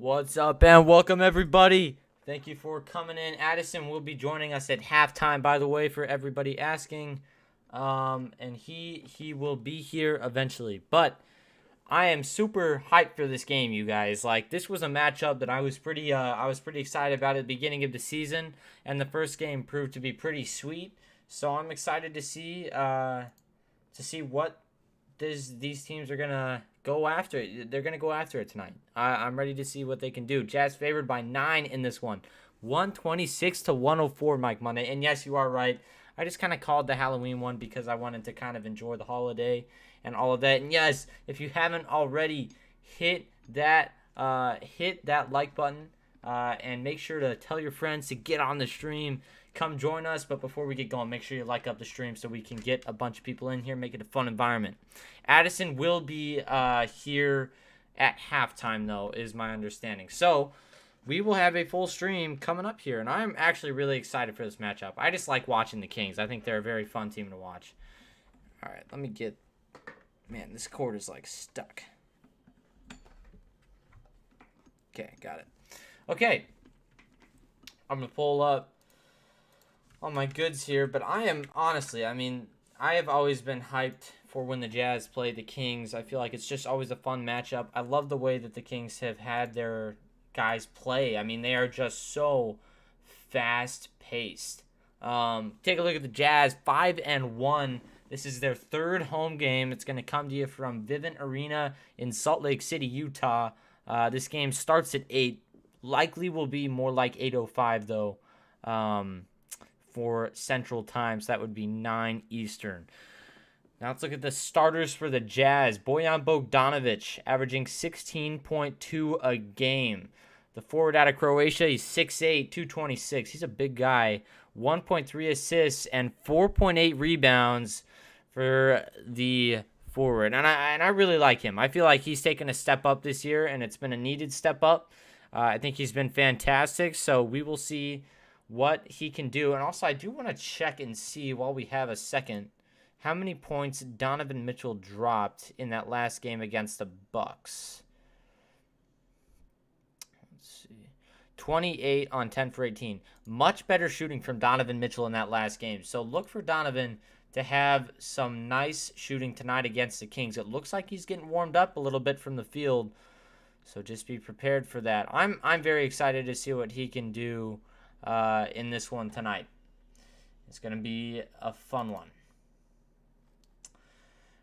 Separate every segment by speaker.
Speaker 1: What's up, and welcome everybody. Thank you for coming in. Addison will be joining us at halftime, by the way, for everybody asking. And he will be here eventually. But I am super hyped for this game, you guys. Like, this was a matchup that I was pretty excited about at the beginning of the season, and the first game proved to be pretty sweet. So I'm excited to see what these teams are gonna go after it. They're gonna go after it tonight. I'm ready to see what they can do. Jazz favored by 9 in this one, 126 to 104. Mike Monday, and yes, you are right. I just kind of called the Halloween one because I wanted to kind of enjoy the holiday and all of that. And yes, if you haven't already, hit that like button and make sure to tell your friends to get on the stream. Come join us, but before we get going, make sure you like up the stream so we can get a bunch of people in here, make it a fun environment. Addison will be here at halftime, though, is my understanding. So we will have a full stream coming up here, and I'm actually really excited for this matchup. I just like watching the Kings. I think they're a very fun team to watch. All right, let me get... Man, this cord is, like, stuck. Okay, got it. Okay. I'm going to pull up all my goods here, but I am honestly, I have always been hyped for when the Jazz play the Kings. I feel like it's just always a fun matchup. I love the way that the Kings have had their guys play. I mean, they are just so fast-paced. Take a look at the Jazz, 5-1. This is their third home game. It's going to come to you from Vivint Arena in Salt Lake City, Utah. This game starts at 8. Likely will be more like 8:05, though. For Central Time, so that would be 9 Eastern. Now let's look at the starters for the Jazz. Bojan Bogdanovic, averaging 16.2 a game. The forward out of Croatia, he's 6'8", 226. He's a big guy. 1.3 assists and 4.8 rebounds for the forward. And I really like him. I feel like he's taken a step up this year, and it's been a needed step up. I think he's been fantastic, so we will see what he can do. And also, I do want to check and see, while we have a second, how many points Donovan Mitchell dropped in that last game against the Bucks. Let's see. 28 on 10 for 18. Much better shooting from Donovan Mitchell in that last game. So look for Donovan to have some nice shooting tonight against the Kings. It looks like he's getting warmed up a little bit from the field. So just be prepared for that. I'm very excited to see what he can do in this one tonight. It's going to be a fun one.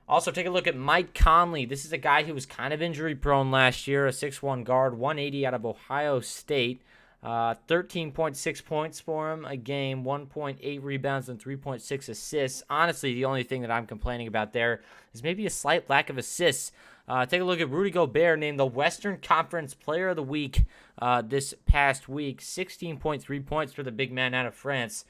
Speaker 1: Also, take a look at Mike Conley. This is a guy who was kind of injury prone last year, a 6'1 guard, 180 out of Ohio State. 13.6 points for him a game, 1.8 rebounds and 3.6 assists. Honestly, the only thing that I'm complaining about there is maybe a slight lack of assists. Take a look at Rudy Gobert, named the Western Conference Player of the Week this past week. 16.3 points for the big man out of France.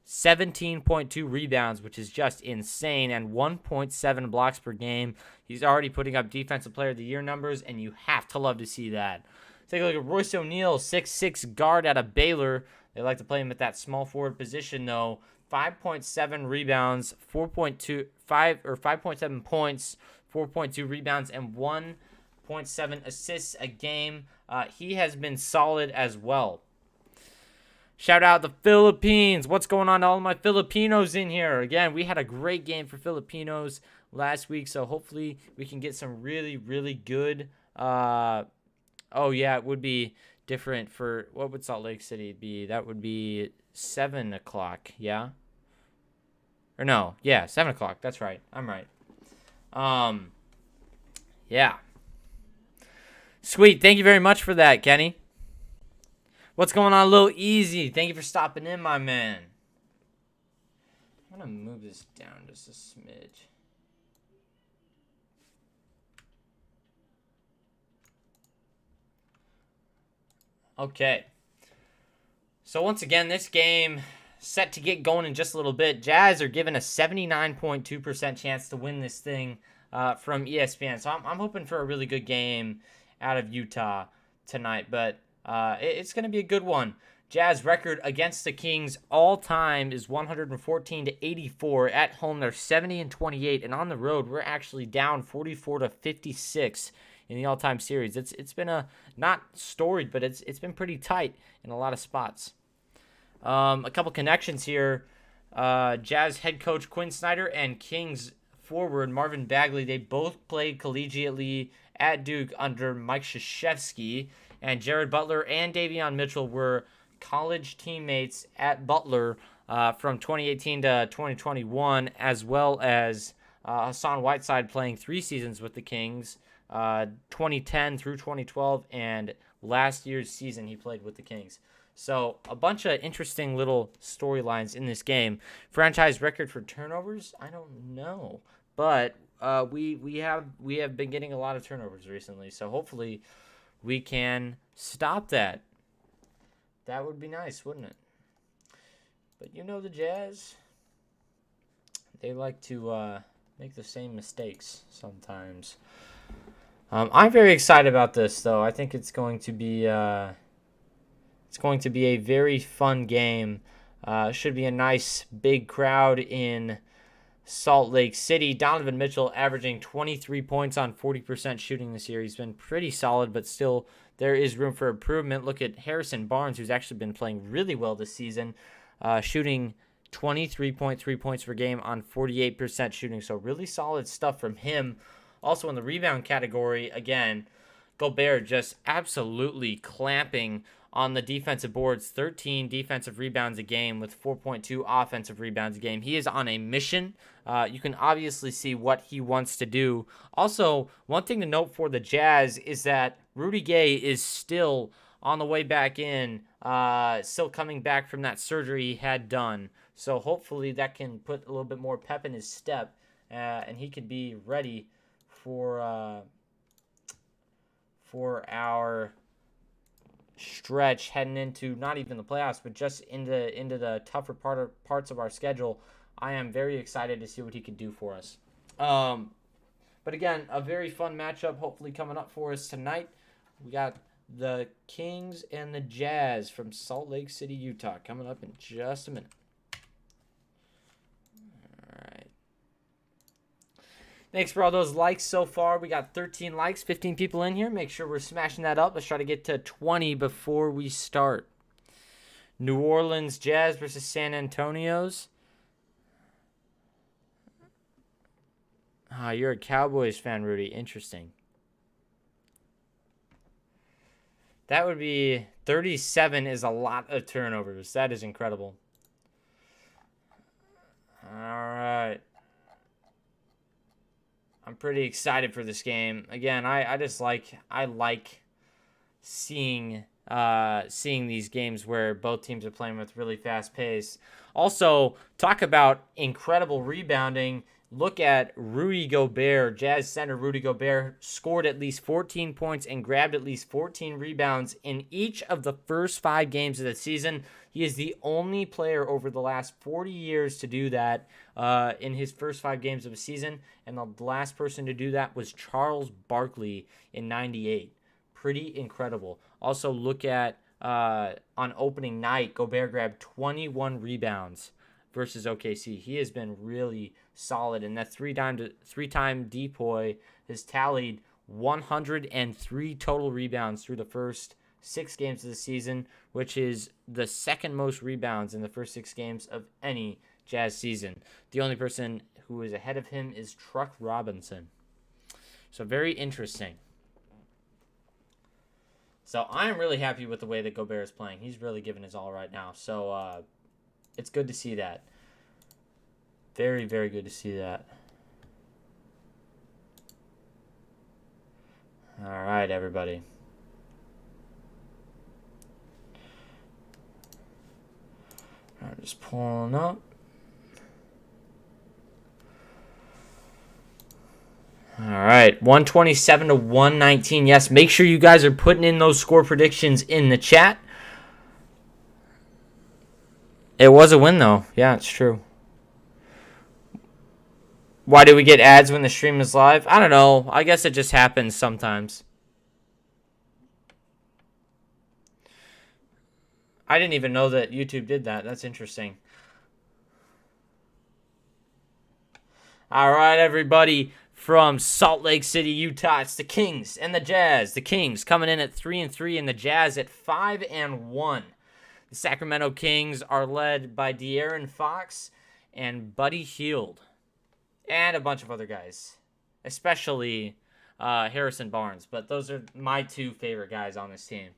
Speaker 1: 17.2 rebounds, which is just insane, and 1.7 blocks per game. He's already putting up Defensive Player of the Year numbers, and you have to love to see that. Take a look at Royce O'Neal, 6'6 guard out of Baylor. They like to play him at that small forward position, though. 5.7 rebounds, 5.7 points, 4.2 rebounds, and 1.7 assists a game. He has been solid as well. Shout out the Philippines. What's going on to all of my Filipinos in here? Again, we had a great game for Filipinos last week, so hopefully we can get some really, really good. Oh, yeah, it would be different for, what would Salt Lake City be? That would be 7 o'clock, yeah? Or no, yeah, 7 o'clock. That's right. I'm right. Yeah. Sweet. Thank you very much for that, Kenny. What's going on, Lil Easy? Thank you for stopping in, my man. I'm going to move this down just a smidge. Okay. So once again, this game set to get going in just a little bit. Jazz are given a 79.2% chance to win this thing from ESPN. So I'm hoping for a really good game out of Utah tonight, but it's going to be a good one. Jazz record against the Kings all time is 114-84. At home, they're 70-28, and on the road, we're actually down 44-56 in the all-time series. It's been a not storied, but it's been pretty tight in a lot of spots. A couple connections here. Jazz head coach Quinn Snyder and Kings forward Marvin Bagley, they both played collegiately at Duke under Mike Krzyzewski, and Jared Butler and Davion Mitchell were college teammates at Butler from 2018 to 2021, as well as Hassan Whiteside playing 3 seasons with the Kings, 2010 through 2012, and last year's season he played with the Kings. So a bunch of interesting little storylines in this game. Franchise record for turnovers? I don't know, but we have been getting a lot of turnovers recently. So hopefully we can stop that. That would be nice, wouldn't it? But you know the Jazz, they like to make the same mistakes sometimes. I'm very excited about this, though. I think it's going to be a very fun game. Should be a nice big crowd in Salt Lake City. Donovan Mitchell averaging 23 points on 40% shooting this year. He's been pretty solid, but still there is room for improvement. Look at Harrison Barnes, who's actually been playing really well this season, shooting 23.3 points per game on 48% shooting. So really solid stuff from him. Also in the rebound category, again, Gobert just absolutely clamping on the defensive boards, 13 defensive rebounds a game with 4.2 offensive rebounds a game. He is on a mission. You can obviously see what he wants to do. Also, one thing to note for the Jazz is that Rudy Gay is still on the way back in, still coming back from that surgery he had done. So hopefully that can put a little bit more pep in his step, and he could be ready for our stretch heading into not even the playoffs, but just into the tougher parts of our schedule. I am very excited to see what he could do for us. But again, a very fun matchup hopefully coming up for us tonight. We got the Kings and the Jazz from Salt Lake City, Utah, coming up in just a minute. Thanks for all those likes so far. We got 13 likes, 15 people in here. Make sure we're smashing that up. Let's try to get to 20 before we start. New Orleans Jazz versus San Antonio's. You're a Cowboys fan, Rudy. Interesting. That would be 37 is a lot of turnovers. That is incredible. All right. I'm pretty excited for this game. Again, I like seeing these games where both teams are playing with really fast pace. Also, talk about incredible rebounding. Look at Rudy Gobert. Jazz center Rudy Gobert scored at least 14 points and grabbed at least 14 rebounds in each of the first 5 games of the season. He is the only player over the last 40 years to do that in his first 5 games of a season. And the last person to do that was Charles Barkley in 98. Pretty incredible. Also, look at on opening night, Gobert grabbed 21 rebounds versus OKC. He has been really solid, and that three-time depoy has tallied 103 total rebounds through the first 6 games of the season, which is the second most rebounds in the first 6 games of any Jazz season. The only person who is ahead of him is Truck Robinson. So very interesting. So I'm really happy with the way that Gobert is playing. He's really giving his all right now. So it's good to see that. Very, very good to see that. All right, everybody. I'm just pulling up. All right, 127 to 119. Yes, make sure you guys are putting in those score predictions in the chat. It was a win, though. Yeah, it's true. Why do we get ads when the stream is live? I don't know. I guess it just happens sometimes. I didn't even know that YouTube did that. That's interesting. All right, everybody. from Salt Lake City, Utah, it's the Kings and the Jazz. The Kings coming in at 3-3 and the Jazz at 5-1. The Sacramento Kings are led by De'Aaron Fox and Buddy Hield and a bunch of other guys, especially Harrison Barnes. But those are my two favorite guys on this team.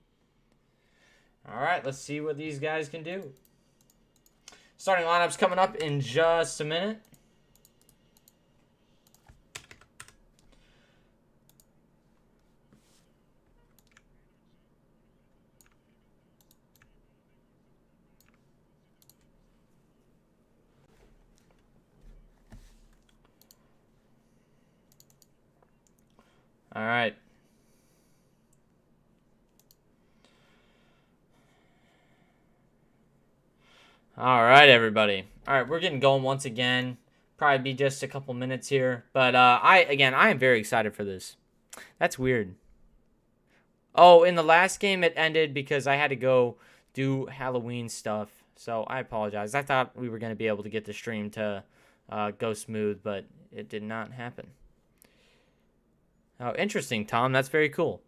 Speaker 1: All right, let's see what these guys can do. Starting lineups coming up in just a minute. All right. All right, everybody. All right, we're getting going once again. Probably be just a couple minutes here, but I am very excited for this. That's weird. Oh, in the last game it ended because I had to go do Halloween stuff, so I apologize. I thought we were going to be able to get the stream to go smooth, but it did not happen. Oh, interesting, Tom. That's very cool.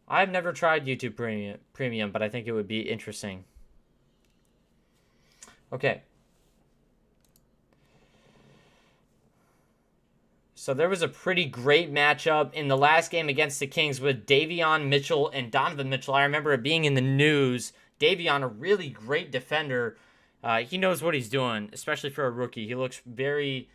Speaker 1: I've never tried YouTube Premium, but I think it would be interesting. Okay. So there was a pretty great matchup in the last game against the Kings with Davion Mitchell and Donovan Mitchell. I remember it being in the news. Davion, a really great defender. He knows what he's doing, especially for a rookie. He looks very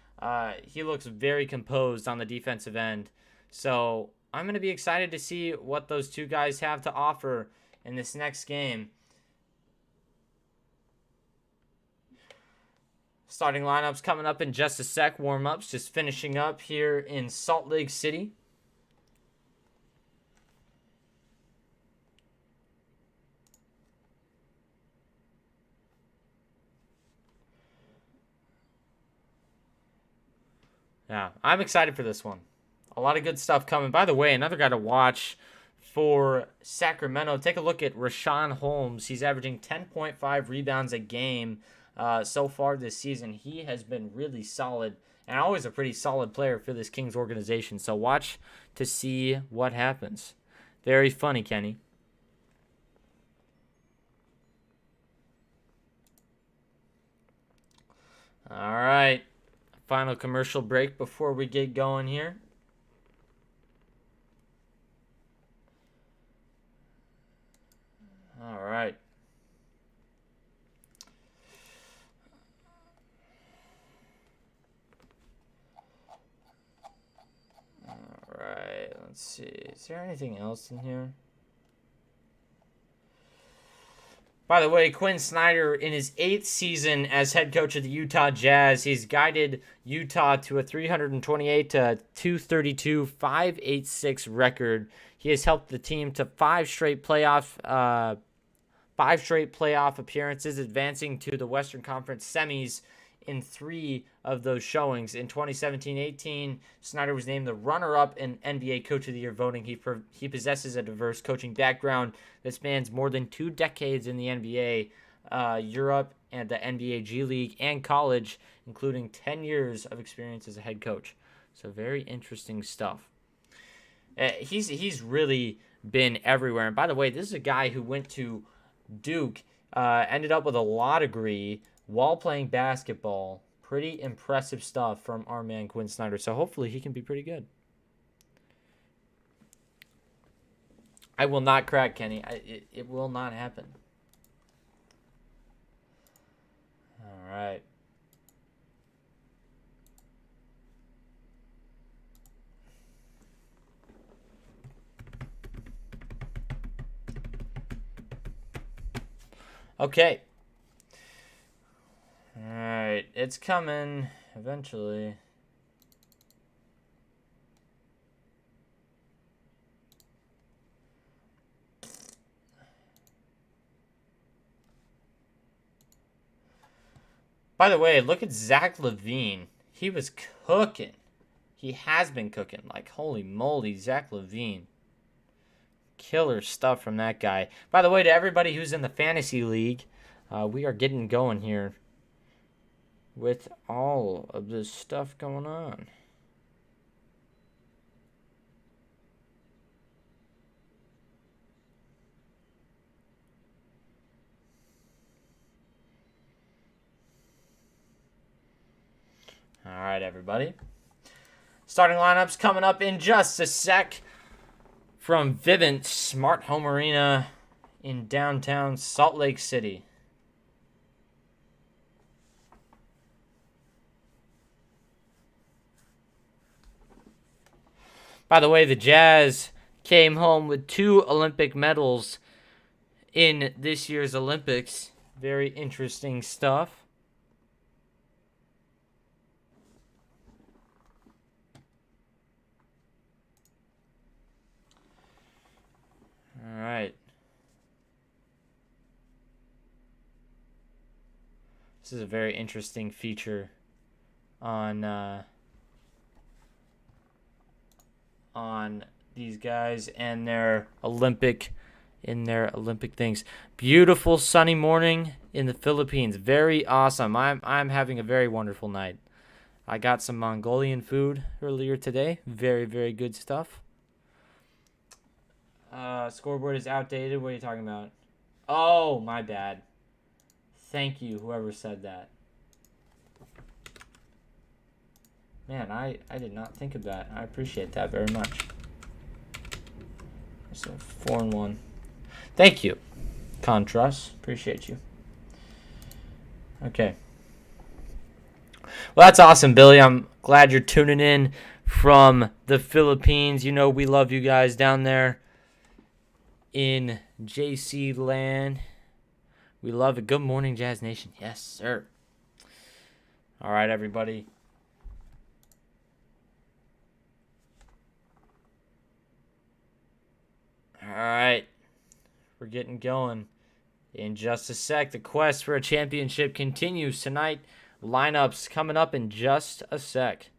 Speaker 1: composed on the defensive end. So I'm going to be excited to see what those two guys have to offer in this next game. Starting lineups coming up in just a sec. Warm-ups just finishing up here in Salt Lake City. Yeah, I'm excited for this one. A lot of good stuff coming. By the way, another guy to watch for Sacramento. Take a look at Rashawn Holmes. He's averaging 10.5 rebounds a game so far this season. He has been really solid and always a pretty solid player for this Kings organization. So watch to see what happens. Very funny, Kenny. All right. Final commercial break before we get going here. All right. All right. Let's see. Is there anything else in here? By the way, Quinn Snyder, in his 8th season as head coach of the Utah Jazz, he's guided Utah to a 328-232, 586 record. He has helped the team to 5 straight playoff appearances, advancing to the Western Conference semis in 3 of those showings. In 2017-18, Snyder was named the runner-up in NBA Coach of the Year voting. He possesses a diverse coaching background that spans more than 2 decades in the NBA, Europe, and the NBA G League and college, including 10 years of experience as a head coach. So very interesting stuff. He's really been everywhere. And by the way, this is a guy who went to Duke, ended up with a law degree while playing basketball. Pretty impressive stuff from our man Quinn Snyder. So hopefully he can be pretty good. I will not crack, Kenny. It will not happen. All right. Okay. All right. It's coming eventually. By the way, look at Zach LaVine. He was cooking. He has been cooking. Like, holy moly, Zach LaVine. Killer stuff from that guy. By the way, to everybody who's in the fantasy league, we are getting going here with all of this stuff going on. All right, everybody. Starting lineups coming up in just a sec from Vivint Smart Home Arena in downtown Salt Lake City. By the way, the Jazz came home with 2 Olympic medals in this year's Olympics. Very interesting stuff. All right. This is a very interesting feature on these guys and their Olympic things. Beautiful sunny morning in the Philippines. Very awesome. I'm having a very wonderful night. I got some Mongolian food earlier today. Very, very good stuff. Scoreboard is outdated. What are you talking about? Oh, my bad. Thank you, whoever said that. Man, I did not think of that. I appreciate that very much. So 4-1. Thank you, Contras. Appreciate you. Okay. Well, that's awesome, Billy. I'm glad you're tuning in from the Philippines. You know we love you guys down there in JC land. We love it. Good morning, Jazz Nation. Yes, sir. All right, everybody. All right. We're getting going. In just a sec, the quest for a championship continues tonight. Lineups coming up in just a sec.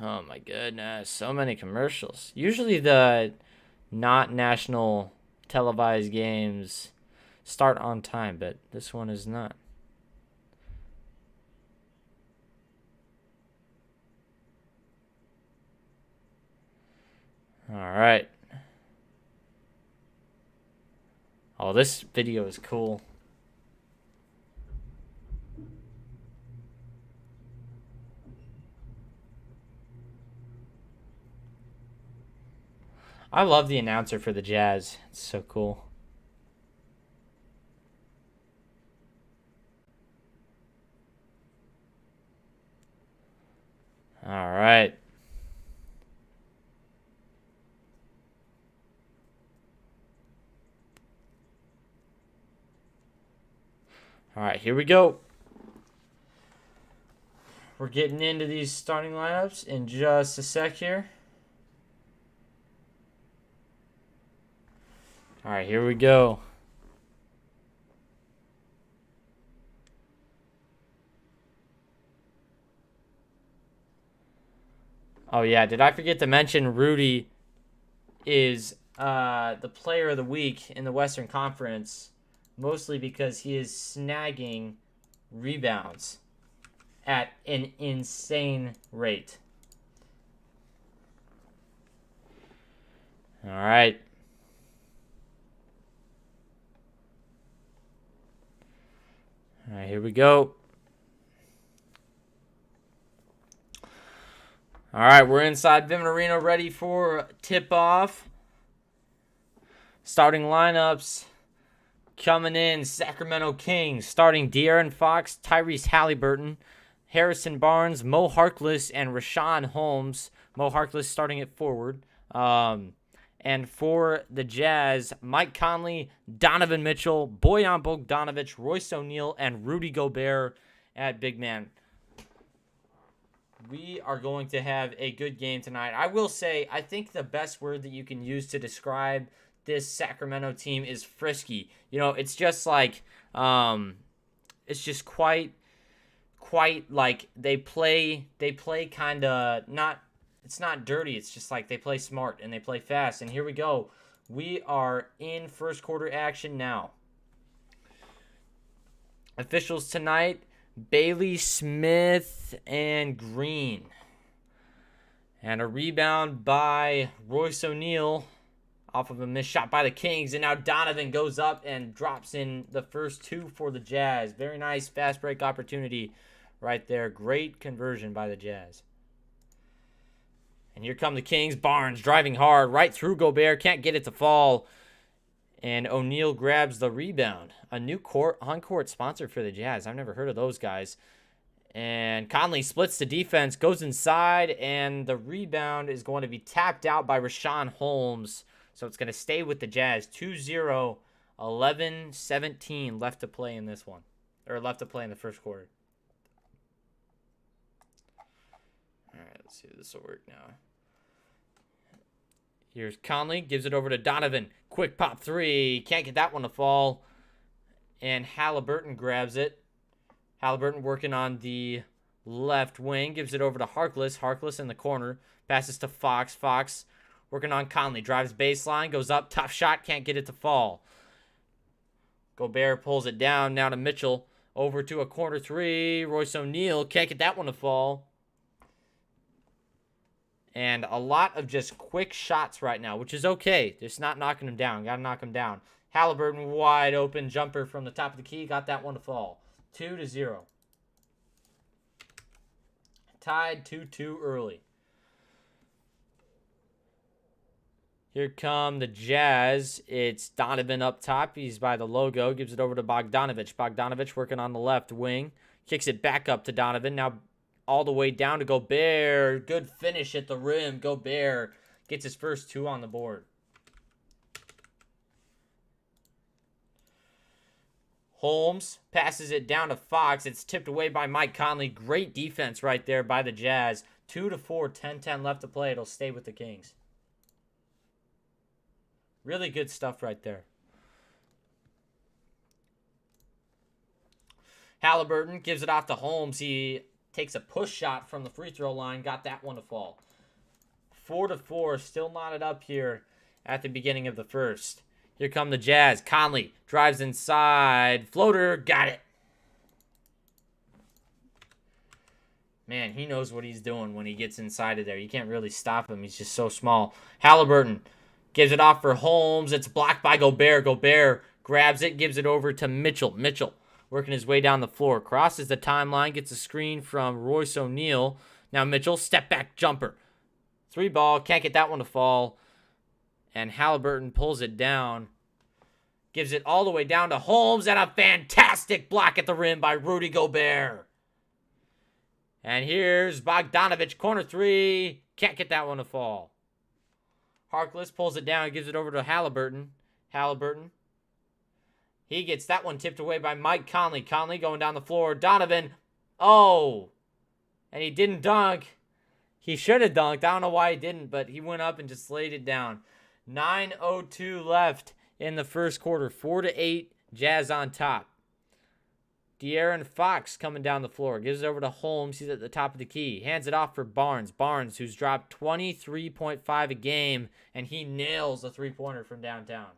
Speaker 1: Oh my goodness, so many commercials. Usually the not national televised games start on time, but this one is not. All right. Oh, this video is cool. I love the announcer for the Jazz. It's so cool. All right. All right, here we go. We're getting into these starting lineups in just a sec here. All right, here we go. Oh, yeah, did I forget to mention Rudy is the player of the week in the Western Conference, mostly because he is snagging rebounds at an insane rate. All right. All right, here we go. All right, we're inside Vivint Arena ready for tip-off. Starting lineups coming in. Sacramento Kings starting De'Aaron Fox, Tyrese Halliburton, Harrison Barnes, Mo Harkless, and Rashawn Holmes. Mo Harkless starting at forward. And for the Jazz, Mike Conley, Donovan Mitchell, Bojan Bogdanovic, Royce O'Neal, and Rudy Gobert at big man. We are going to have a good game tonight. I will say, I think the best word that you can use to describe this Sacramento team is frisky. You know, it's just like, it's just quite like they play kind of not. It's not dirty. It's just like they play smart and they play fast. And here we go. We are in first quarter action now. Officials tonight, Bailey, Smith, and Green. And a rebound by Royce O'Neal off of a missed shot by the Kings. And now Donovan goes up and drops in the first 2 for the Jazz. Very nice fast break opportunity right there. Great conversion by the Jazz. And here come the Kings. Barnes driving hard right through Gobert. Can't get it to fall. And O'Neal grabs the rebound. A new on-court sponsor for the Jazz. I've never heard of those guys. And Conley splits the defense, goes inside, and the rebound is going to be tapped out by Richaun Holmes. So it's going to stay with the Jazz. 2-0, 11-17 left to play in this one. Or left to play in the first quarter. All right, let's see if this will work now. Here's Conley, gives it over to Donovan. Quick pop three. Can't get that one to fall. And Halliburton grabs it. Halliburton working on the left wing. Gives it over to Harkless. Harkless in the corner. Passes to Fox. Fox working on Conley. Drives baseline. Goes up. Tough shot. Can't get it to fall. Gobert pulls it down. Now to Mitchell. Over to a corner three. Royce O'Neal. Can't get that one to fall. And a lot of just quick shots right now, which is okay. Just not knocking them down. Got to knock them down. Halliburton wide open jumper from the top of the key. Got that one to fall. 2-0. Tied 2-2 early. Here come the Jazz. It's Donovan up top. He's by the logo. Gives it over to Bogdanovich. Bogdanovich working on the left wing. Kicks it back up to Donovan. Now all the way down to Gobert. Good finish at the rim. Gobert gets his first 2 on the board. Holmes passes it down to Fox. It's tipped away by Mike Conley. Great defense right there by the Jazz. 2-4, 10-10 left to play. It'll stay with the Kings. Really good stuff right there. Halliburton gives it off to Holmes. He takes a push shot from the free throw line. Got that one to fall. 4-4. Still knotted up here at the beginning of the first. Here come the Jazz. Conley drives inside. Floater. Got it. Man, he knows what he's doing when he gets inside of there. You can't really stop him. He's just so small. Halliburton gives it off for Holmes. It's blocked by Gobert. Gobert grabs it, gives it over to Mitchell. Mitchell working his way down the floor. Crosses the timeline. Gets a screen from Royce O'Neal. Now Mitchell, step back jumper. 3 ball. Can't get that one to fall. And Halliburton pulls it down. Gives it all the way down to Holmes. And a fantastic block at the rim by Rudy Gobert. And here's Bogdanovich. Corner 3. Can't get that one to fall. Harkless pulls it down. Gives it over to Halliburton. Halliburton. He gets that one tipped away by Mike Conley. Conley going down the floor. Donovan. Oh. And he didn't dunk. He should have dunked. I don't know why he didn't, but he went up and just laid it down. 9:02 left in the first quarter. 4-8, Jazz on top. De'Aaron Fox coming down the floor. Gives it over to Holmes. He's at the top of the key. Hands it off for Barnes. Barnes, who's dropped 23.5 a game, and he nails a three-pointer from downtown.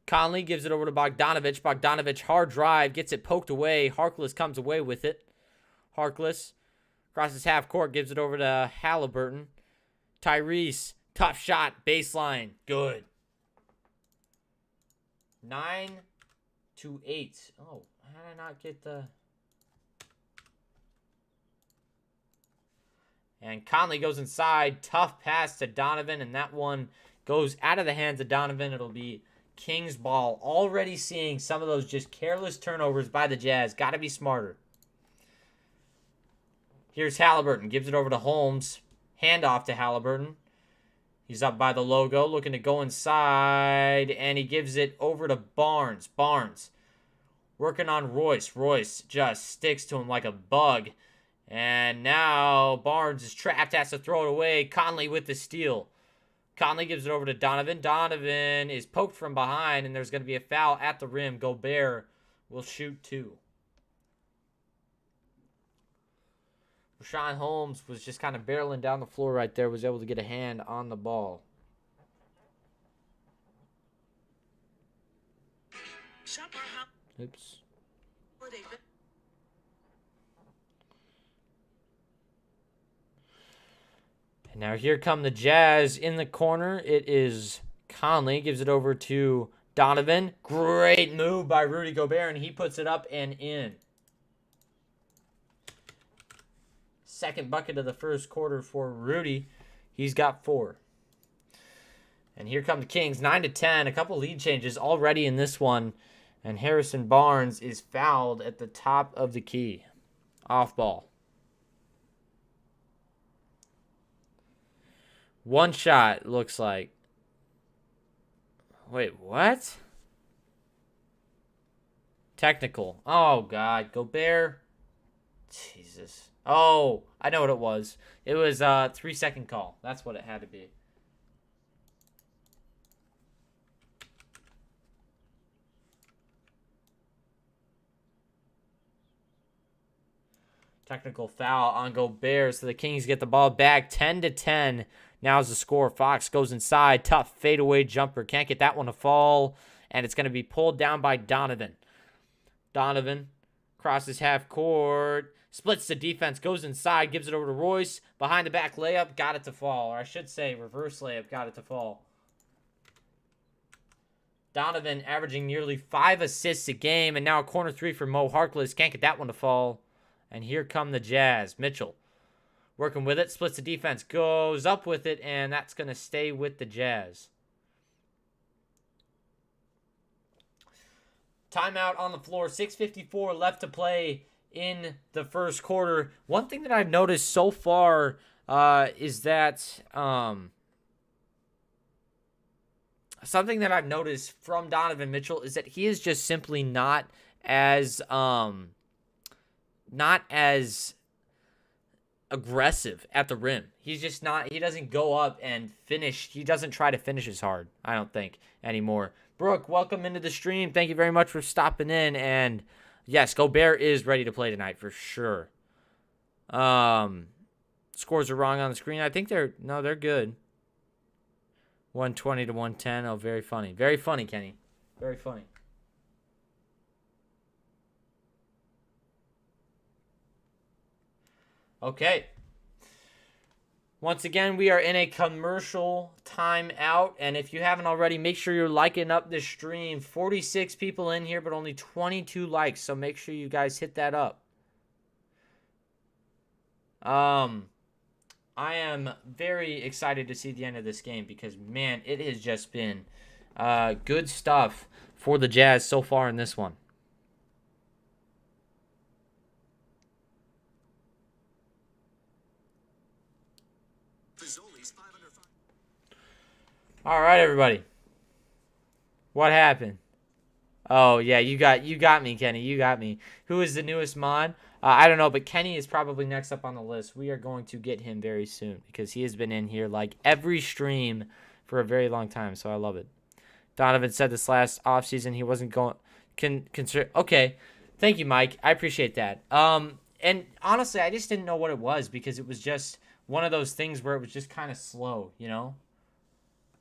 Speaker 1: Conley gives it over to Bogdanovich. Bogdanovich, hard drive, gets it poked away. Harkless comes away with it. Harkless crosses half court, gives it over to Halliburton. Tyrese, tough shot, baseline, good. 9-8. Oh, how did I not get the... And Conley goes inside. Tough pass to Donovan, and that one goes out of the hands of Donovan. It'll be Kings ball. Already seeing some of those just careless turnovers by the Jazz. Got to be smarter. Here's Halliburton. Gives it over to Holmes. Handoff to Halliburton. He's up by the logo, looking to go inside, and he gives it over to Barnes. Barnes working on Royce. Royce just sticks to him like a bug. And now Barnes is trapped, has to throw it away. Conley with the steal. Conley gives it over to Donovan. Donovan is poked from behind, and there's going to be a foul at the rim. Gobert will shoot 2. Richaun Holmes was just kind of barreling down the floor right there, was able to get a hand on the ball. Oops. And now here come the Jazz in the corner. It is Conley. Gives it over to Donovan. Great move by Rudy Gobert, and he puts it up and in. Second bucket of the first quarter for Rudy. He's got 4. And here come the Kings, 9-10. A couple lead changes already in this one. And Harrison Barnes is fouled at the top of the key. Off ball. One shot, looks like. Wait, what? Technical. Oh, God. Gobert. Jesus. Oh, I know what it was. It was a 3-second call. That's what it had to be. Technical foul on Gobert, so the Kings get the ball back 10-10. Now's the score. Fox goes inside. Tough fadeaway jumper. Can't get that one to fall, and it's going to be pulled down by Donovan. Donovan crosses half court. Splits the defense. Goes inside. Gives it over to Royce. Behind the back layup. Got it to fall. Or I should say reverse layup. Got it to fall. Donovan averaging nearly 5 assists a game, and now a corner 3 for Mo Harkless. Can't get that one to fall. And here come the Jazz. Mitchell working with it. Splits the defense. Goes up with it. And that's going to stay with the Jazz. Timeout on the floor. 6:54 left to play in the first quarter. One thing that I've noticed so far is that... something that I've noticed from Donovan Mitchell is that he is just simply not as aggressive at the rim. He's just not, he doesn't go up and finish. He doesn't try to finish as hard, I don't think, anymore. Brooke, welcome into the stream. Thank you very much for stopping in. And yes, Gobert is ready to play tonight for sure. Scores are wrong on the screen. I think they're good. 120 to 110. Oh, very funny. Very funny, Kenny. Very funny. Okay. Once again, we are in a commercial timeout. And if you haven't already, make sure you're liking up the stream. 46 people in here, but only 22 likes. So make sure you guys hit that up. I am very excited to see the end of this game because, man, it has just been good stuff for the Jazz so far in this one. All right, everybody. What happened? Oh, yeah, you got me, Kenny. You got me. Who is the newest mod? I don't know, but Kenny is probably next up on the list. We are going to get him very soon because he has been in here like every stream for a very long time, so I love it. Donovan said this last offseason he wasn't going consider. Okay, thank you, Mike. I appreciate that. And honestly, I just didn't know what it was because it was just one of those things where it was just kind of slow, you know?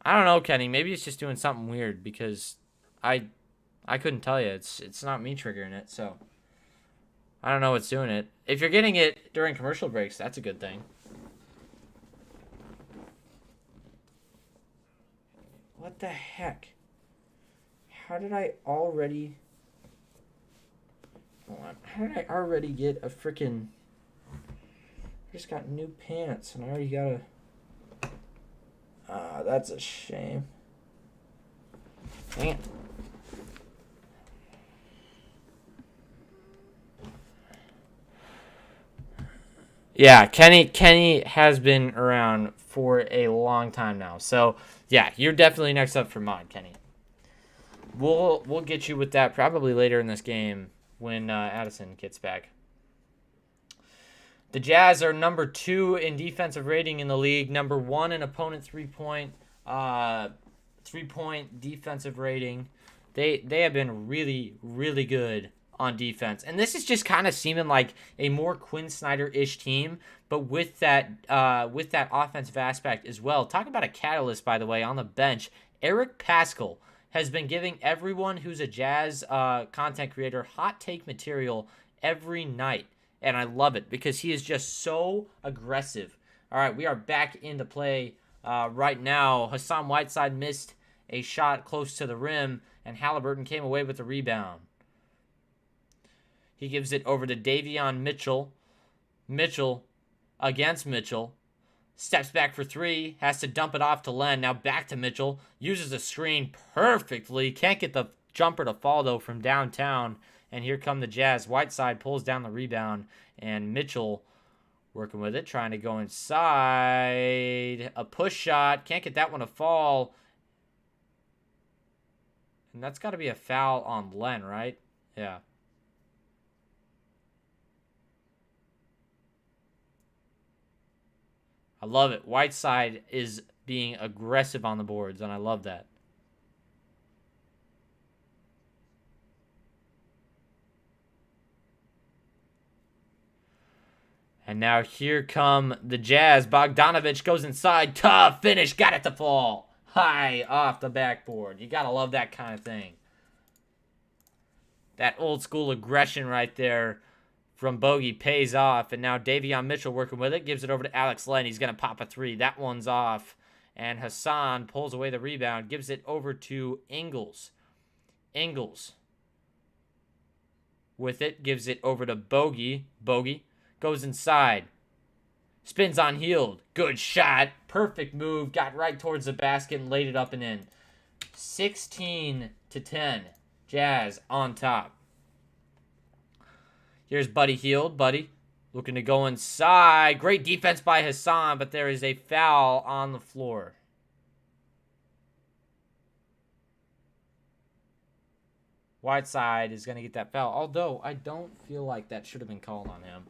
Speaker 1: I don't know, Kenny. Maybe it's just doing something weird because I couldn't tell you. It's not me triggering it, so I don't know what's doing it. If you're getting it during commercial breaks, that's a good thing. What the heck? How did I already... Hold on. How did I already get a freaking... I just got new pants, and I already got a... Ah, that's a shame. Dang it. Yeah, Kenny has been around for a long time now. So, yeah, you're definitely next up for mod, Kenny. We'll get you with that probably later in this game when Addison gets back. The Jazz are number 2 in defensive rating in the league, number 1 in opponent three-point defensive rating. They have been really, really good on defense. And this is just kind of seeming like a more Quinn Snyder-ish team, but with that offensive aspect as well. Talk about a catalyst, by the way, on the bench. Eric Paschall has been giving everyone who's a Jazz content creator hot take material every night. And I love it because he is just so aggressive All right, we are back into play right now. Hassan Whiteside missed a shot close to the rim, and Halliburton came away with the rebound. He gives it over to Davion Mitchell. Mitchell against Mitchell. Steps back for three. Has to dump it off to Len. Now back to Mitchell. Uses the screen perfectly. Can't get the jumper to fall, though, from downtown. And here come the Jazz. Whiteside pulls down the rebound. And Mitchell working with it. Trying to go inside. A push shot. Can't get that one to fall. And that's got to be a foul on Len, right? Yeah. I love it. Whiteside is being aggressive on the boards, and I love that. And now here come the Jazz. Bogdanovich goes inside. Tough finish. Got it to fall. High off the backboard. You got to love that kind of thing. That old school aggression right there from Bogey pays off. And now Davion Mitchell working with it. Gives it over to Alex Len. He's going to pop a three. That one's off. And Hassan pulls away the rebound. Gives it over to Ingles. Ingles with it. Gives it over to Bogey. Bogey goes inside. Spins on Hield. Good shot. Perfect move. Got right towards the basket and laid it up and in. 16-10. Jazz on top. Here's Buddy Hield. Buddy looking to go inside. Great defense by Hassan, but there is a foul on the floor. Whiteside is going to get that foul, although I don't feel like that should have been called on him.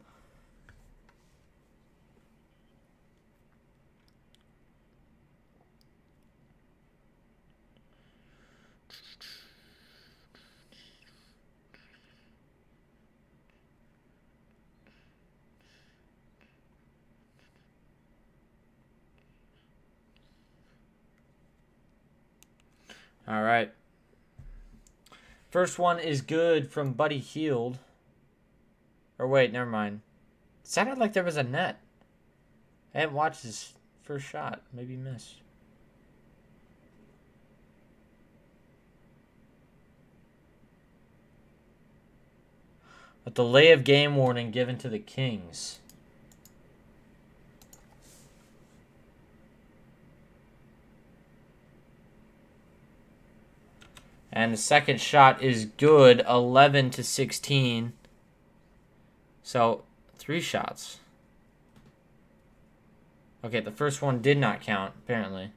Speaker 1: All right. First one is good from Buddy Hield. Or wait, never mind. It sounded like there was a net. I haven't watched his first shot. Maybe missed. A delay of game warning given to the Kings. And the second shot is good, 11-16. So, 3 shots. Okay, the first one did not count, apparently.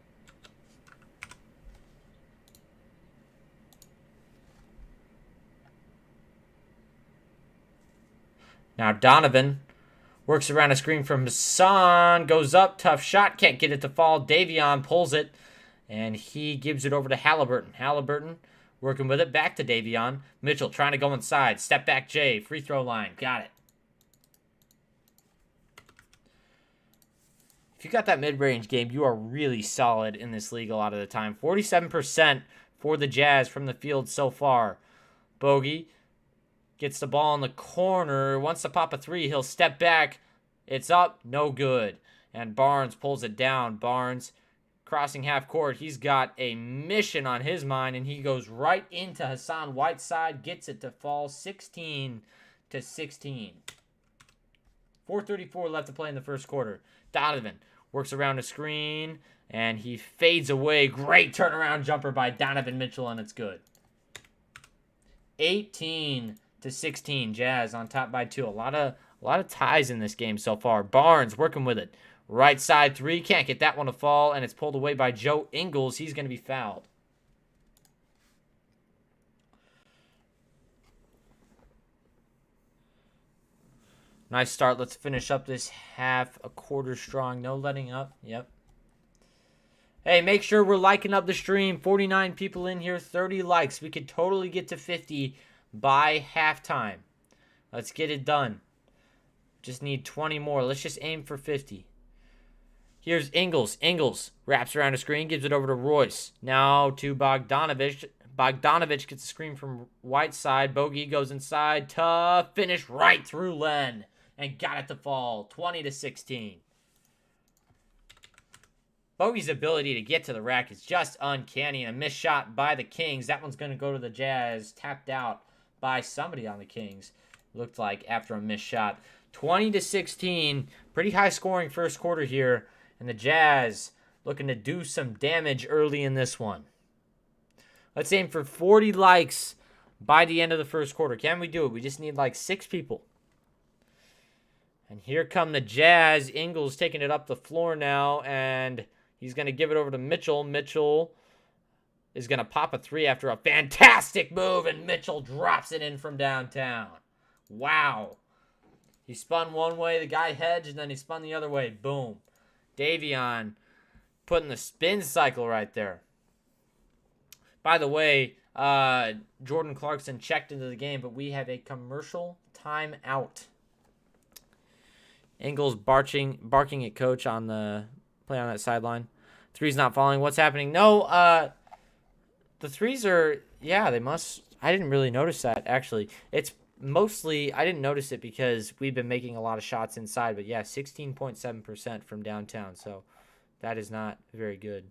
Speaker 1: Now Donovan works around a screen from Hassan. Goes up, tough shot, can't get it to fall. Davion pulls it, and he gives it over to Halliburton. Halliburton working with it, back to Davion. Mitchell trying to go inside. Step back Jay, free throw line. Got it. If you got that mid-range game, you are really solid in this league a lot of the time. 47% for the Jazz from the field so far. Bogey gets the ball in the corner. Wants to pop a three. He'll step back. It's up. No good. And Barnes pulls it down. Barnes crossing half court. He's got a mission on his mind, and he goes right into Hassan Whiteside. Gets it to fall 16-16. 4:34 left to play in the first quarter. Donovan works around a screen, and he fades away. Great turnaround jumper by Donovan Mitchell, and it's good. 18-16. Jazz on top by 2. A lot of ties in this game so far. Barnes working with it. Right side three. Can't get that one to fall, and it's pulled away by Joe Ingles. He's going to be fouled. Nice start. Let's finish up this half a quarter strong. No letting up. Yep. Hey, make sure we're liking up the stream. 49 people in here, 30 likes. We could totally get to 50 by halftime. Let's get it done. Just need 20 more. Let's just aim for 50. Here's Ingles. Ingles wraps around a screen, gives it over to Royce. Now to Bogdanovich. Bogdanovich gets a screen from Whiteside. Bogey goes inside. Tough finish right through Len. And got it to fall. 20-16. Bogey's ability to get to the rack is just uncanny. And a missed shot by the Kings. That one's going to go to the Jazz. Tapped out by somebody on the Kings. Looked like after a missed shot. 20-16. Pretty high scoring first quarter here. And the Jazz looking to do some damage early in this one. Let's aim for 40 likes by the end of the first quarter. Can we do it? We just need like 6 people. And here come the Jazz. Ingles taking it up the floor now. And he's going to give it over to Mitchell. Mitchell is going to pop a 3 after a fantastic move. And Mitchell drops it in from downtown. Wow. He spun one way. The guy hedged. And then he spun the other way. Boom. Davion putting the spin cycle right there. By the way, Jordan Clarkson checked into the game, but we have a commercial timeout. Ingles barking at coach on the play on that sideline. 3's not falling. What's happening? No, the 3s are, yeah, they must. I didn't really notice that, actually. It's mostly, I didn't notice it because we've been making a lot of shots inside, but yeah, 16.7% from downtown, so that is not very good.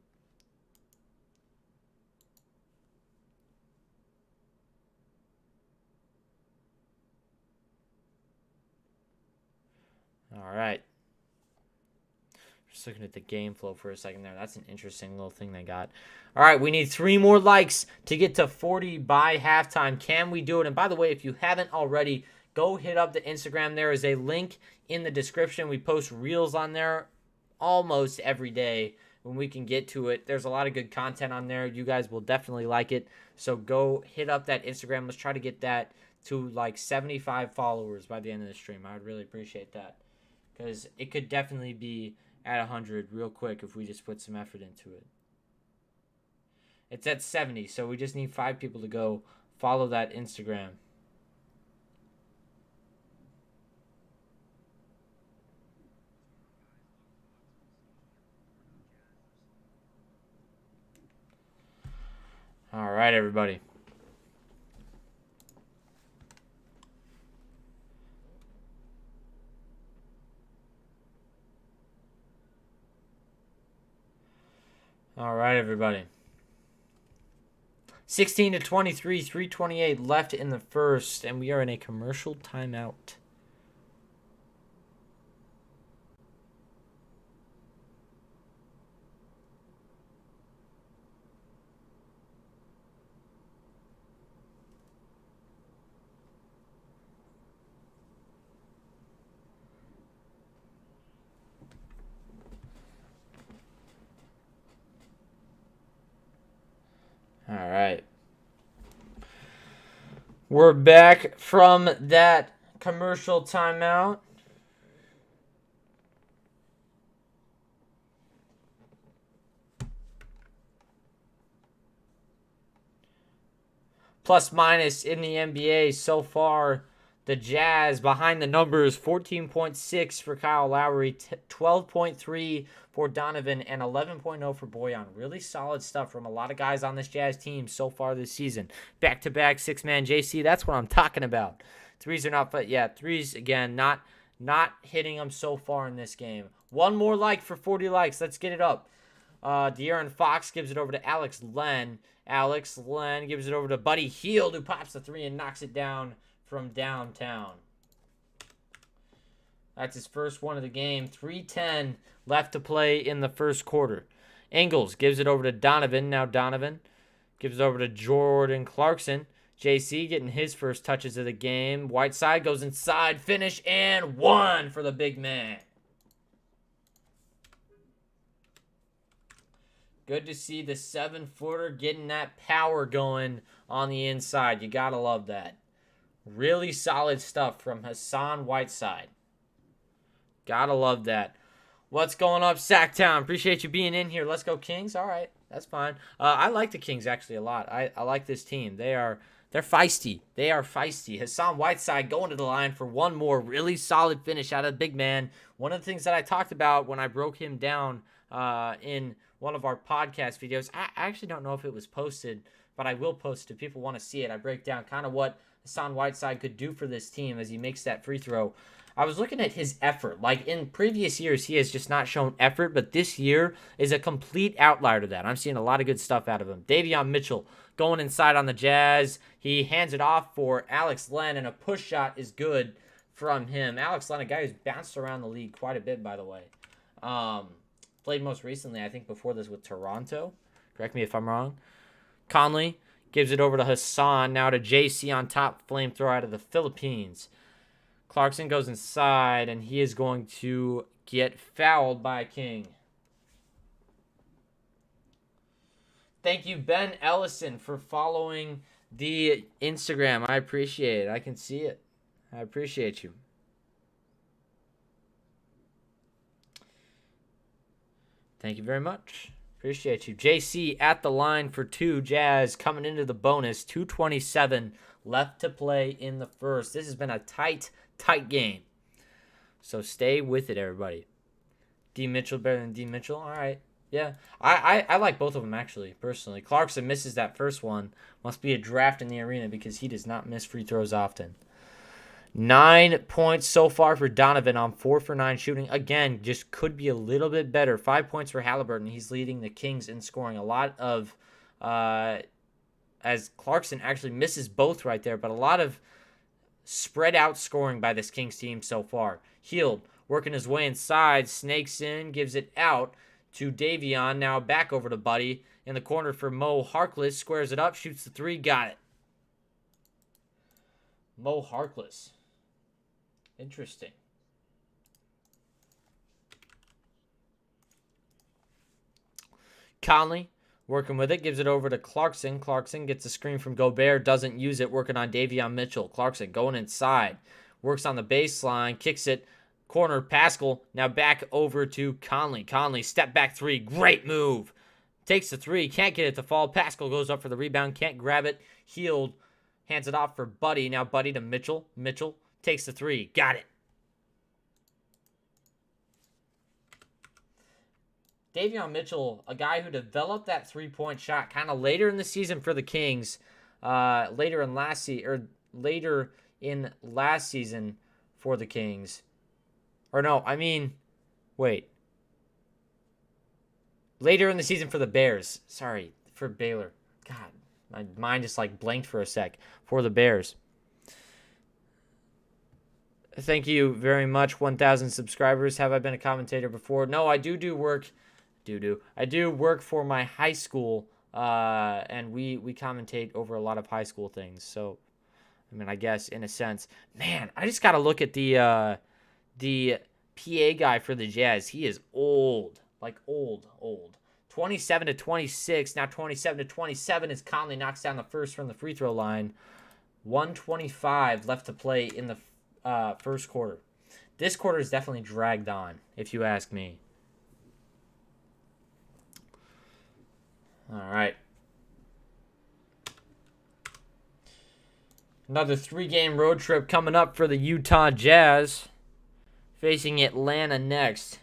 Speaker 1: All right. Just looking at the game flow for a second there. That's an interesting little thing they got. All right, we need 3 more likes to get to 40 by halftime. Can we do it? And by the way, if you haven't already, go hit up the Instagram. There is a link in the description. We post reels on there almost every day when we can get to it. There's a lot of good content on there. You guys will definitely like it. So go hit up that Instagram. Let's try to get that to like 75 followers by the end of the stream. I would really appreciate that, because it could definitely be at 100 real quick if we just put some effort into it. It's at 70, so we just need 5 people to go follow that Instagram. All right, everybody. All right, everybody. 16-23, 3:28 left in the first, and we are in a commercial timeout. All right. We're back from that commercial timeout. Plus minus in the NBA so far. The Jazz behind the numbers, 14.6 for Kyle Lowry, 12.3 for Donovan, and 11.0 for Bojan. Really solid stuff from a lot of guys on this Jazz team so far this season. Back-to-back six-man JC, that's what I'm talking about. 3s are not, but yeah, 3s, again, not hitting them so far in this game. One more like for 40 likes. Let's get it up. De'Aaron Fox gives it over to Alex Len. Alex Len gives it over to Buddy Hield, who pops the 3 and knocks it down from downtown. That's his first one of the game. 3:10 left to play in the first quarter. Ingles gives it over to Donovan. Now Donovan gives it over to Jordan Clarkson. JC getting his first touches of the game. Whiteside goes inside, finish, and 1 for the big man. Good to see the 7-footer getting that power going on the inside. You gotta love that. Really solid stuff from Hassan Whiteside. Gotta love that. What's going up, Sacktown? Appreciate you being in here. Let's go Kings. All right, that's fine. I like the Kings actually a lot. I like this team. They're feisty. They are feisty. Hassan Whiteside going to the line for one more really solid finish out of the big man. One of the things that I talked about when I broke him down in one of our podcast videos. I actually don't know if it was posted but I will post it if people want to see it. I break down kind of what Hassan Whiteside could do for this team as he makes that free throw. I was looking at his effort. Like in previous years, he has just not shown effort, but this year is a complete outlier to that. I'm seeing a lot of good stuff out of him. Davion Mitchell going inside on the Jazz. He hands it off for Alex Len, and a push shot is good from him. Alex Len, a guy who's bounced around the league quite a bit, by the way. Played most recently, I think, before this with Toronto. Correct me if I'm wrong. Conley gives it over to Hassan. Now to JC on top. Flamethrower out of the Philippines. Clarkson goes inside, and he is going to get fouled by King. Thank you, Ben Ellison, for following the Instagram. I appreciate it. I can see it. I appreciate you. Thank you very much. Appreciate you. JC at the line for 2. Jazz coming into the bonus. 2:27 left to play in the first. This has been a tight game. So stay with it, everybody. D. Mitchell better than D. Mitchell? All right. Yeah. I like both of them, actually, personally. Clarkson misses that first one. Must be a draft in the arena because he does not miss free throws often. 9 points so far for Donovan on 4 for 9 shooting. Again, just could be a little bit better. 5 points for Halliburton. He's leading the Kings in scoring. A lot of, as Clarkson actually misses both right there, but a lot of spread out scoring by this Kings team so far. Hield working his way inside, snakes in, gives it out to Davion. Now back over to Buddy in the corner for Mo Harkless. Squares it up, shoots the 3, got it. Mo Harkless. Interesting. Conley working with it, gives it over to Clarkson. Clarkson gets a screen from Gobert, doesn't use it, working on Davion Mitchell. Clarkson going inside, works on the baseline, kicks it, corner, Pascal, now back over to Conley. Conley, step back 3, great move. Takes the 3, can't get it to fall. Pascal goes up for the rebound, can't grab it. Hield hands it off for Buddy, now Buddy to Mitchell. Mitchell takes the 3, got it. Davion Mitchell, a guy who developed that three-point shot kind of later in the season for the Kings, later in last season for the Kings. Or no, I mean, wait. Later in the season for the Bears. Sorry, for Baylor. God, my mind just like blanked for a sec. For the Bears. Thank you very much, 1,000 subscribers. Have I been a commentator before? No, I do work. I do work for my high school, and we commentate over a lot of high school things. So, I mean, I guess in a sense, man, I just got to look at the PA guy for the Jazz. He is old, like old. 27-26, now 27-27 as Conley knocks down the first from the free throw line. 1:25 left to play in the first quarter. This quarter is definitely dragged on, if you ask me. All right. Another 3-game road trip coming up for the Utah Jazz. Facing Atlanta next.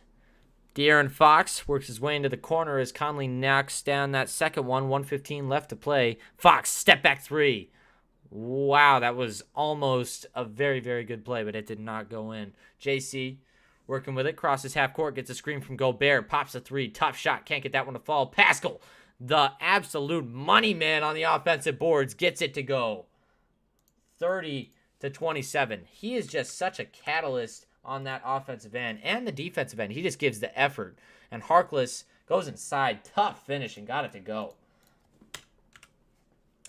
Speaker 1: De'Aaron Fox works his way into the corner as Conley knocks down that second one. 1:15 left to play. Fox, step back 3. Wow, that was almost a very, very good play, but it did not go in. JC working with it. Crosses half court. Gets a screen from Gobert. Pops a 3. Tough shot. Can't get that one to fall. Pascal, the absolute money man on the offensive boards, gets it to go. 30-27. He is just such a catalyst on that offensive end and the defensive end. He just gives the effort. And Harkless goes inside. Tough finish and got it to go.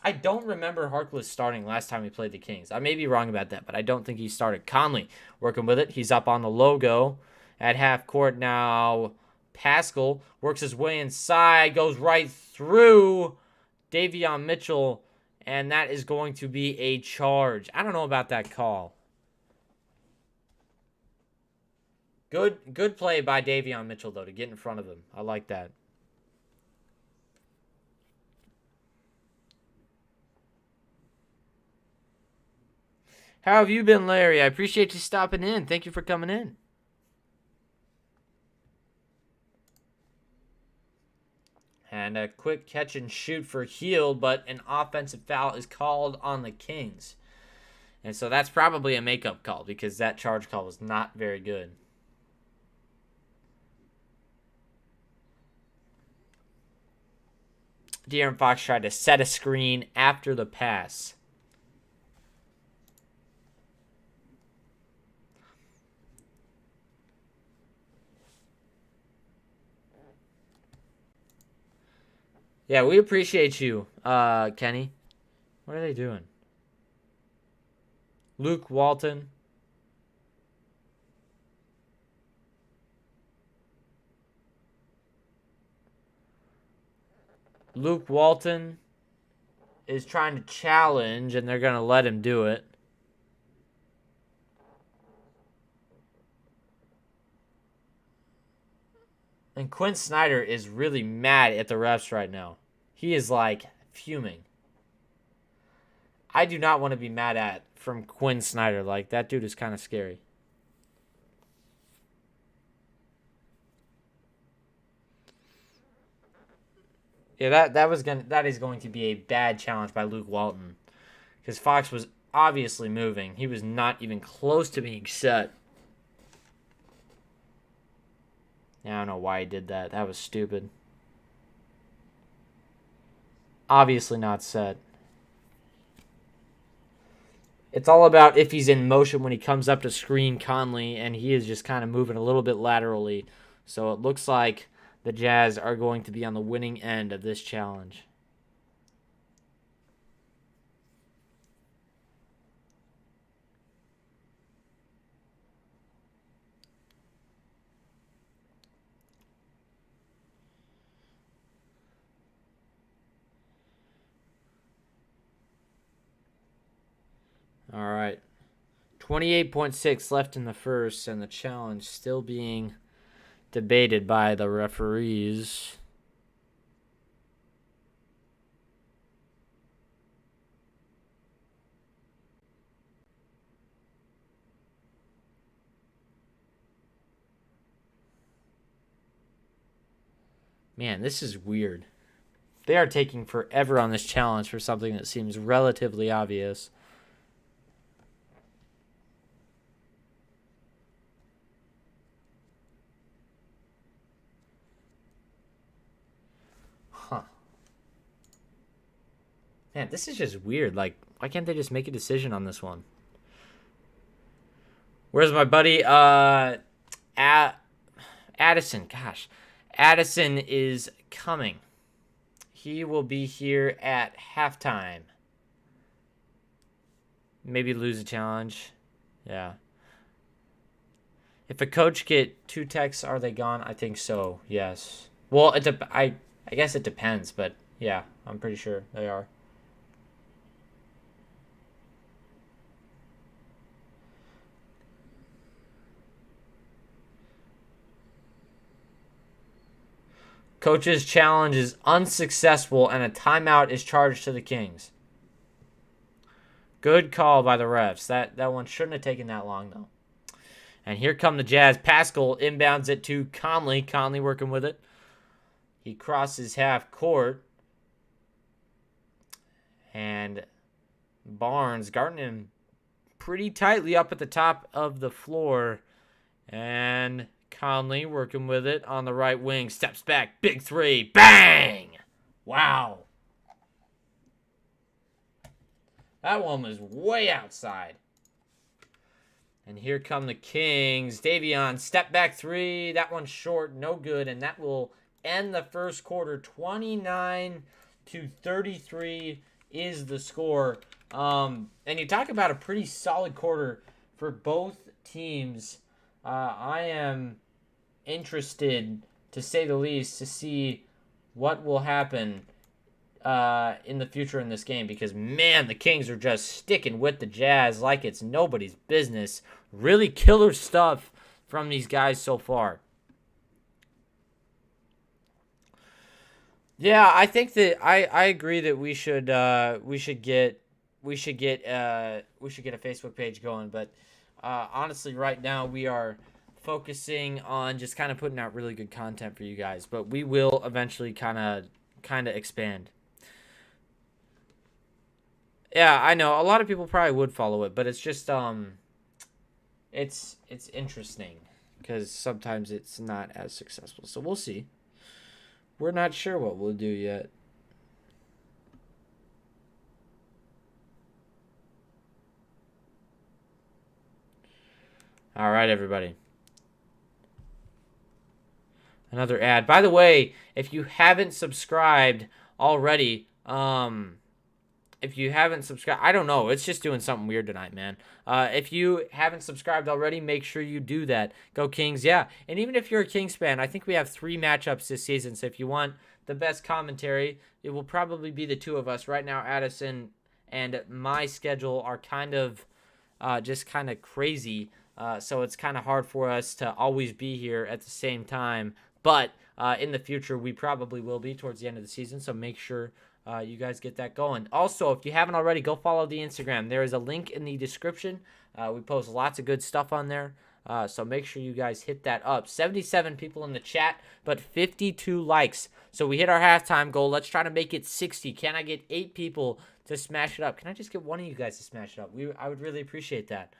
Speaker 1: I don't remember Harkless starting last time he played the Kings. I may be wrong about that, but I don't think he started. Conley working with it. He's up on the logo at half court now. Pascal works his way inside, goes right through Davion Mitchell, and that is going to be a charge. I don't know about that call. Good play by Davion Mitchell, though, to get in front of him. I like that. How have you been, Larry? I appreciate you stopping in. Thank you for coming in. And a quick catch and shoot for Hield, but an offensive foul is called on the Kings. And so that's probably a makeup call because that charge call was not very good. De'Aaron Fox tried to set a screen after the pass. Yeah, we appreciate you, Kenny. What are they doing? Luke Walton. Luke Walton is trying to challenge, and they're going to let him do it. And Quinn Snyder is really mad at the refs right now. He is, like, fuming. I do not want to be mad at from Quinn Snyder. Like, that dude is kind of scary. Yeah, that is going to be a bad challenge by Luke Walton. Because Fox was obviously moving. He was not even close to being set. Yeah, I don't know why he did that. That was stupid. Obviously not set. It's all about if he's in motion when he comes up to screen Conley, and he is just kind of moving a little bit laterally. So it looks like the Jazz are going to be on the winning end of this challenge. All right. 28.6 left in the first, and the challenge still being debated by the referees. Man, this is weird. They are taking forever on this challenge for something that seems relatively obvious. Huh. Man, this is just weird. Like, why can't they just make a decision on this one? Where's my buddy? Addison. Gosh. Addison is coming. He will be here at halftime. Maybe lose a challenge. Yeah. If a coach get 2 texts, are they gone? I think so, yes. Well, I guess it depends, but yeah, I'm pretty sure they are. Coach's challenge is unsuccessful, and a timeout is charged to the Kings. Good call by the refs. That one shouldn't have taken that long, though. And here come the Jazz. Pascal inbounds it to Conley. Conley working with it. He crosses half court. And Barnes guarding him pretty tightly up at the top of the floor. And Conley working with it on the right wing. Steps back. Big three. Bang! Wow. That one was way outside. And here come the Kings. Davion, step back three. That one's short. No good. And that will end the first quarter. 29-33 is the score. And you talk about a pretty solid quarter for both teams. I am interested, to say the least, to see what will happen in the future in this game, because, man, the Kings are just sticking with the Jazz like it's nobody's business. Really killer stuff from these guys so far. Yeah, I think that I agree that we should get a Facebook page going, but honestly, right now we are focusing on just kind of putting out really good content for you guys. But we will eventually kind of kind of expand. Yeah, I know. A lot of people probably would follow it, but it's just it's interesting because sometimes it's not as successful. So we'll see. We're not sure what we'll do yet. All right, everybody. Another ad. By the way, if you haven't subscribed already, if you haven't subscribed, I don't know. It's just doing something weird tonight, man. If you haven't subscribed already, make sure you do that. Go Kings, yeah. And even if you're a Kings fan, I think we have 3 matchups this season. So if you want the best commentary, it will probably be the two of us. Right now, Addison and my schedule are kind of just kind of crazy. So it's kind of hard for us to always be here at the same time. But in the future, we probably will be towards the end of the season. So make sure you guys get that going. Also, if you haven't already, go follow the Instagram. There is a link in the description. We post lots of good stuff on there. So make sure you guys hit that up. 77 people in the chat, but 52 likes. So we hit our halftime goal. Let's try to make it 60. Can I get 8 people to smash it up? Can I just get one of you guys to smash it up? I would really appreciate that.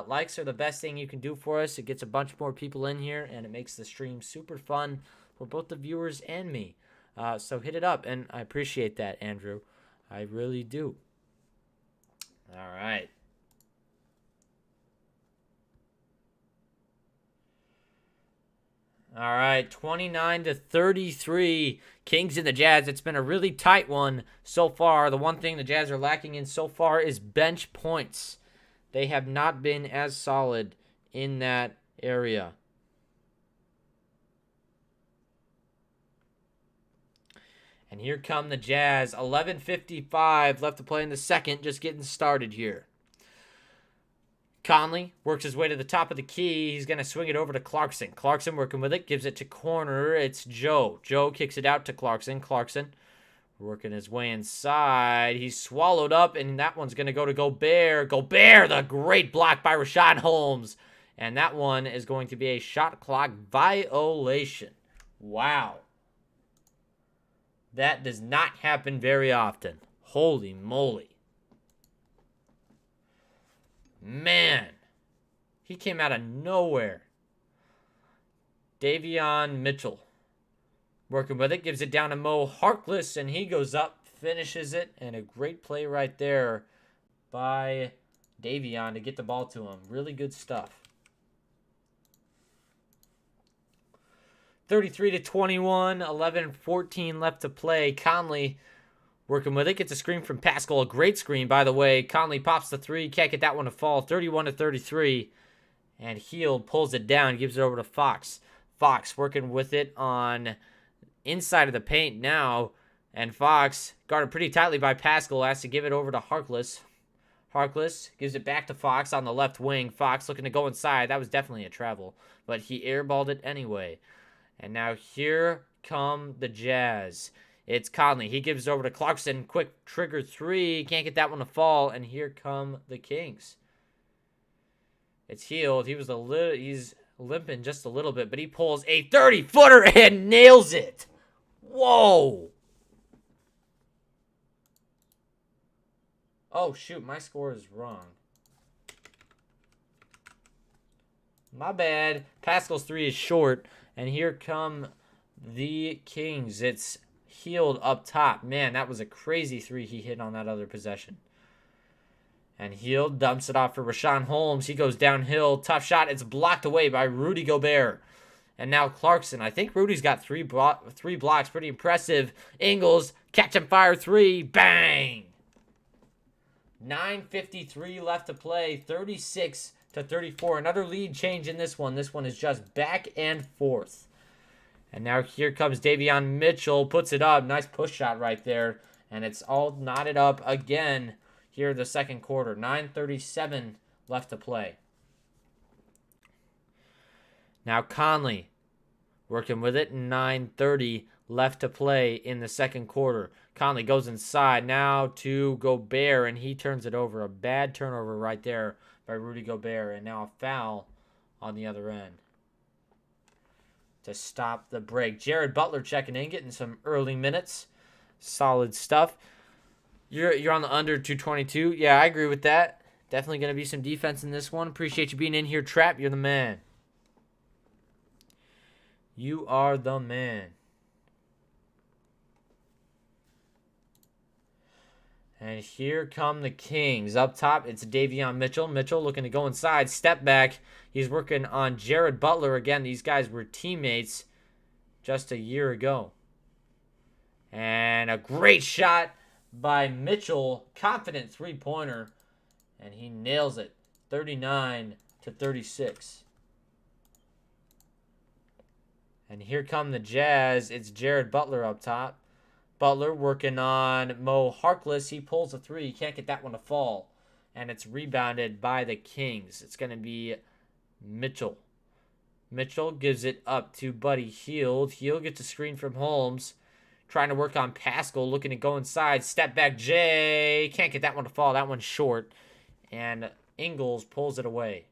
Speaker 1: Likes are the best thing you can do for us. It gets a bunch more people in here, and it makes the stream super fun for both the viewers and me. So hit it up, and I appreciate that, Andrew. I really do. All right. All right, 29-33, Kings and the Jazz. It's been a really tight one so far. The one thing the Jazz are lacking in so far is bench points. They have not been as solid in that area. And here come the Jazz. 11:55 left to play in the second. Just getting started here. Conley works his way to the top of the key. He's going to swing it over to Clarkson. Clarkson working with it. Gives it to corner. It's Joe. Joe kicks it out to Clarkson. Clarkson working his way inside. He's swallowed up, and that one's going to go to Gobert. Gobert, the great block by Rashawn Holmes. And that one is going to be a shot clock violation. Wow. That does not happen very often. Holy moly. Man. He came out of nowhere. Davion Mitchell. Working with it. Gives it down to Mo Harkless. And he goes up. Finishes it. And a great play right there by Davion to get the ball to him. Really good stuff. 33-21, 11-14 left to play. Conley working with it. Gets a screen from Pascal. A great screen, by the way. Conley pops the 3. Can't get that one to fall. 31-33. And Hield pulls it down. Gives it over to Fox. Fox working with it on inside of the paint now. And Fox, guarded pretty tightly by Pascal, has to give it over to Harkless. Harkless gives it back to Fox on the left wing. Fox looking to go inside. That was definitely a travel. But he airballed it anyway. And now here come the Jazz. It's Conley. He gives it over to Clarkson. Quick trigger 3. Can't get that one to fall. And here come the Kings. It's Hield. He's limping just a little bit, but he pulls a 30-footer and nails it. Whoa. Oh, shoot. My score is wrong. My bad. Pascal's 3 is short. And here come the Kings. It's Hield up top. Man, that was a crazy 3 he hit on that other possession. And Hield dumps it off for Rashawn Holmes. He goes downhill. Tough shot. It's blocked away by Rudy Gobert. And now Clarkson. I think Rudy's got 3 blocks. Pretty impressive. Ingles, catch and fire 3. Bang! 9:53 left to play. 36-34. Another lead change in this one. This one is just back and forth. And now here comes Davion Mitchell. Puts it up. Nice push shot right there. And it's all knotted up again here in the second quarter. 9:37 left to play. Now Conley working with it. 9:30 left to play in the second quarter. Conley goes inside now to Gobert, and he turns it over. A bad turnover right there by Rudy Gobert, and now a foul on the other end to stop the break. Jared Butler checking in, getting some early minutes. Solid stuff. You're on the under 222. Yeah, I agree with that. Definitely going to be some defense in this one. Appreciate you being in here, Trap. You're the man. You are the man. And here come the Kings. Up top, it's Davion Mitchell. Mitchell looking to go inside. Step back. He's working on Jared Butler. Again, these guys were teammates just a year ago. And a great shot by Mitchell. Confident three-pointer. And he nails it. 39-36. And here come the Jazz. It's Jared Butler up top. Butler working on Mo Harkless. He pulls a three. He can't get that one to fall. And it's rebounded by the Kings. It's going to be Mitchell. Mitchell gives it up to Buddy Hield. Hield gets a screen from Holmes. Trying to work on Pascal. Looking to go inside. Step back Jay. Can't get that one to fall. That one's short. And Ingles pulls it away.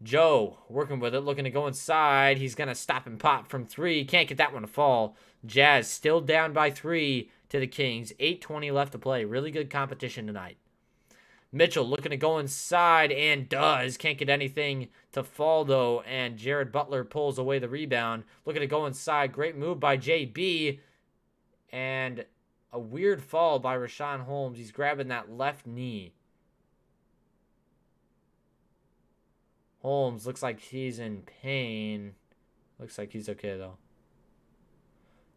Speaker 1: Joe working with it, looking to go inside. He's going to stop and pop from three. Can't get that one to fall. Jazz still down by 3 to the Kings. 8:20 left to play. Really good competition tonight. Mitchell looking to go inside and does. Can't get anything to fall, though. And Jared Butler pulls away the rebound. Looking to go inside. Great move by JB. And a weird fall by Rashawn Holmes. He's grabbing that left knee. Holmes looks like he's in pain. Looks like he's okay, though.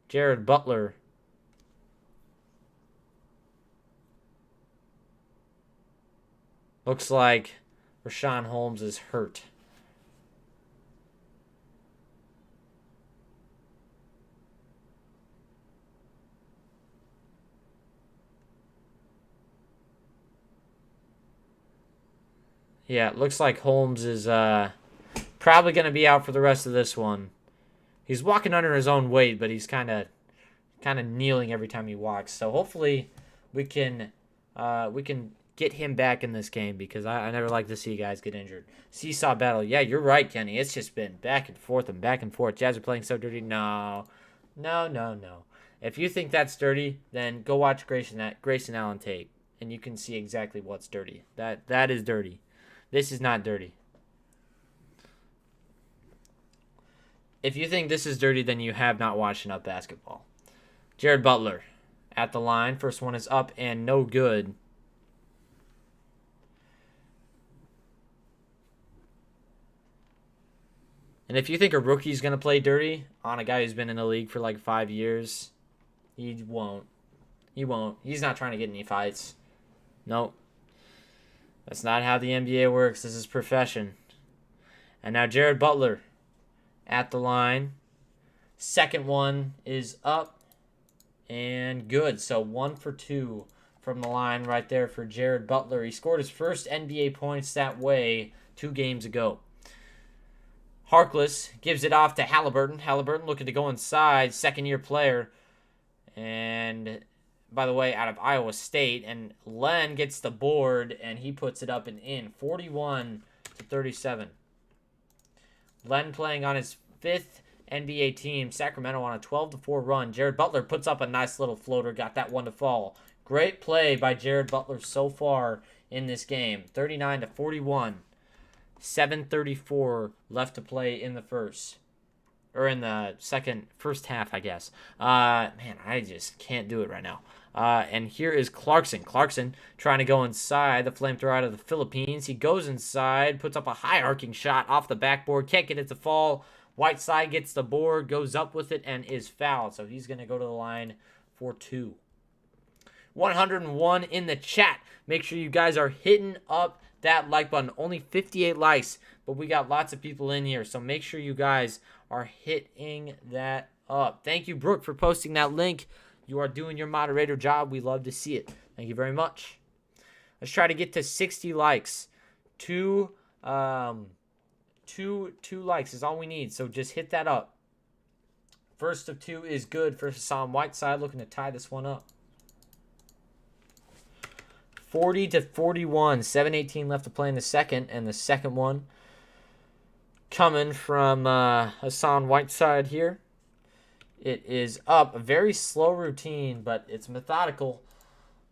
Speaker 1: Jared Butler. Looks like Rashawn Holmes is hurt. Yeah, it looks like Holmes is probably going to be out for the rest of this one. He's walking under his own weight, but he's kind of kneeling every time he walks. So hopefully we can get him back in this game, because I never like to see guys get injured. Seesaw battle. Yeah, you're right, Kenny. It's just been back and forth and back and forth. Jazz are playing so dirty. No. If you think that's dirty, then go watch Grayson Allen tape, and you can see exactly what's dirty. That is dirty. This is not dirty. If you think this is dirty, then you have not watched enough basketball. Jared Butler at the line. First one is up and no good. And if you think a rookie's going to play dirty on a guy who's been in the league for like 5 years, he won't. He won't. He's not trying to get any fights. Nope. That's not how the NBA works. This is profession. And now Jared Butler at the line. Second one is up and good. So 1 for 2 from the line right there for Jared Butler. He scored his first NBA points that way 2 games ago. Harkless gives it off to Halliburton. Halliburton looking to go inside. Second-year player. And, by the way, out of Iowa State. And Len gets the board, and he puts it up and in. 41-37. Len playing on his 5th NBA team. Sacramento on a 12-4 run. Jared Butler puts up a nice little floater. Got that one to fall. Great play by Jared Butler so far in this game. 39-41. 7:34 left to play in the first. Or in the first half, I guess. Man, I just can't do it right now. And here is Clarkson. Clarkson trying to go inside. The flamethrower out of the Philippines. He goes inside, puts up a high arcing shot off the backboard. Can't get it to fall. Whiteside gets the board, goes up with it, and is fouled. So he's going to go to the line for 2. 101 in the chat. Make sure you guys are hitting up that like button. Only 58 likes, but we got lots of people in here, so make sure you guys are hitting that up. Thank you, Brooke, for posting that link. You are doing your moderator job. We love to see it. Thank you very much. Let's try to get to 60 likes. Two likes is all we need, so just hit that up. First of 2 is good for Hassan Whiteside, looking to tie this one up. 40-41, 7:18 left to play in the second, and the second one coming from Hassan Whiteside here It is up. A very slow routine, but it's methodical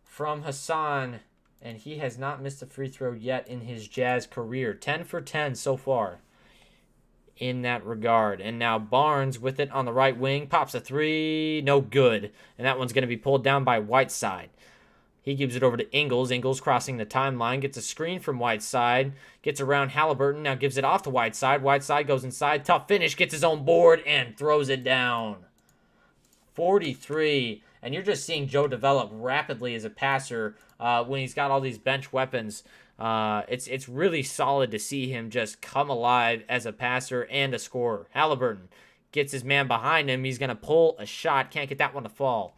Speaker 1: from Hassan, and he has not missed a free throw yet in his Jazz career. 10 for 10 so far in that regard. And now Barnes with it on the right wing. Pops a three. No good. And that one's going to be pulled down by Whiteside. He gives it over to Ingles. Ingles crossing the timeline. Gets a screen from Whiteside. Gets around Halliburton. Now gives it off to Whiteside. Whiteside goes inside. Tough finish. Gets his own board and throws it down. 43. And you're just seeing Joe develop rapidly as a passer when he's got all these bench weapons. It's really solid to see him just come alive as a passer and a scorer. Halliburton gets his man behind him. He's going to pull a shot. Can't get that one to fall.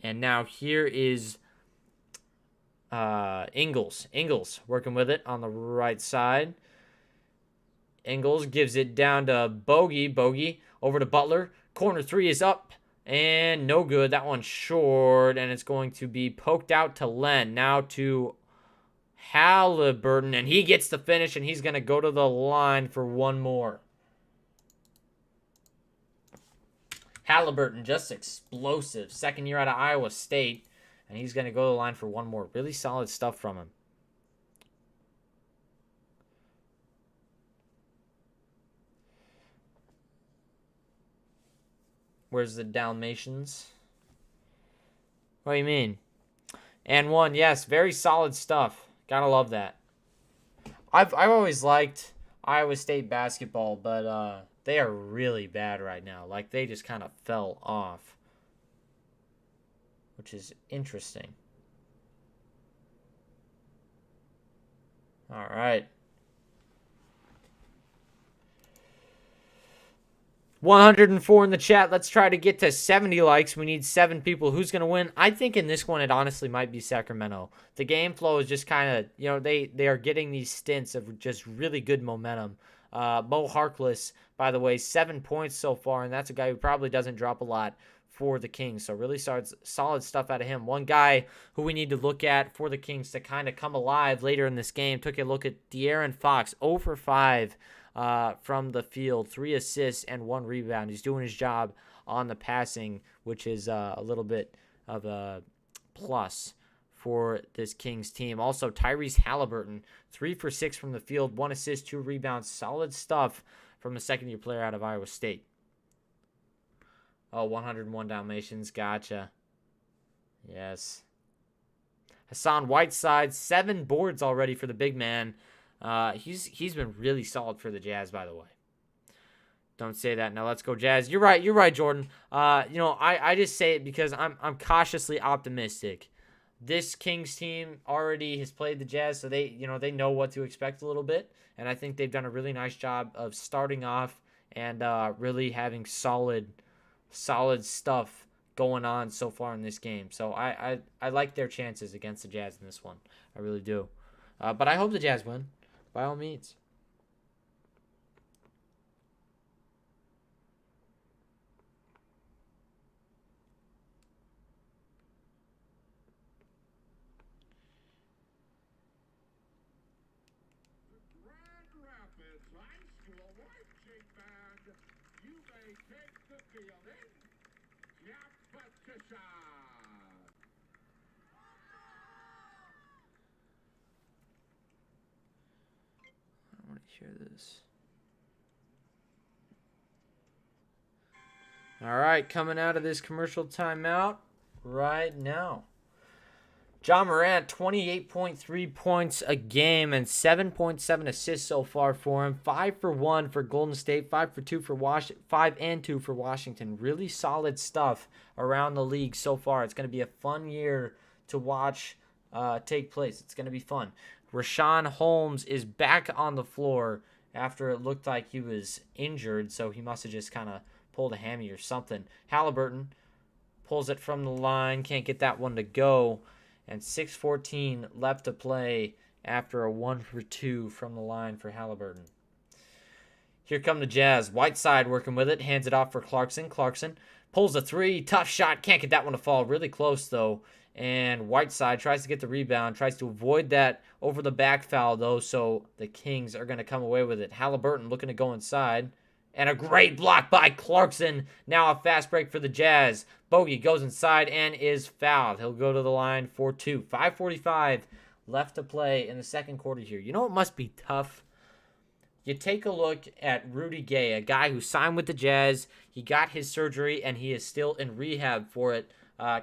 Speaker 1: And now here is Ingles. Ingles working with it on the right side. Ingles gives it down to Bogey. Bogey over to Butler. Corner three is up. And no good. That one's short. And it's going to be poked out to Len. Now to Halliburton. And he gets the finish. And he's going to go to the line for one more. Halliburton, just explosive. Second year out of Iowa State. And he's going to go to the line for one more. Really solid stuff from him. Where's the Dalmatians? What do you mean? And one, yes, very solid stuff. Gotta love that. I've always liked Iowa State basketball, but they are really bad right now. Like, they just kind of fell off, which is interesting. All right. 104 in the chat. Let's try to get to 70 likes. We need 7 people. Who's going to win? I think in this one, it honestly might be Sacramento. The game flow is just kind of, they are getting these stints of just really good momentum. Mo Harkless, by the way, 7 points so far, and that's a guy who probably doesn't drop a lot for the Kings. So really solid stuff out of him. One guy who we need to look at for the Kings to kind of come alive later in this game. Took a look at De'Aaron Fox, 0 for 5. From the field, 3 assists and 1 rebound. He's doing his job on the passing, which is a little bit of a plus for this Kings team. Also, Tyrese Halliburton, 3 for 6 from the field, 1 assist, 2 rebounds. Solid stuff from a second-year player out of Iowa State. Oh, 101 Dalmatians. Gotcha. Yes. Hassan Whiteside, 7 boards already for the big man. He's been really solid for the Jazz, by the way. Don't say that. Now let's go Jazz. You're right, Jordan. I just say it because I'm cautiously optimistic. This Kings team already has played the Jazz, so they know what to expect a little bit, and I think they've done a really nice job of starting off and really having solid stuff going on so far in this game. So I like their chances against the Jazz in this one. I really do. But I hope the Jazz win. By all means.
Speaker 2: Grand Rapids High School marching band, you may take the building. Competition.
Speaker 1: I want to hear this. All right, coming out of this commercial timeout right now. Ja Morant, 28.3 points a game and 7.7 assists so far for him. 5 for 1 for Golden State, 5 for 2 for 5 and 2 for Washington. Really solid stuff around the league so far. It's going to be a fun year to watch take place. It's going to be fun. Rashawn Holmes is back on the floor after it looked like he was injured, so he must have just kind of pulled a hammy or something. Halliburton pulls it from the line, can't get that one to go. And 6:14 left to play after a 1 for 2 from the line for Halliburton. Here come the Jazz. Whiteside working with it. Hands it off for Clarkson. Clarkson pulls a 3. Tough shot. Can't get that one to fall. Really close, though. And Whiteside tries to get the rebound. Tries to avoid that over the back foul, though. So the Kings are going to come away with it. Halliburton looking to go inside. And a great block by Clarkson. Now a fast break for the Jazz. Bogey goes inside and is fouled. He'll go to the line for 2. 5:45 left to play in the second quarter here. You know it must be tough? You take a look at Rudy Gay, a guy who signed with the Jazz. He got his surgery, and he is still in rehab for it.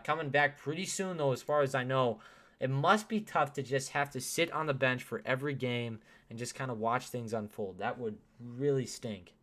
Speaker 1: Coming back pretty soon, though, as far as I know. It must be tough to just have to sit on the bench for every game and just kind of watch things unfold. That would really stink.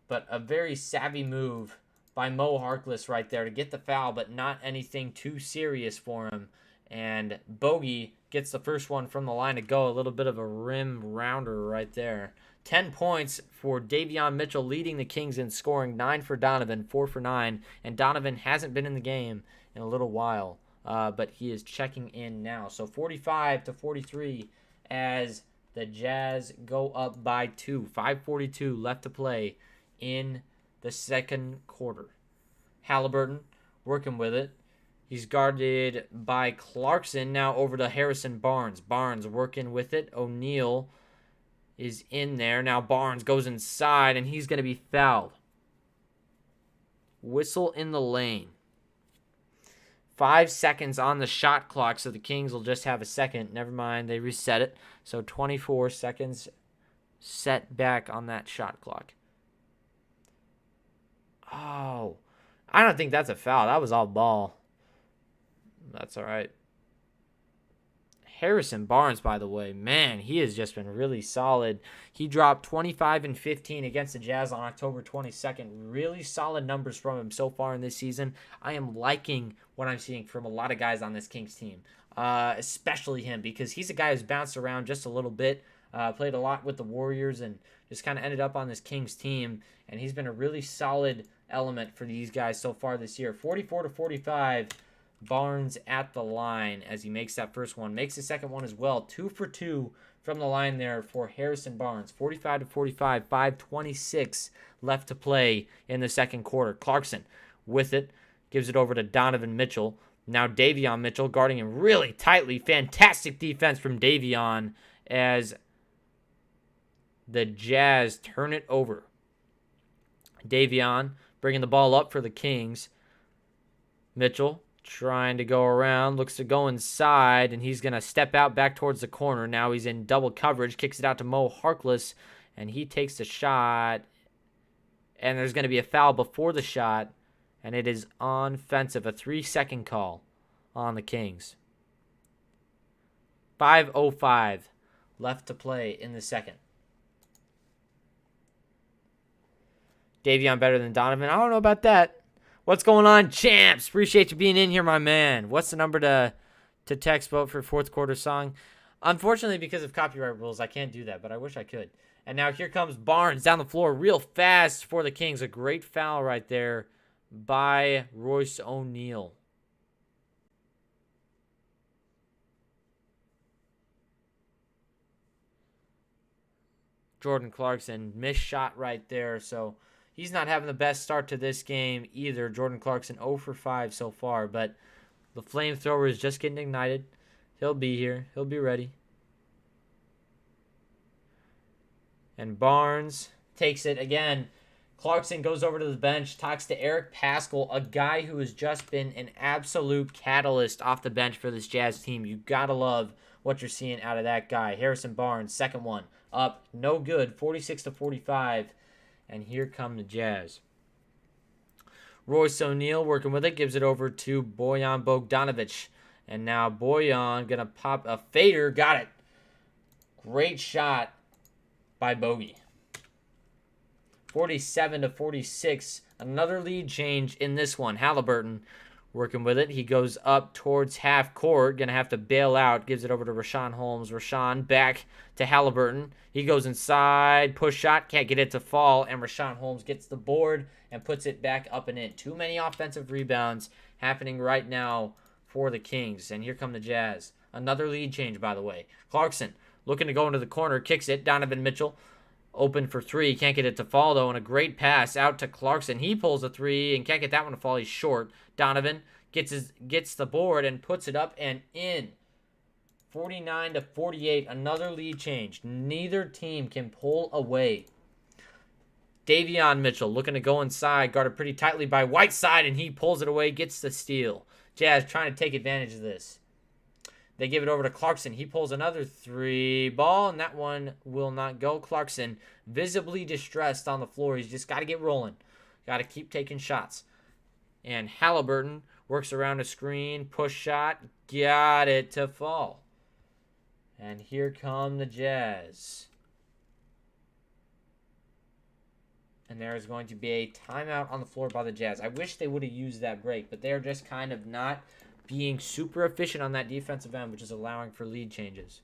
Speaker 1: But a very savvy move by Mo Harkless right there to get the foul, but not anything too serious for him. And Bogey gets the first one from the line to go. A little bit of a rim rounder right there. 10 points for Davion Mitchell, leading the Kings in scoring. 9 for Donovan, 4 for 9. And Donovan hasn't been in the game in a little while, but he is checking in now. So 45-43 as the Jazz go up by 2. 5:42 left to play in the second quarter. Halliburton working with it. He's guarded by Clarkson. Now over to Harrison Barnes. Barnes working with it. O'Neal is in there. Now Barnes goes inside, and he's going to be fouled. Whistle in the lane. 5 seconds on the shot clock, so the Kings will just have a second. Never mind, they reset it. So 24 seconds set back on that shot clock. Oh, I don't think that's a foul. That was all ball. That's all right. Harrison Barnes, by the way, man, he has just been really solid. He dropped 25 and 15 against the Jazz on October 22nd. Really solid numbers from him so far in this season. I am liking what I'm seeing from a lot of guys on this Kings team, especially him, because he's a guy who's bounced around just a little bit, played a lot with the Warriors, and just kind of ended up on this Kings team, and he's been a really solid element for these guys so far this year. 44-45. Barnes at the line as he makes that first one. Makes the second one as well. 2 for 2 from the line there for Harrison Barnes. 45-45. 5:26 left to play in the second quarter. Clarkson with it. Gives it over to Donovan Mitchell. Now Davion Mitchell guarding him really tightly. Fantastic defense from Davion as the Jazz turn it over. Davion bringing the ball up for the Kings. Mitchell trying to go around, looks to go inside, and he's going to step out back towards the corner. Now he's in double coverage, kicks it out to Mo Harkless, and he takes the shot, and there's going to be a foul before the shot, and it is offensive, a 3-second call on the Kings. 5:05 left to play in the second. Davion better than Donovan? I don't know about that. What's going on, champs? Appreciate you being in here, my man. What's the number to text vote for fourth quarter song? Unfortunately, because of copyright rules, I can't do that, but I wish I could. And now here comes Barnes down the floor real fast for the Kings. A great foul right there by Royce O'Neal. Jordan Clarkson, missed shot right there, so he's not having the best start to this game either. Jordan Clarkson 0 for 5 so far, but the flamethrower is just getting ignited. He'll be here. He'll be ready. And Barnes takes it again. Clarkson goes over to the bench, talks to Eric Paschall, a guy who has just been an absolute catalyst off the bench for this Jazz team. You gotta love what you're seeing out of that guy. Harrison Barnes, second one, up, no good, 46-45. And here come the Jazz. Royce O'Neal working with it. Gives it over to Bojan Bogdanovic. And now Bojan going to pop a fader. Got it. Great shot by Bogey. 47-46. Another lead change in this one. Halliburton working with it. He goes up towards half court. Going to have to bail out. Gives it over to Rashawn Holmes. Rashawn back to Halliburton. He goes inside. Push shot. Can't get it to fall. And Rashawn Holmes gets the board and puts it back up and in. Too many offensive rebounds happening right now for the Kings. And here come the Jazz. Another lead change, by the way. Clarkson looking to go into the corner. Kicks it. Donovan Mitchell open for three. Can't get it to fall, though. And a great pass out to Clarkson. He pulls a three and can't get that one to fall. He's short. Donovan gets the board and puts it up and in. 49 to 48. Another lead change. Neither team can pull away. Davion Mitchell looking to go inside, guarded pretty tightly by Whiteside, and he pulls it away, gets the steal. Jazz trying to take advantage of this. They give it over to Clarkson. He pulls another three ball, and that one will not go. Clarkson visibly distressed on the floor. He's just got to get rolling. Got to keep taking shots. And Halliburton works around a screen, push shot, got it to fall. And here come the Jazz. And there is going to be a timeout on the floor by the Jazz. I wish they would have used that break, but they're just kind of not being super efficient on that defensive end, which is allowing for lead changes.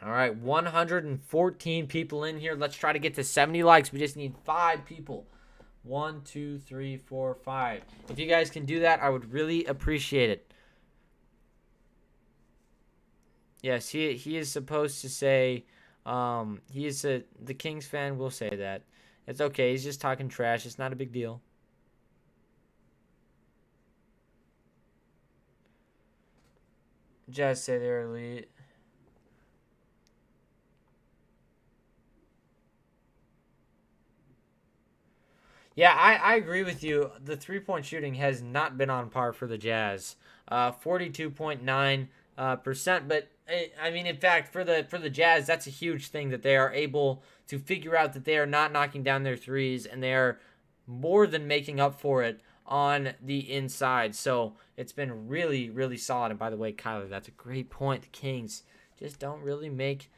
Speaker 1: All right, 114 people in here. Let's try to get to 70 likes. We just need 5 people. 1, 2, 3, 4, 5. If you guys can do that, I would really appreciate it. Yes, he is supposed to say, the Kings fan will say that. It's okay. He's just talking trash. It's not a big deal. Jazz say they're elite. Yeah, I agree with you. The three-point shooting has not been on par for the Jazz. 42.9%. But, I mean, in fact, for the Jazz, that's a huge thing that they are able to figure out that they are not knocking down their threes, and they are more than making up for it on the inside. So it's been really, really solid. And by the way, Kyler, that's a great point. The Kings just don't really make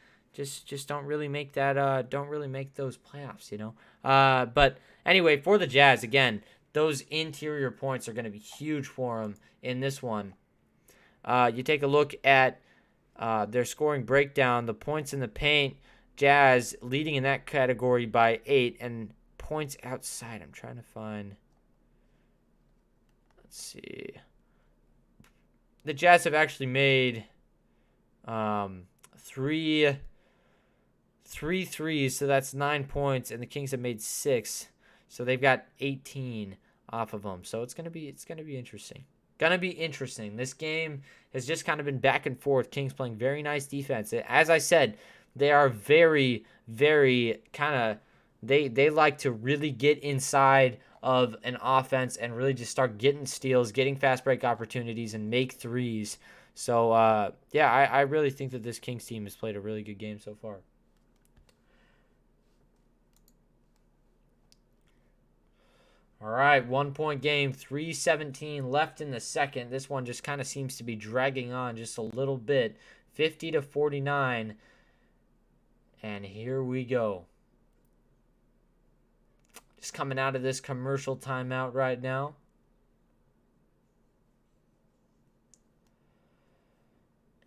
Speaker 1: don't really make that don't really make those playoffs, you know. But anyway, for the Jazz, again, those interior points are going to be huge for them in this one. You take a look at their scoring breakdown, the points in the paint, Jazz leading in that category by 8, and points outside. I'm trying to find. Let's see. The Jazz have actually made three threes, so that's 9 points, and the Kings have made 6, so they've got 18 off of them. So it's gonna be interesting. Gonna be interesting. This game has just kind of been back and forth. Kings playing very nice defense. As I said, they are very, very kind of they like to really get inside of an offense and really just start getting steals, getting fast break opportunities, and make threes. So I really think that this Kings team has played a really good game so far. All right, 1-point game, 3:17 left in the second. This one just kind of seems to be dragging on just a little bit. 50 to 49. And here we go. Just coming out of this commercial timeout right now.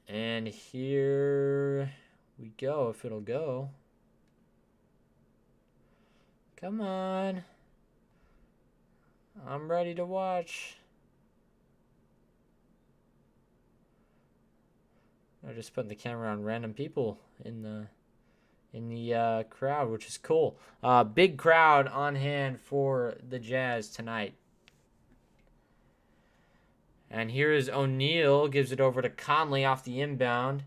Speaker 1: And here we go, if it'll go. Come on. I'm ready to watch. I'm just putting the camera on random people in the crowd, which is cool. Big crowd on hand for the Jazz tonight. And here is O'Neal, gives it over to Conley off the inbound.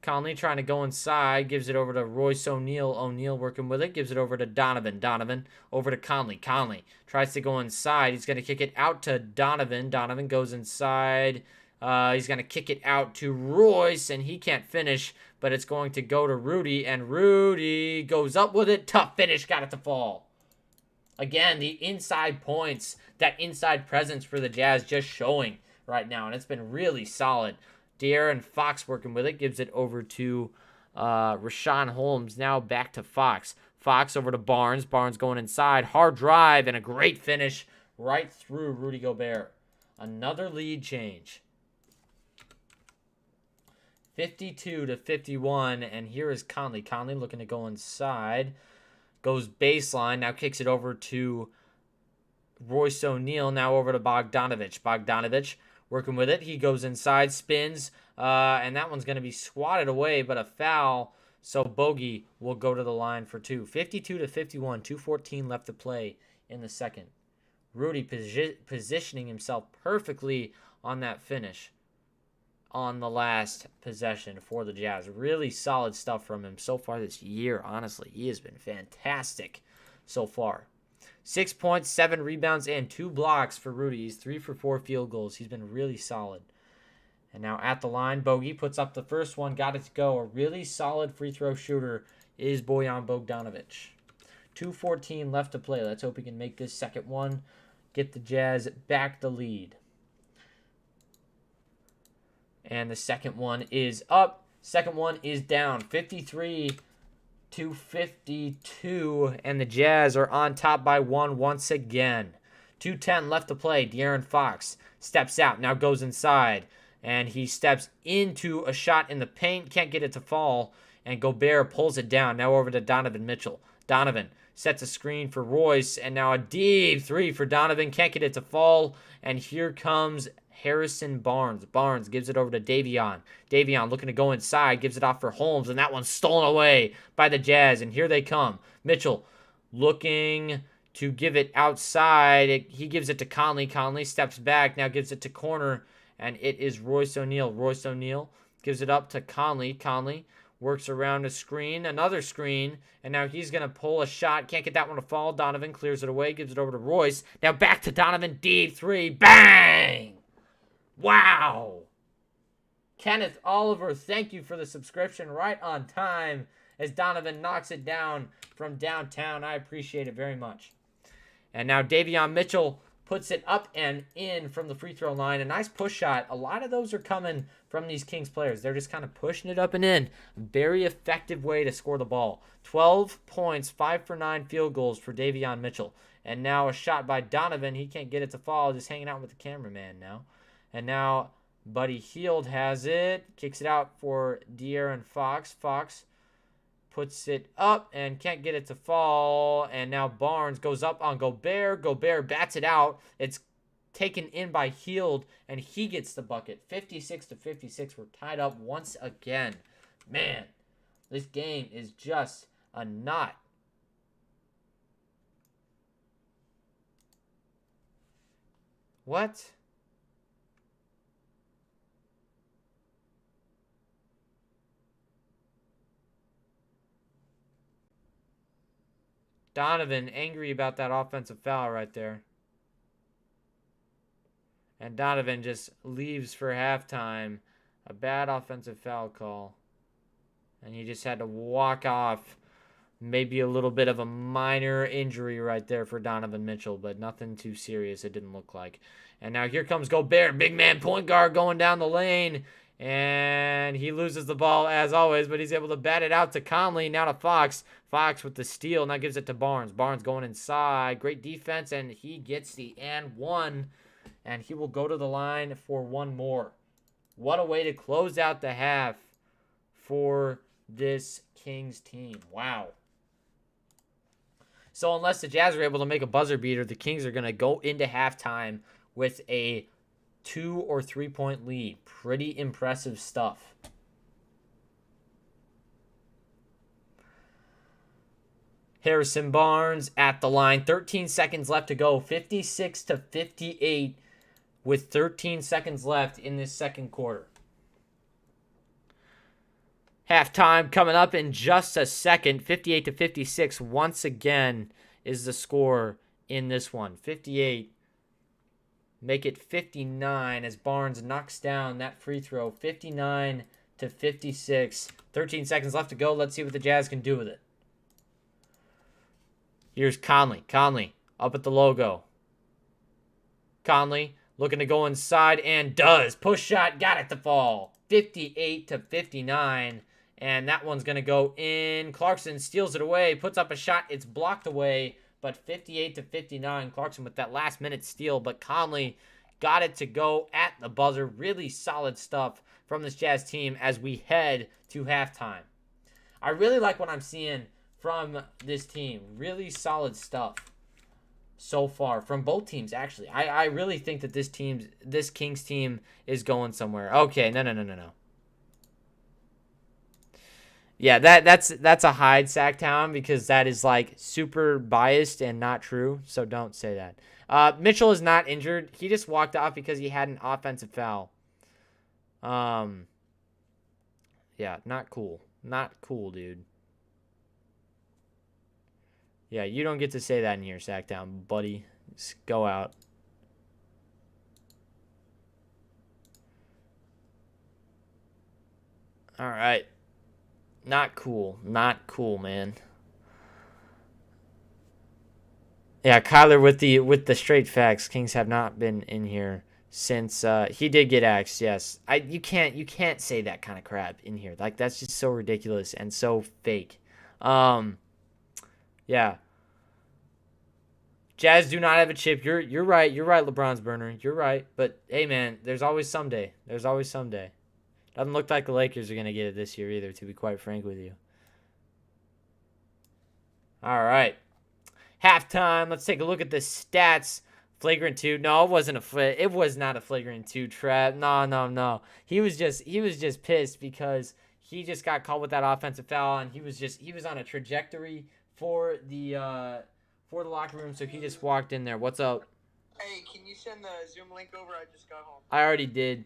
Speaker 1: Conley trying to go inside, gives it over to Royce O'Neal. O'Neal working with it, gives it over to Donovan. Donovan over to Conley. Conley tries to go inside. He's going to kick it out to Donovan. Donovan goes inside. He's going to kick it out to Royce, and he can't finish, but it's going to go to Rudy, and Rudy goes up with it. Tough finish, got it to fall. Again, the inside points, that inside presence for the Jazz just showing right now, and it's been really solid. De'Aaron Fox working with it, gives it over to Rashawn Holmes. Now back to Fox. Fox over to Barnes. Barnes going inside. Hard drive and a great finish right through Rudy Gobert. Another lead change. 52 to 51, and here is Conley. Conley looking to go inside. Goes baseline. Now kicks it over to Royce O'Neal. Now over to Bogdanovich. Bogdanovich working with it. He goes inside, spins, and that one's going to be swatted away, but a foul. So Bogey will go to the line for 2. 52 to 51, 2:14 left to play in the second. Rudy positioning himself perfectly on that finish on the last possession for the Jazz. Really solid stuff from him so far this year, honestly. He has been fantastic so far. 6 points, 7 rebounds, and 2 blocks for Rudy. He's 3 for 4 field goals. He's been really solid. And now at the line, Bogey puts up the first one. Got it to go. A really solid free throw shooter is Bojan Bogdanovic. 2:14 left to play. Let's hope he can make this second one. Get the Jazz back the lead. And the second one is up. Second one is down. 53-52. And the Jazz are on top by 1 once again. 2:10 left to play. De'Aaron Fox steps out. Now goes inside. And he steps into a shot in the paint. Can't get it to fall. And Gobert pulls it down. Now over to Donovan Mitchell. Donovan sets a screen for Royce. And now a deep three for Donovan. Can't get it to fall. And here comes Harrison Barnes. Barnes gives it over to Davion. Davion looking to go inside. Gives it off for Holmes. And that one's stolen away by the Jazz. And here they come. Mitchell looking to give it outside. He gives it to Conley. Conley steps back. Now gives it to corner. And it is Royce O'Neal. Royce O'Neal gives it up to Conley. Conley works around a screen, another screen, and now he's going to pull a shot. Can't get that one to fall. Donovan clears it away, gives it over to Royce. Now back to Donovan. Deep three. Bang! Wow! Kenneth Oliver, thank you for the subscription. Right on time as Donovan knocks it down from downtown. I appreciate it very much. And now Davion Mitchell puts it up and in from the free throw line. A nice push shot. A lot of those are coming from these Kings players. They're just kind of pushing it up and in. Very effective way to score the ball. 12 points, 5 for 9 field goals for Davion Mitchell. And now a shot by Donovan. He can't get it to fall. Just hanging out with the cameraman now. And now Buddy Hield has it. Kicks it out for De'Aaron Fox. Fox puts it up and can't get it to fall. And now Barnes goes up on Gobert. Gobert bats it out. It's taken in by Hield, and he gets the bucket. 56-56. We're tied up once again. Man, this game is just a knot. What? Donovan angry about that offensive foul right there. And Donovan just leaves for halftime. A bad offensive foul call. And he just had to walk off. Maybe a little bit of a minor injury right there for Donovan Mitchell, but nothing too serious, it didn't look like. And now here comes Gobert, big man point guard going down the lane. And he loses the ball as always, but he's able to bat it out to Conley. Now to Fox. Fox with the steal. Now gives it to Barnes. Barnes going inside. Great defense, and he gets the and one. And he will go to the line for one more. What a way to close out the half for this Kings team. Wow. So unless the Jazz are able to make a buzzer beater, the Kings are going to go into halftime with a 2 or 3 point lead. Pretty impressive stuff. Harrison Barnes at the line. 13 seconds left to go. 56-58 with 13 seconds left in this second quarter. Halftime coming up in just a second. 58-56 once again is the score in this one. 58. Make it 59 as Barnes knocks down that free throw. 59-56. 13 seconds left to go. Let's see what the Jazz can do with it. Here's Conley. Conley up at the logo. Conley looking to go inside and does. Push shot. Got it to fall. 58-59. And that one's going to go in. Clarkson steals it away. Puts up a shot. It's blocked away. But 58-59. Clarkson with that last minute steal. But Conley got it to go at the buzzer. Really solid stuff from this Jazz team as we head to halftime. I really like what I'm seeing from this team. Really solid stuff so far from both teams, actually. I really think that this Kings team is going somewhere. Okay, no. Yeah, that's a hide, Sacktown, because that is like super biased and not true. So don't say that. Mitchell is not injured. He just walked off because he had an offensive foul. Yeah, not cool. Not cool, dude. Yeah, you don't get to say that in here, Sacktown, buddy. Just go out. All right. Not cool. Not cool, man. Yeah, Kyler with the straight facts. Kings have not been in here since he did get axed. Yes, you can't say that kind of crap in here. Like that's just so ridiculous and so fake. Yeah. Jazz do not have a chip. You're right. You're right, LeBron's burner. You're right. But hey, man, there's always someday. There's always someday. Doesn't look like the Lakers are gonna get it this year either. To be quite frank with you. All right. Halftime. Let's take a look at the stats. Flagrant 2. No, it was not a flagrant 2 trap. No. He was just pissed because he just got caught with that offensive foul and he was on a trajectory for the locker room, so he just walked in there. What's up?
Speaker 3: Hey, can you send the Zoom link over? I just got home.
Speaker 1: I already did.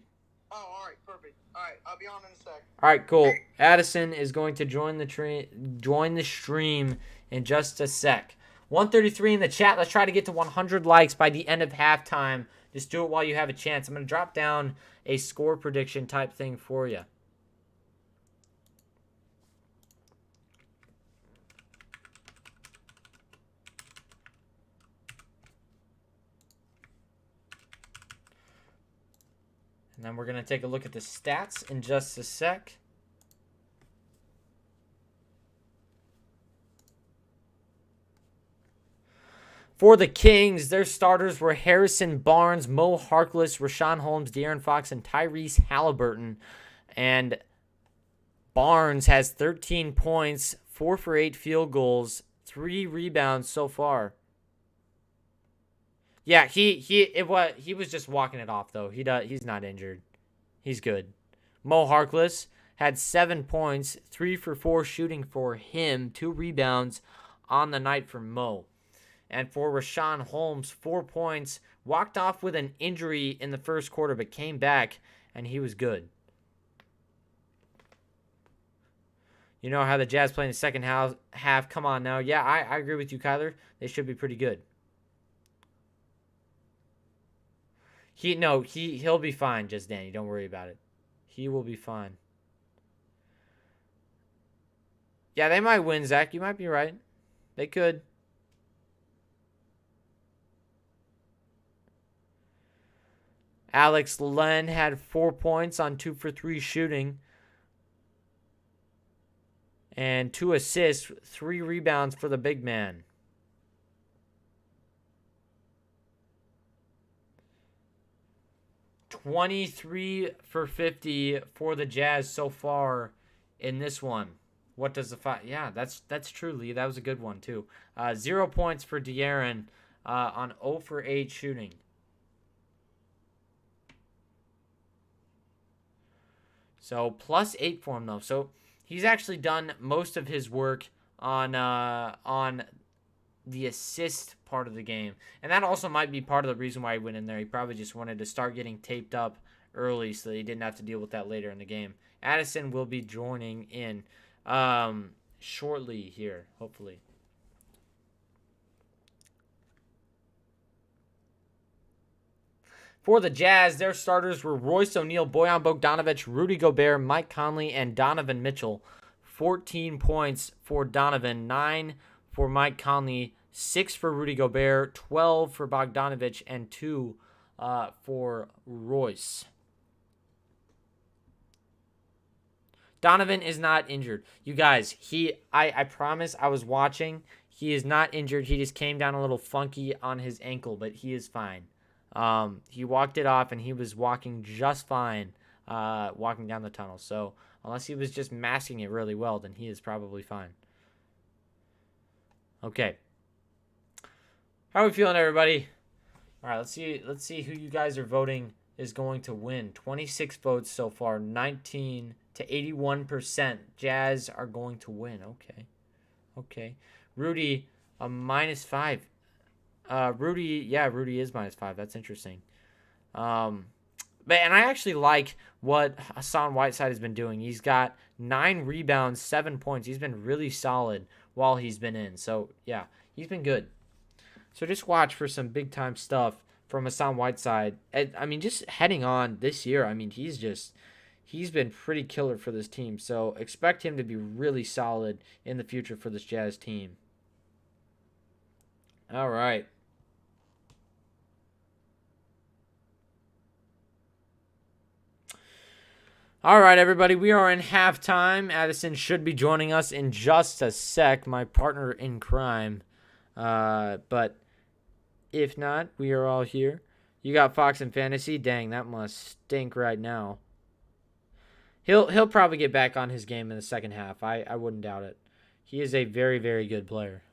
Speaker 3: Oh, all right, perfect. All right, I'll be on in a sec.
Speaker 1: All right, cool. Addison is going to join the stream in just a sec. 133 in the chat. Let's try to get to 100 likes by the end of halftime. Just do it while you have a chance. I'm going to drop down a score prediction type thing for you. And then we're going to take a look at the stats in just a sec. For the Kings, their starters were Harrison Barnes, Mo Harkless, Rashawn Holmes, De'Aaron Fox, and Tyrese Halliburton. And Barnes has 13 points, 4 for 8 field goals, 3 rebounds so far. Yeah, he was just walking it off though. He's not injured. He's good. Mo Harkless had 7 points, 3 for 4 shooting for him, 2 rebounds on the night for Mo. And for Rashawn Holmes, 4 points, walked off with an injury in the first quarter, but came back, and he was good. You know how the Jazz play in the second half. Come on now. Yeah, I agree with you, Kyler. They should be pretty good. He'll be fine, just Danny. Don't worry about it. He will be fine. Yeah, they might win, Zach. You might be right. They could. Alex Len had 4 points on 2 for 3 shooting. And 2 assists, 3 rebounds for the big man. $23 for 50 for the Jazz so far in this one. What does the five? Yeah, that's true, Lee. That was a good one too. 0 points for De'Aaron on 0 for 8 shooting. So +8 for him though. So he's actually done most of his work on the assist part of the game. And that also might be part of the reason why he went in there. He probably just wanted to start getting taped up early so that he didn't have to deal with that later in the game. Addison will be joining in shortly here, hopefully. For the Jazz, their starters were Royce O'Neal, Bojan Bogdanovic, Rudy Gobert, Mike Conley, and Donovan Mitchell. 14 points for Donovan, 9 for Mike Conley, 6 for Rudy Gobert, 12 for Bogdanovic, and 2 for Royce. Donovan is not injured. You guys, I promise I was watching. He is not injured. He just came down a little funky on his ankle, but he is fine. He walked it off, and he was walking just fine walking down the tunnel. So unless he was just masking it really well, then he is probably fine. Okay. How are we feeling, everybody? All right, let's see who you guys are voting is going to win. 26 votes so far, 19 to 81%. Jazz are going to win. Okay. Rudy, a -5. Rudy is -5. That's interesting. And I actually like what Hassan Whiteside has been doing. He's got 9 rebounds, 7 points. He's been really solid while he's been in. So, yeah, he's been good. So just watch for some big-time stuff from Hassan Whiteside. I mean, just heading on this year, I mean, he's been pretty killer for this team. So expect him to be really solid in the future for this Jazz team. All right. All right, everybody, we are in halftime. Addison should be joining us in just a sec, my partner in crime. But if not, we are all here. You got Fox in fantasy? Dang, that must stink right now. He'll probably get back on his game in the second half. I wouldn't doubt it. He is a very, very good player.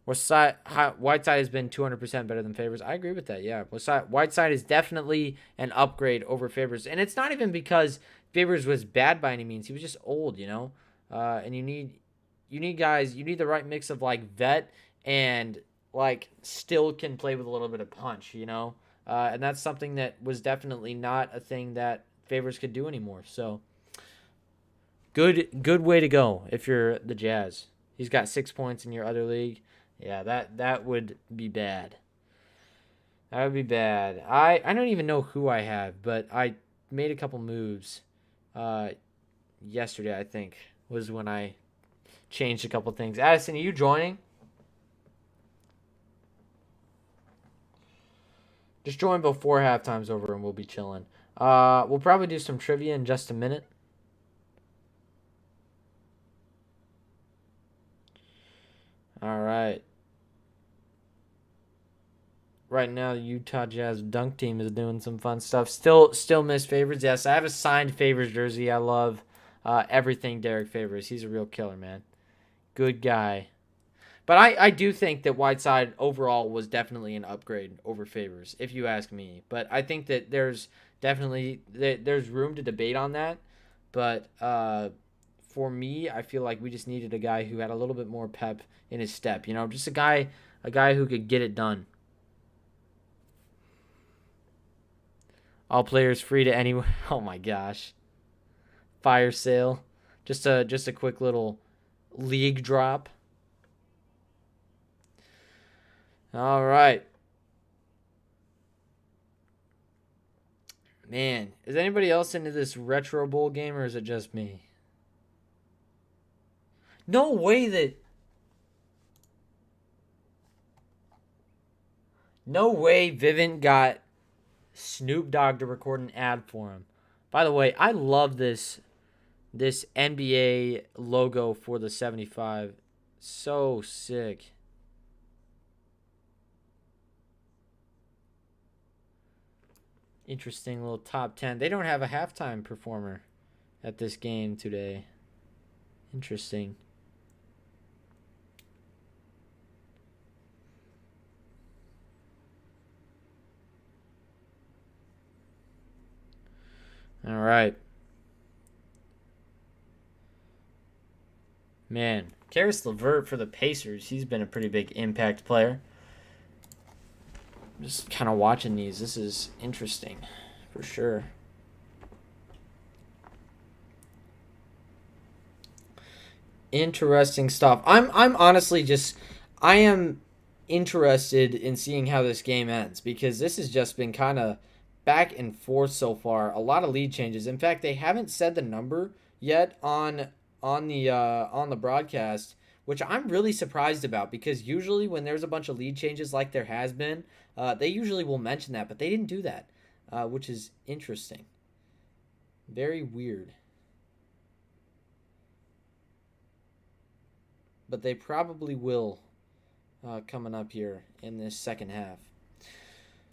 Speaker 1: Whiteside has been 200% better than Favors. I agree with that, yeah. Whiteside is definitely an upgrade over Favors. And it's not even because Favors was bad by any means. He was just old, you know? And you need guys, you need the right mix of, like, vet and, like, still can play with a little bit of punch, you know? And that's something that was definitely not a thing that Favors could do anymore. So, good way to go if you're the Jazz. He's got 6 points in your other league. Yeah, that would be bad. That would be bad. I don't even know who I have, but I made a couple moves yesterday, I think, was when I changed a couple things. Addison, are you joining? Just join before halftime's over and we'll be chilling. We'll probably do some trivia in just a minute. All right. Right now, the Utah Jazz dunk team is doing some fun stuff. Still miss Favors. Yes, I have a signed Favors jersey. I love everything Derek Favors. He's a real killer, man. Good guy. But I do think that Whiteside overall was definitely an upgrade over Favors, if you ask me. But I think that there's room to debate on that. But for me, I feel like we just needed a guy who had a little bit more pep in his step. You know, just a guy who could get it done. All players free to anyone. Oh my gosh. Fire sale. Just a quick little league drop. All right. Man, is anybody else into this retro bowl game or is it just me? No way Vivint got Snoop Dogg to record an ad for him. By the way, I love this NBA logo for the 75. So sick. Interesting little top 10. They don't have a halftime performer at this game today. Interesting. All right. Man, Karis LeVert for the Pacers. He's been a pretty big impact player. I'm just kind of watching these. This is interesting for sure. Interesting stuff. I'm honestly I am interested in seeing how this game ends because this has just been kind of back and forth so far. A lot of lead changes. In fact, they haven't said the number yet on the broadcast, which I'm really surprised about because usually when there's a bunch of lead changes like there has been, they usually will mention that, but they didn't do that, which is interesting. Very weird. But they probably will coming up here in this second half.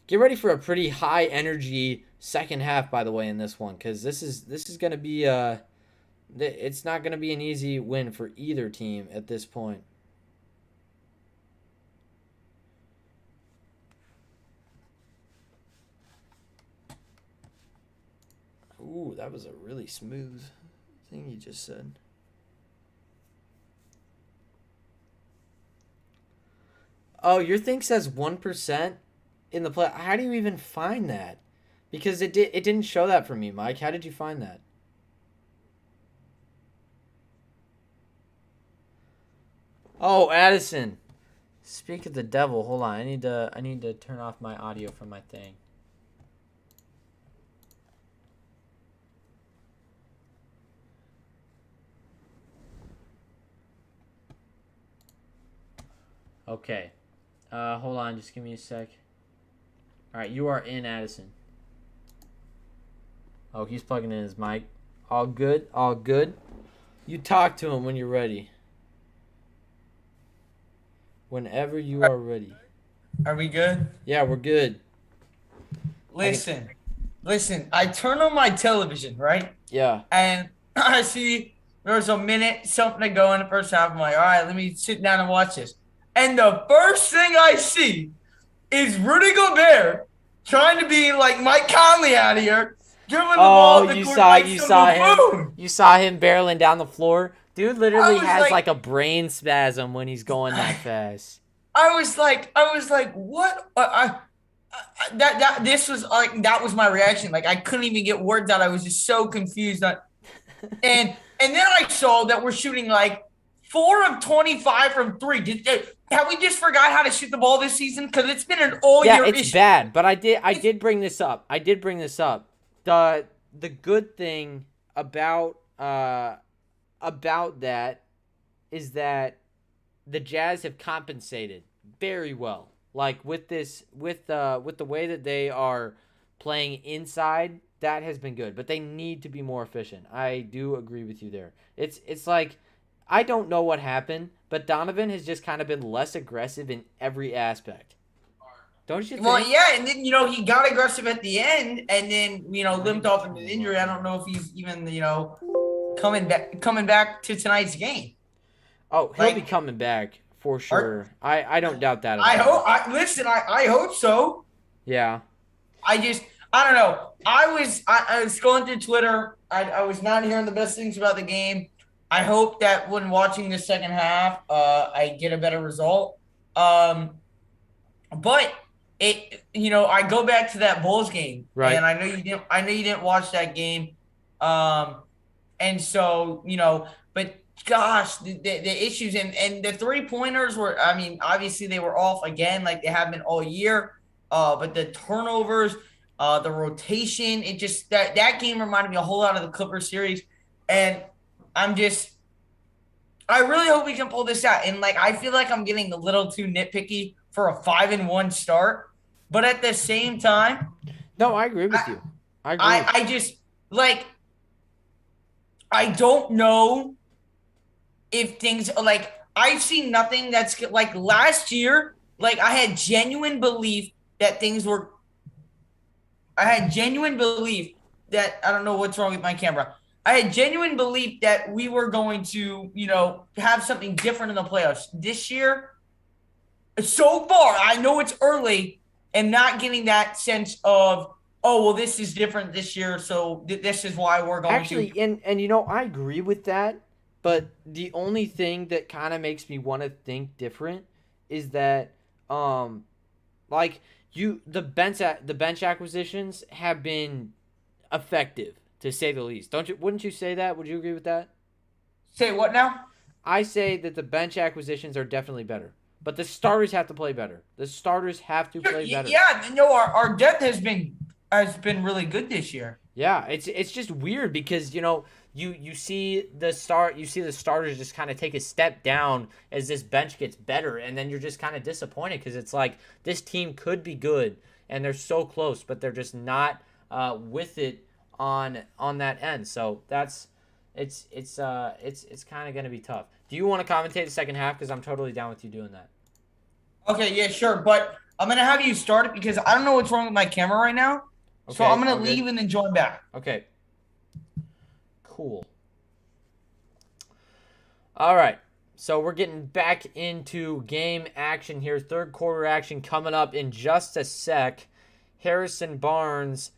Speaker 1: Get ready for a pretty high energy second half, by the way, in this one, because this is going to be it's not going to be an easy win for either team at this point. Ooh, that was a really smooth thing you just said. Oh, your thing says 1% in the play. How do you even find that? Because it didn't show that for me, Mike. How did you find that? Oh, Addison. Speak of the devil. Hold on. I need to turn off my audio from my thing. Okay. Hold on. Just give me a sec. All right, you are in, Addison. Oh, he's plugging in his mic. All good. All good. You talk to him when you're ready. Whenever you are ready.
Speaker 4: Are we good?
Speaker 1: Yeah, we're good.
Speaker 4: Listen, I turn on my television, right?
Speaker 1: Yeah.
Speaker 4: And I see there's a minute something to go in the first half. I'm like, all right, let me sit down and watch this. And the first thing I see is Rudy Gobert trying to be like Mike Conley out here, dribbling the ball at the
Speaker 1: you
Speaker 4: court
Speaker 1: saw
Speaker 4: like
Speaker 1: you
Speaker 4: some
Speaker 1: saw
Speaker 4: buffoon.
Speaker 1: him. You saw him barreling down the floor. Dude literally
Speaker 4: I was
Speaker 1: has
Speaker 4: like-
Speaker 1: like a brain spasm when he's going that fast.
Speaker 4: I was like, what? This was like that was my reaction. Like I couldn't even get words out. I was just so confused. And then I saw that we're shooting like 4 of 25 from 3. Have we just forgot how to shoot the ball this season? Because it's been an all
Speaker 1: Yeah,
Speaker 4: year
Speaker 1: it's
Speaker 4: issue.
Speaker 1: bad. But I did bring this up. The good thing about that is that the Jazz have compensated very well. Like with the way that they are playing inside, that has been good. But they need to be more efficient. I do agree with you there. It's like I don't know what happened, but Donovan has just kind of been less aggressive in every aspect. Don't you think?
Speaker 4: Well, yeah, and then he got aggressive at the end, and then limped off into injury. I don't know if he's even coming back to tonight's game.
Speaker 1: Oh, he'll
Speaker 4: Like-
Speaker 1: be coming back for sure. I don't doubt that at
Speaker 4: I
Speaker 1: all.
Speaker 4: hope. I hope so.
Speaker 1: Yeah.
Speaker 4: I don't know. I was going through Twitter. I was not hearing the best things about the game. I hope that when watching the second half, I get a better result. But I go back to that Bulls game,
Speaker 1: Right.
Speaker 4: and I know you didn't watch that game, and so but gosh, the issues and the 3-pointers were. I mean, obviously they were off again, like they have been all year. But the turnovers, the rotation, it just that game reminded me a whole lot of the Clippers series, and I really hope we can pull this out. And I feel like I'm getting a little too nitpicky for a 5-1 start, but at the same time,
Speaker 1: No, I agree with you. I agree.
Speaker 4: I just I don't know if things I've seen nothing that's like last year. I had genuine belief that things were. I had genuine belief that I don't know what's wrong with my camera. I had genuine belief that we were going to, have something different in the playoffs this year. So far, I know it's early, and not getting that sense of, oh, well, this is different this year, so this is why we're going
Speaker 1: Actually,
Speaker 4: to.
Speaker 1: and I agree with that, but the only thing that kind of makes me want to think different is that the bench acquisitions have been effective, to say the least. Wouldn't you say that? Would you agree with that?
Speaker 4: Say what now?
Speaker 1: I say that the bench acquisitions are definitely better, but the starters have to play better. The starters have to play better.
Speaker 4: Yeah, no, our depth has been really good this year.
Speaker 1: Yeah, it's just weird because you see the starters just kind of take a step down as this bench gets better, and then you're just kind of disappointed because it's like this team could be good and they're so close, but they're just not with it on that end. So it's kind of gonna be tough. Do you want to commentate the second half? Because I'm totally down with you doing that.
Speaker 4: Okay, yeah, sure, but I'm gonna have you start it because I don't know what's wrong with my camera right now. So
Speaker 1: Okay,
Speaker 4: I'm gonna
Speaker 1: all good.
Speaker 4: leave and then join back.
Speaker 1: Okay. Cool. All right. So we're getting back into game action here. Third quarter action coming up in just a sec. Harrison Barnes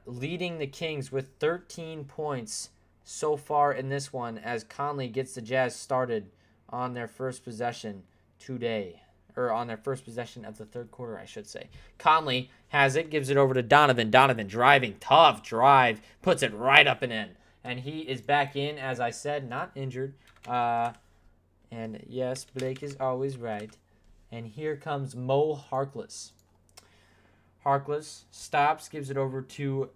Speaker 1: leading the Kings with 13 points so far in this one as Conley gets the Jazz started on their first possession today. or on their first possession of the third quarter, I should say. Conley has it, gives it over to Donovan. Donovan driving, tough drive, puts it right up and in. And he is back in, as I said, not injured. And yes, Blake is always right. And here comes Mo Harkless. Harkless stops, gives it over to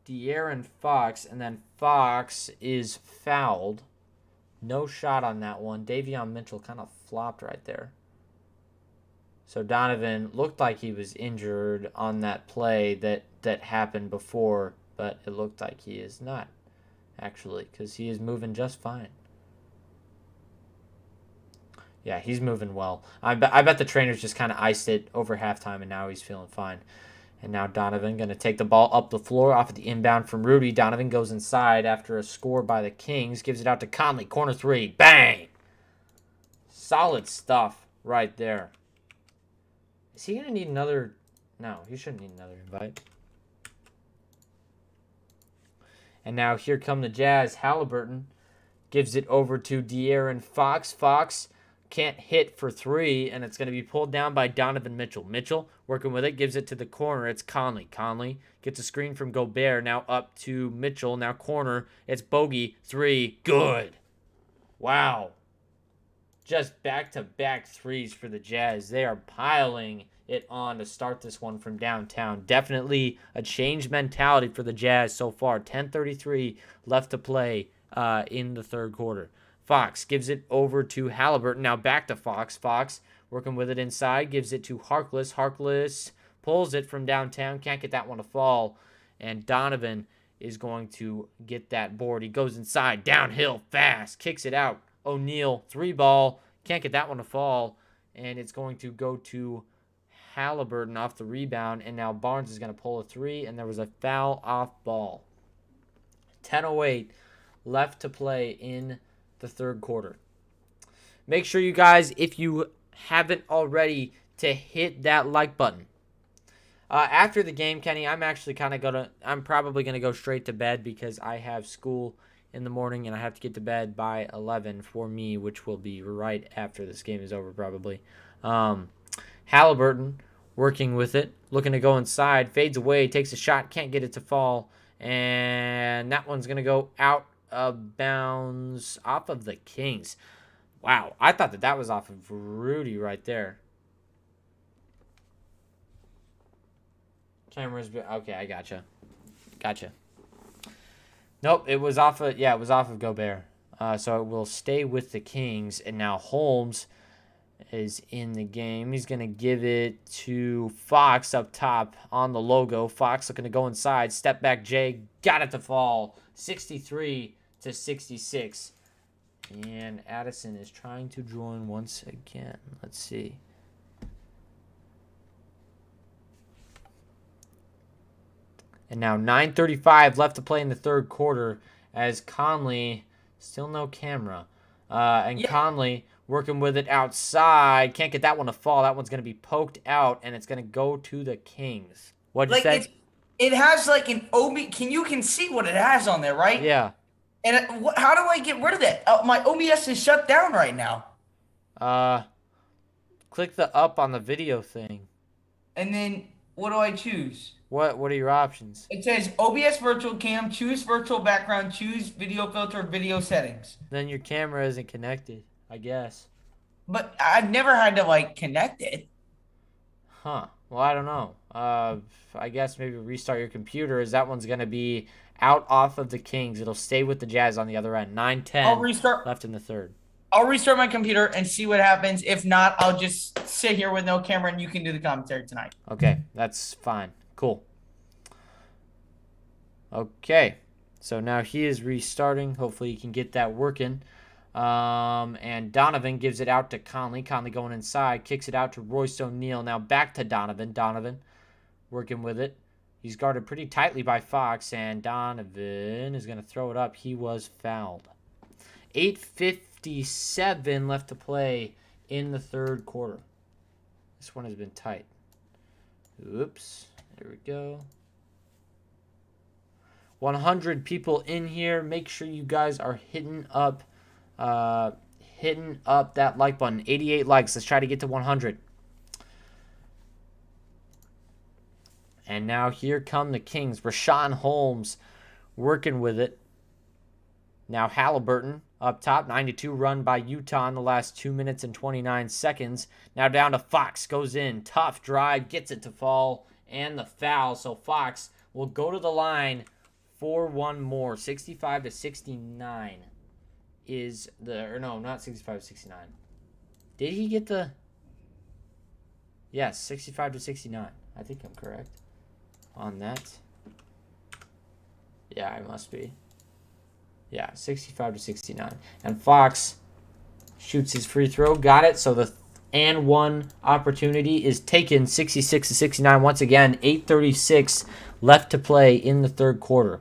Speaker 1: De'Aaron Fox, and then Fox is fouled. No shot on that one. Davion Mitchell kind of flopped right there. So Donovan looked like he was injured on that play that happened before, but it looked like he is not, actually, because he is moving just fine. Yeah, he's moving well. I bet the trainers just kind of iced it over halftime, and now he's feeling fine. And now Donovan going to take the ball up the floor off of the inbound from Rudy. Donovan goes inside after a score by the Kings. Gives it out to Conley. Corner three. Bang! Solid stuff right there. Is he going to need another? No, he shouldn't need another invite. And now here come the Jazz. Halliburton gives it over to De'Aaron Fox. Fox can't hit for three, and it's going to be pulled down by Donovan Mitchell. Mitchell working with it, gives it to the corner. It's Conley. Conley gets a screen from Gobert. Now up to Mitchell. Now corner. It's Bogey. Three. Good. Wow. Just back-to-back threes for the Jazz. They are piling it on to start this one from downtown. Definitely a changed mentality for the Jazz so far. 10:33 left to play in the third quarter. Fox gives it over to Halliburton. Now back to Fox. Fox working with it inside. Gives it to Harkless. Harkless pulls it from downtown. Can't get that one to fall. And Donovan is going to get that board. He goes inside. Downhill fast. Kicks it out. O'Neal. Three ball. Can't get that one to fall. And it's going to go to Halliburton off the rebound. And now Barnes is going to pull a three. And there was a foul off ball. 10:08 left to play in the third quarter. Make sure you guys, if you haven't already, to hit that like button. After the game, Kenny, I'm probably gonna go straight to bed because I have school in the morning and I have to get to bed by 11 for me, which will be right after this game is over probably. Halliburton working with it, looking to go inside, fades away, takes a shot, can't get it to fall, and that one's gonna go out of bounds off of the Kings. Wow, I thought that was off of Rudy right there. Cameras, okay, I gotcha. Nope, it was off of Gobert. So it will stay with the Kings, and now Holmes is in the game. He's gonna give it to Fox up top on the logo. Fox looking to go inside. Step back, Jay got it to fall. 63-66. And Addison is trying to join once again. Let's see. And now 9:35 left to play in the third quarter as Conley, still no camera. Conley working with it outside. Can't get that one to fall. That one's going to be poked out, and it's going to go to the Kings. What'd you say?
Speaker 4: It has like an you can see what it has on there, right?
Speaker 1: Yeah.
Speaker 4: And how do I get rid of that? My OBS is shut down right now.
Speaker 1: Click the up on the video thing.
Speaker 4: And then what do I choose?
Speaker 1: What are your options?
Speaker 4: It says OBS virtual cam, choose virtual background, choose video filter, video settings.
Speaker 1: Then your camera isn't connected, I guess.
Speaker 4: But I've never had to connect it.
Speaker 1: Huh. Well, I don't know. I guess maybe restart your computer, as that one's going to be out off of the Kings. It'll stay with the Jazz on the other end. 9:10 left in the third.
Speaker 4: I'll restart my computer and see what happens. If not, I'll just sit here with no camera and you can do the commentary tonight.
Speaker 1: Okay, that's fine. Cool. Okay, so now he is restarting. Hopefully he can get that working. And Donovan gives it out to Conley. Conley going inside, kicks it out to Royce O'Neal. Now back to Donovan. Donovan working with it. He's guarded pretty tightly by Fox, and Donovan is going to throw it up. He was fouled. 8:57 left to play in the third quarter. This one has been tight. Oops. There we go. 100 people in here. Make sure you guys are hitting up that like button. 88 likes. Let's try to get to 100. And now here come the Kings. Rashawn Holmes working with it. Now Halliburton up top. 92 run by Utah in the last 2 minutes and 29 seconds. Now down to Fox. Goes in. Tough drive. Gets it to fall. And the foul. So Fox will go to the line for one more. 65 to 69 is the... Or no, not 65 to 69. Did he get the... Yes, 65 to 69. I think I'm correct on that. Yeah, I must be. Yeah, 65 to 69. And Fox shoots his free throw. Got it. So the and one opportunity is taken. 66 to 69. Once again, 8:36 left to play in the third quarter.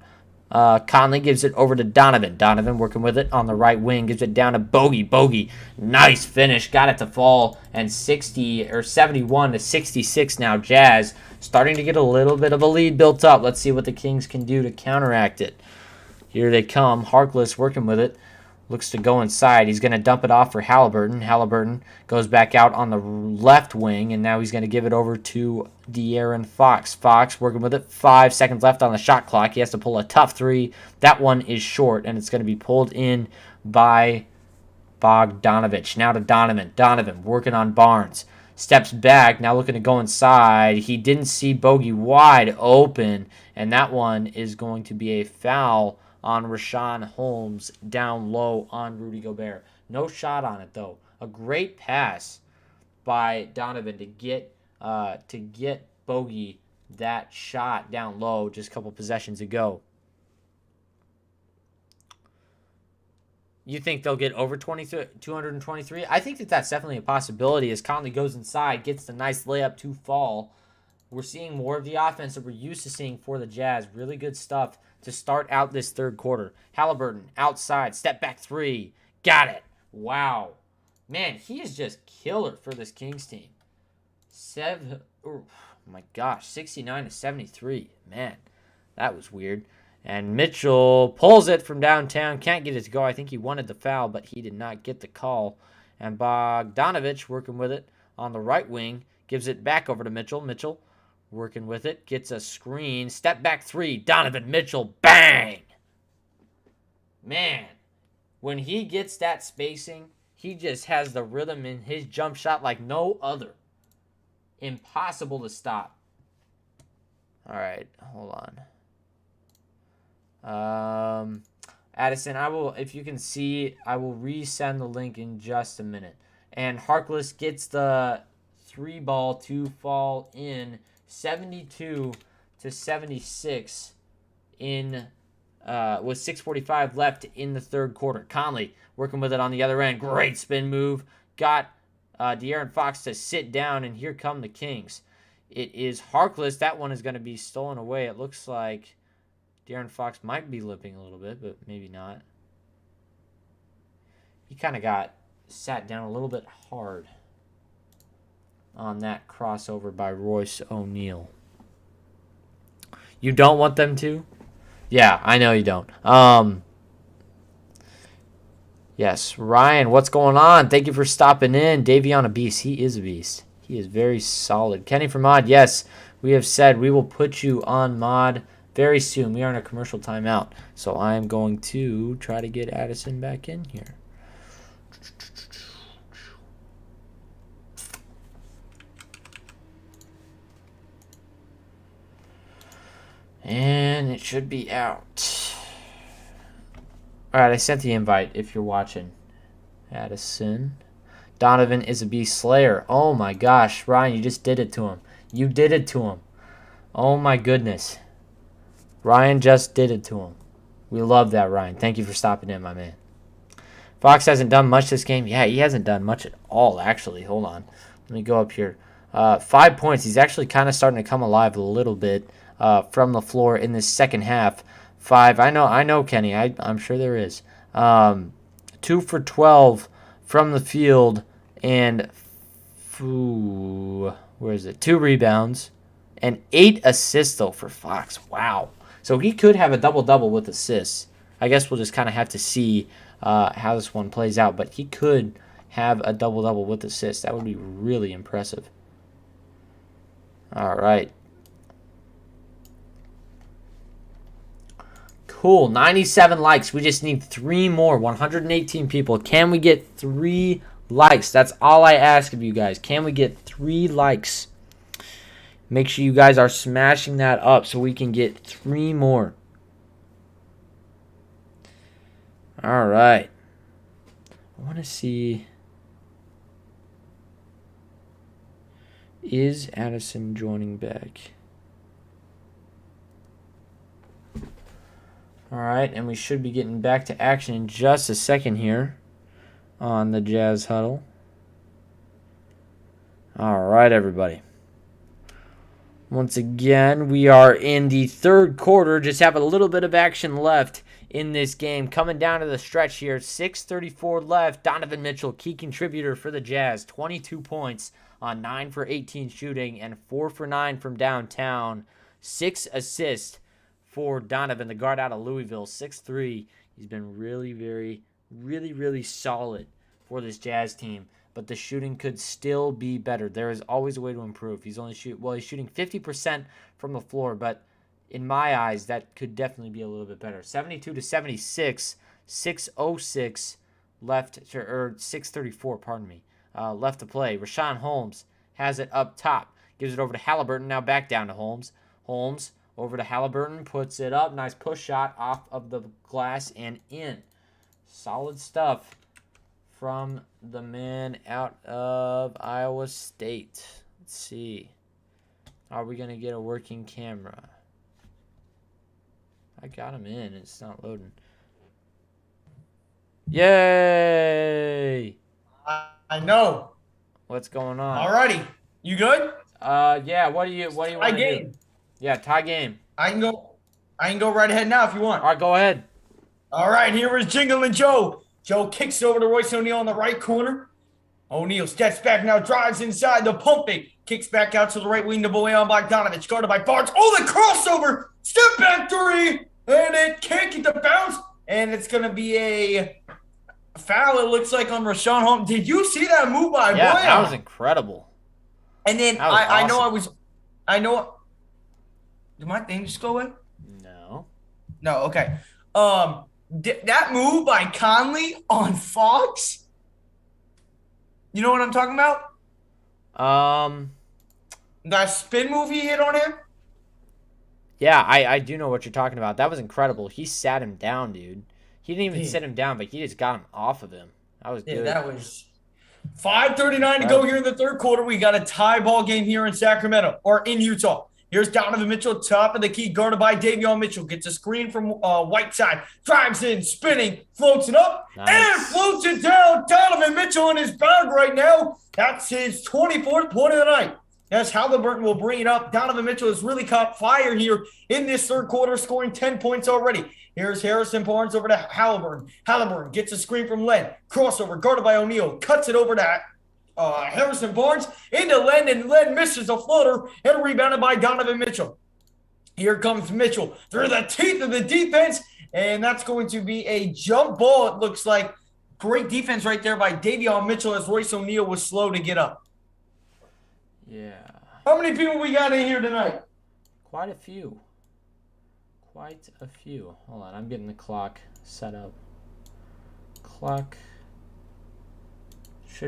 Speaker 1: Conley gives it over to Donovan. Donovan working with it on the right wing. Gives it down to Bogey. Bogey, nice finish. Got it to fall. And 71 to 66 now. Jazz starting to get a little bit of a lead built up. Let's see what the Kings can do to counteract it. Here they come. Harkless working with it. Looks to go inside. He's going to dump it off for Halliburton. Halliburton goes back out on the left wing, and now he's going to give it over to De'Aaron Fox. Fox working with it. 5 seconds left on the shot clock. He has to pull a tough three. That one is short, and it's going to be pulled in by Bogdanovich. Now to Donovan. Donovan working on Barnes. Steps back. Now looking to go inside. He didn't see Bogey wide open, and that one is going to be a foul on Rashawn Holmes down low on Rudy Gobert. No shot on it, though. A great pass by Donovan to get Bogey that shot down low just a couple possessions ago. You think they'll get over 223? I think that's definitely a possibility as Conley goes inside, gets the nice layup to fall. We're seeing more of the offense that we're used to seeing for the Jazz. Really good stuff to start out this third quarter. Halliburton outside, step back three. Got it. Wow. Man, he is just killer for this Kings team. Oh my gosh, 69 to 73. Man, that was weird. And Mitchell pulls it from downtown. Can't get it to go. I think he wanted the foul, but he did not get the call. And Bogdanovich working with it on the right wing. Gives it back over to Mitchell. Mitchell working with it. Gets a screen. Step back three. Donovan Mitchell. Bang! Man, when he gets that spacing, he just has the rhythm in his jump shot like no other. Impossible to stop. All right, hold on. Addison, if you can see, I will resend the link in just a minute. And Harkless gets the three ball to fall in 72 to 76 in with 6:45 left in the third quarter. Conley working with it on the other end. Great spin move. Got De'Aaron Fox to sit down, and here come the Kings. It is Harkless. That one is going to be stolen away. It looks like De'Aaron Fox might be limping a little bit, but maybe not. He kind of got sat down a little bit hard on that crossover by Royce O'Neal. You don't want them to? Yeah, I know you don't. Yes, Ryan, what's going on? Thank you for stopping in. Davion a beast. He is a beast. He is very solid. Kenny from Mod, yes, we have said we will put you on Mod very soon. We are in a commercial timeout, so I am going to try to get Addison back in here. And it should be out. Alright, I sent the invite if you're watching. Addison. Donovan is a beast slayer. Oh my gosh, Ryan, you just did it to him. You did it to him. Oh my goodness. Ryan just did it to him. We love that, Ryan. Thank you for stopping in, my man. Fox hasn't done much this game. Yeah, he hasn't done much at all, actually. Hold on. Let me go up here. 5 points. He's actually kind of starting to come alive a little bit from the floor in this second half. 5. I know, Kenny. I'm sure there is. 2 for 12 from the field, and where is it? 2 rebounds and 8 assists though for Fox. Wow. So he could have a double-double with assists. I guess we'll just kind of have to see how this one plays out, but he could have a double-double with assists. That would be really impressive. All right. Cool. 97 likes. We just need 3 more. 118 people. Can we get 3 likes? That's all I ask of you guys. Can we get 3 likes? Make sure you guys are smashing that up so we can get 3 more. All right. I want to see. Is Addison joining back? All right, and we should be getting back to action in just a second here on the Jazz Huddle. All right, everybody. Once again, we are in the third quarter. Just have a little bit of action left in this game. Coming down to the stretch here. 6:34 left. Donovan Mitchell, key contributor for the Jazz. 22 points on 9 for 18 shooting and 4 for 9 from downtown. 6 assists for Donovan, the guard out of Louisville. 6'3". He's been really solid for this Jazz team. But the shooting could still be better. There is always a way to improve. He's shooting 50% from the floor, but in my eyes, that could definitely be a little bit better. 72 to 76, 6:06 left, or 6:34, pardon me, left to play. Rashawn Holmes has it up top, gives it over to Halliburton. Now back down to Holmes. Holmes over to Halliburton, puts it up. Nice push shot off of the glass and in. Solid stuff from the man out of Iowa State. Let's see. Are we going to get a working camera? I got him in. It's not loading. Yay!
Speaker 4: I know.
Speaker 1: What's going on?
Speaker 4: Alrighty. You good?
Speaker 1: Yeah. What do you want to do? Yeah, tie game.
Speaker 4: I can go right ahead now if you want.
Speaker 1: All right, go ahead.
Speaker 4: All right, here is Jingling Joe. Joe kicks it over to Royce O'Neal in the right corner. O'Neal steps back now, drives inside the pump fake. Kicks back out to the right wing to Bojan Bogdanovic. Guarded by Barnes. Oh, the crossover. Step back 3. And it can't get the bounce. And it's going to be a foul, it looks like, on Rashawn Holmes. Did you see that move by Bojan?
Speaker 1: Yeah, that was incredible.
Speaker 4: And then
Speaker 1: awesome.
Speaker 4: I know. Did my thing just go away?
Speaker 1: No.
Speaker 4: No, okay. That move by Conley on Fox? You know what I'm talking about? That spin move he hit on him?
Speaker 1: Yeah, I do know what you're talking about. That was incredible. He sat him down, dude. He didn't even sit him down, but he just got him off of him. That was good.
Speaker 4: Yeah, that was 5:39 to go here in the third quarter. We got a tie ball game here in Sacramento, or in Utah. Here's Donovan Mitchell, top of the key, guarded by Davion Mitchell. Gets a screen from Whiteside. Drives in, spinning, floats it up, and floats it down. Donovan Mitchell in his bag right now. That's his 24th point of the night. As Halliburton will bring it up. Donovan Mitchell has really caught fire here in this third quarter, scoring 10 points already. Here's Harrison Barnes over to Halliburton. Halliburton gets a screen from Len. Crossover, guarded by O'Neal. Cuts it over to Harrison Barnes into Len, and Len misses a floater and rebounded by Donovan Mitchell. Here comes Mitchell through the teeth of the defense, and that's going to be a jump ball, it looks like. Great defense right there by Davion Mitchell as Royce O'Neal was slow to get up.
Speaker 1: Yeah.
Speaker 4: How many people we got in here tonight?
Speaker 1: Quite a few. Hold on, I'm getting the clock set up. Clock.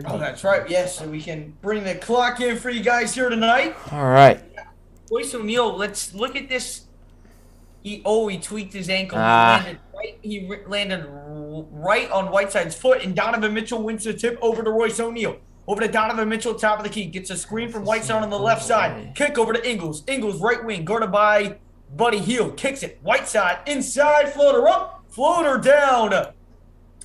Speaker 4: Oh, that's right. Yes, so we can bring the clock in for you guys here tonight.
Speaker 1: All right.
Speaker 4: Royce O'Neal, let's look at this. He tweaked his ankle. He landed right on Whiteside's foot, and Donovan Mitchell wins the tip over to Royce O'Neal. Over to Donovan Mitchell, top of the key. Gets a screen from Whiteside on the left side. Kick over to Ingles. Ingles, right wing, guarded by Buddy Hield. Kicks it. Whiteside, inside, floater up, floater down.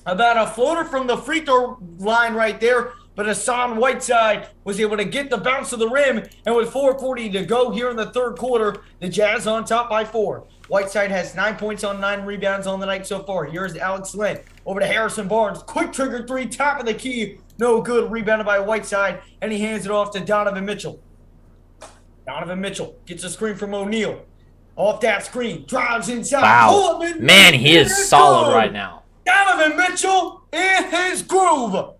Speaker 4: About a floater from the free throw line right there. But Hassan Whiteside was able to get the bounce of the rim. And with 4:40 to go here in the third quarter, the Jazz on top by 4. Whiteside has 9 points on 9 rebounds on the night so far. Here's Alex Len. Over to Harrison Barnes. Quick trigger 3, top of the key. No good. Rebounded by Whiteside. And he hands it off to Donovan Mitchell. Donovan Mitchell gets a screen from O'Neal. Off that screen. Drives inside.
Speaker 1: Wow. Man, he is solid right now.
Speaker 4: Donovan Mitchell in his groove.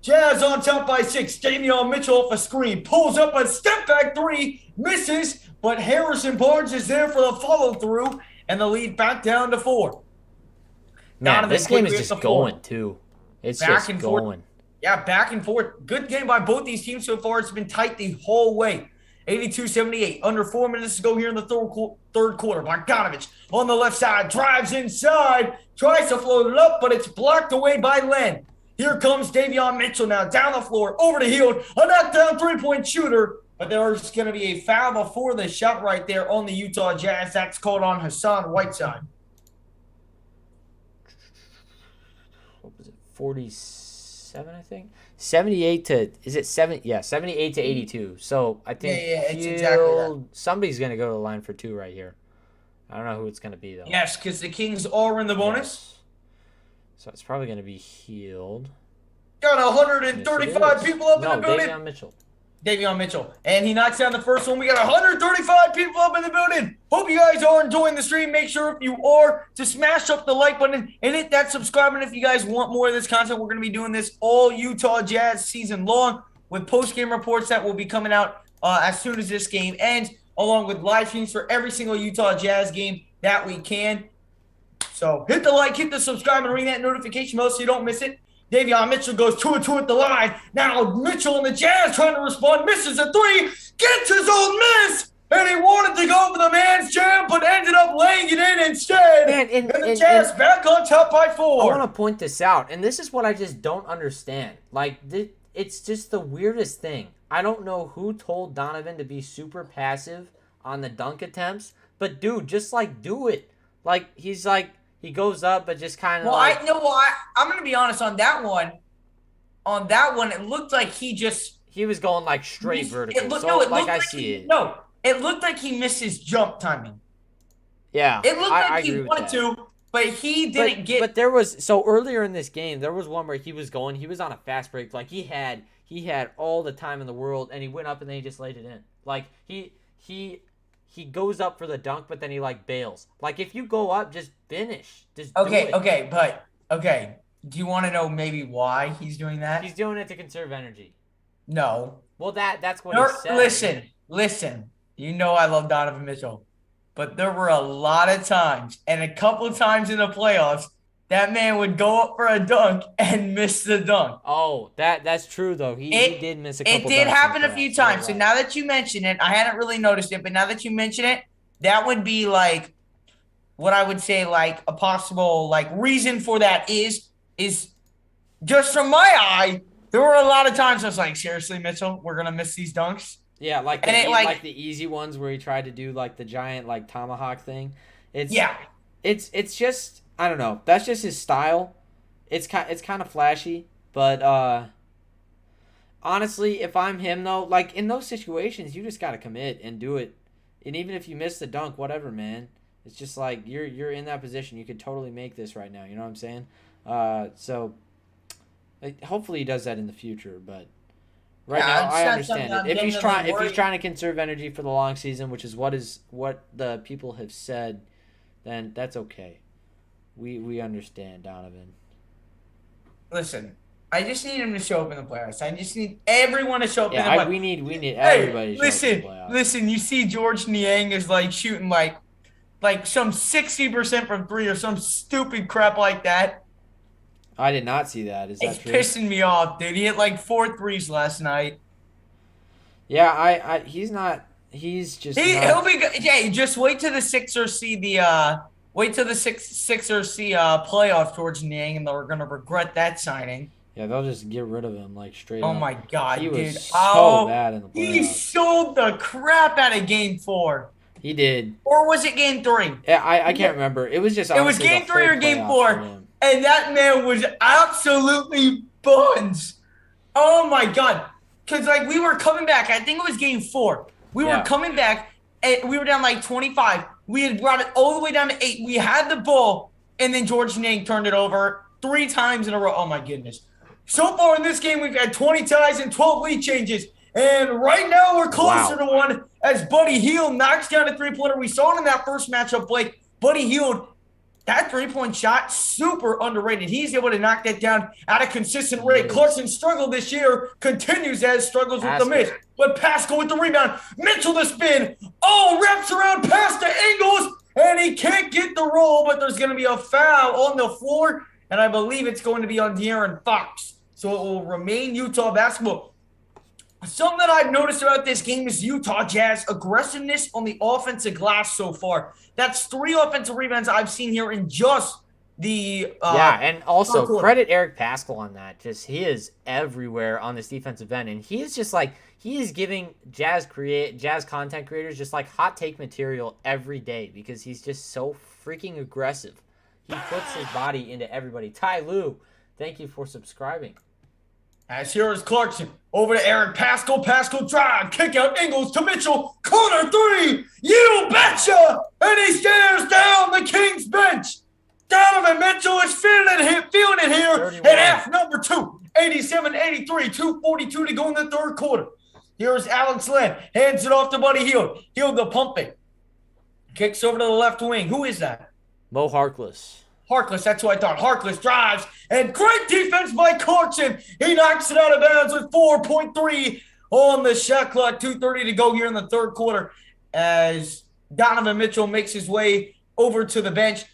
Speaker 4: Jazz on top by 6. Davion Mitchell off a screen. Pulls up a step back 3. Misses. But Harrison Barnes is there for the follow through. and the lead back down to 4.
Speaker 1: Man,
Speaker 4: Donovan
Speaker 1: this game is
Speaker 4: quickly at
Speaker 1: just
Speaker 4: the 4.
Speaker 1: going too. It's
Speaker 4: Back
Speaker 1: just
Speaker 4: and forth.
Speaker 1: going.
Speaker 4: Yeah, back and forth. Good game by both these teams so far. It's been tight the whole way. 82-78. Under 4 minutes to go here in the third quarter. Bogdanovich on the left side. Drives inside. Tries to float it up, but it's blocked away by Len. Here comes Davion Mitchell now. Down the floor. Over to Hield. A knockdown three-point shooter. But there's going to be a foul before the shot right there on the Utah Jazz. That's called on Hassan Whiteside.
Speaker 1: What was it? 47, I think. 78 to is it 7? Yeah, 78 to 82. So I think
Speaker 4: it's exactly that.
Speaker 1: Somebody's gonna go to the line for 2 right here. I don't know who it's gonna be though.
Speaker 4: Yes, because the Kings are in the bonus.
Speaker 1: Yes. So it's probably gonna be Hield.
Speaker 4: Got 135 people up in the building.
Speaker 1: Davion Mitchell.
Speaker 4: Davion Mitchell. And he knocks down the first one. We got 135 people up in the building. Hope you guys are enjoying the stream. Make sure if you are to smash up the like button and hit that subscribe button if you guys want more of this content. We're going to be doing this all Utah Jazz season long with post-game reports that will be coming out as soon as this game ends, along with live streams for every single Utah Jazz game that we can. So hit the like, hit the subscribe, and ring that notification bell so you don't miss it. Davion Mitchell goes 2-2 at the line. Now Mitchell and the Jazz trying to respond. Misses a 3. Gets his own miss. And he wanted to go for the man's jam, but ended up laying it in instead.
Speaker 1: Man,
Speaker 4: and the Jazz back on top by 4.
Speaker 1: I want to point this out, and this is what I just don't understand. Like, it's just the weirdest thing. I don't know who told Donovan to be super passive on the dunk attempts, but dude, just like do it. Like he's like he goes up, but just kind of.
Speaker 4: Well,
Speaker 1: like,
Speaker 4: I'm gonna be honest on that one. On that one, it looked like he
Speaker 1: was going like straight vertical.
Speaker 4: It looked like he missed his jump timing.
Speaker 1: Yeah,
Speaker 4: it looked like he wanted to, but he didn't get.
Speaker 1: But there was earlier in this game, there was one where he was on a fast break, like he had all the time in the world, and he went up and then he just laid it in. Like he goes up for the dunk, but then he like bails. Like if you go up, just finish. Just do it.
Speaker 4: Okay. Do you want to know maybe why he's doing that?
Speaker 1: He's doing it to conserve energy.
Speaker 4: No.
Speaker 1: Well, that's what he said.
Speaker 4: Listen. You know I love Donovan Mitchell, but there were a lot of times, and a couple of times in the playoffs, that man would go up for a dunk and miss the dunk.
Speaker 1: Oh, that's true though. He did miss a couple.
Speaker 4: It did happen a few times. So now that you mention it, I hadn't really noticed it, but now that you mention it, that would be like what I would say like a possible like reason for that is just from my eye, there were a lot of times I was like, seriously, Mitchell, we're gonna miss these dunks.
Speaker 1: Yeah, like the easy ones where he tried to do like the giant like tomahawk thing. It's just I don't know. That's just his style. It's kind of flashy, but honestly, if I'm him though, like in those situations, you just gotta commit and do it. And even if you miss the dunk, whatever, man. It's just like you're in that position. You could totally make this right now. You know what I'm saying? So like, hopefully he does that in the future, but. Right now, I understand it. If he's trying to conserve energy for the long season, which is what the people have said, then that's okay. We understand, Donovan.
Speaker 4: Listen, I just need him to show up in the playoffs. I just need everyone to show up in the playoffs.
Speaker 1: We need everybody to show up in the playoffs.
Speaker 4: Listen, you see George Niang is like shooting like some 60% from 3 or some stupid crap like that.
Speaker 1: I did not see that. Is that true?
Speaker 4: It's pissing me off, dude. He hit like 4 threes last night.
Speaker 1: Yeah, he's not. He's just.
Speaker 4: He'll be good. Yeah, just wait till the Sixers see Sixers see playoff George Niang, and they're gonna regret that signing.
Speaker 1: Yeah, they'll just get rid of him like straight up.
Speaker 4: Oh my god,
Speaker 1: he
Speaker 4: dude!
Speaker 1: Was so bad in the playoffs.
Speaker 4: He sold the crap out of Game 4.
Speaker 1: He did.
Speaker 4: Or was it Game 3?
Speaker 1: Yeah, I can't remember. It was just.
Speaker 4: It was Game 3 or Game 4. And that man was absolutely buns. Oh, my God. Because, like, we were coming back. I think it was Game 4. We were coming back, and we were down, like, 25. We had brought it all the way down to 8. We had the ball, and then George Niang turned it over 3 times in a row. Oh, my goodness. So far in this game, we've had 20 ties and 12 lead changes. And right now, we're closer to one as Buddy Hield knocks down a three-pointer. We saw it in that first matchup, Blake. Buddy Hield. That three-point shot, super underrated. He's able to knock that down at a consistent rate. Clarkson struggled this year, continues as struggles with the miss. But Pascal with the rebound. Mitchell the spin. Oh, wraps around past the Ingles, and he can't might get the roll, but there's going to be a foul on the floor, and I believe it's going to be on De'Aaron Fox. So it will remain Utah basketball. Something that I've noticed about this game is Utah Jazz aggressiveness on the offensive glass so far. That's 3 offensive rebounds I've seen here in just the
Speaker 1: and also credit Eric Paschall on that. Just he is everywhere on this defensive end, and he is just like he is giving Jazz content creators just like hot take material every day because he's just so freaking aggressive. He puts his body into everybody. Ty Lue, thank you for subscribing.
Speaker 4: As here is Clarkson. Over to Eric Paschall. Paschall drive. Kick out Ingles to Mitchell. Corner 3. You betcha! And he stares down the Kings bench. Donovan Mitchell is feeling it here
Speaker 1: 31.
Speaker 4: at half number 2. 87-83. 2:42 to go in the third quarter. Here's Alex Len. Hands it off to Buddy Hield. Hield the pumping. Kicks over to the left wing. Who is that?
Speaker 1: Mo Harkless.
Speaker 4: Harkless, that's who I thought. Harkless drives, and great defense by Clarkson. He knocks it out of bounds with 4.3 on the shot clock. 2:30 to go here in the third quarter as Donovan Mitchell makes his way over to the bench.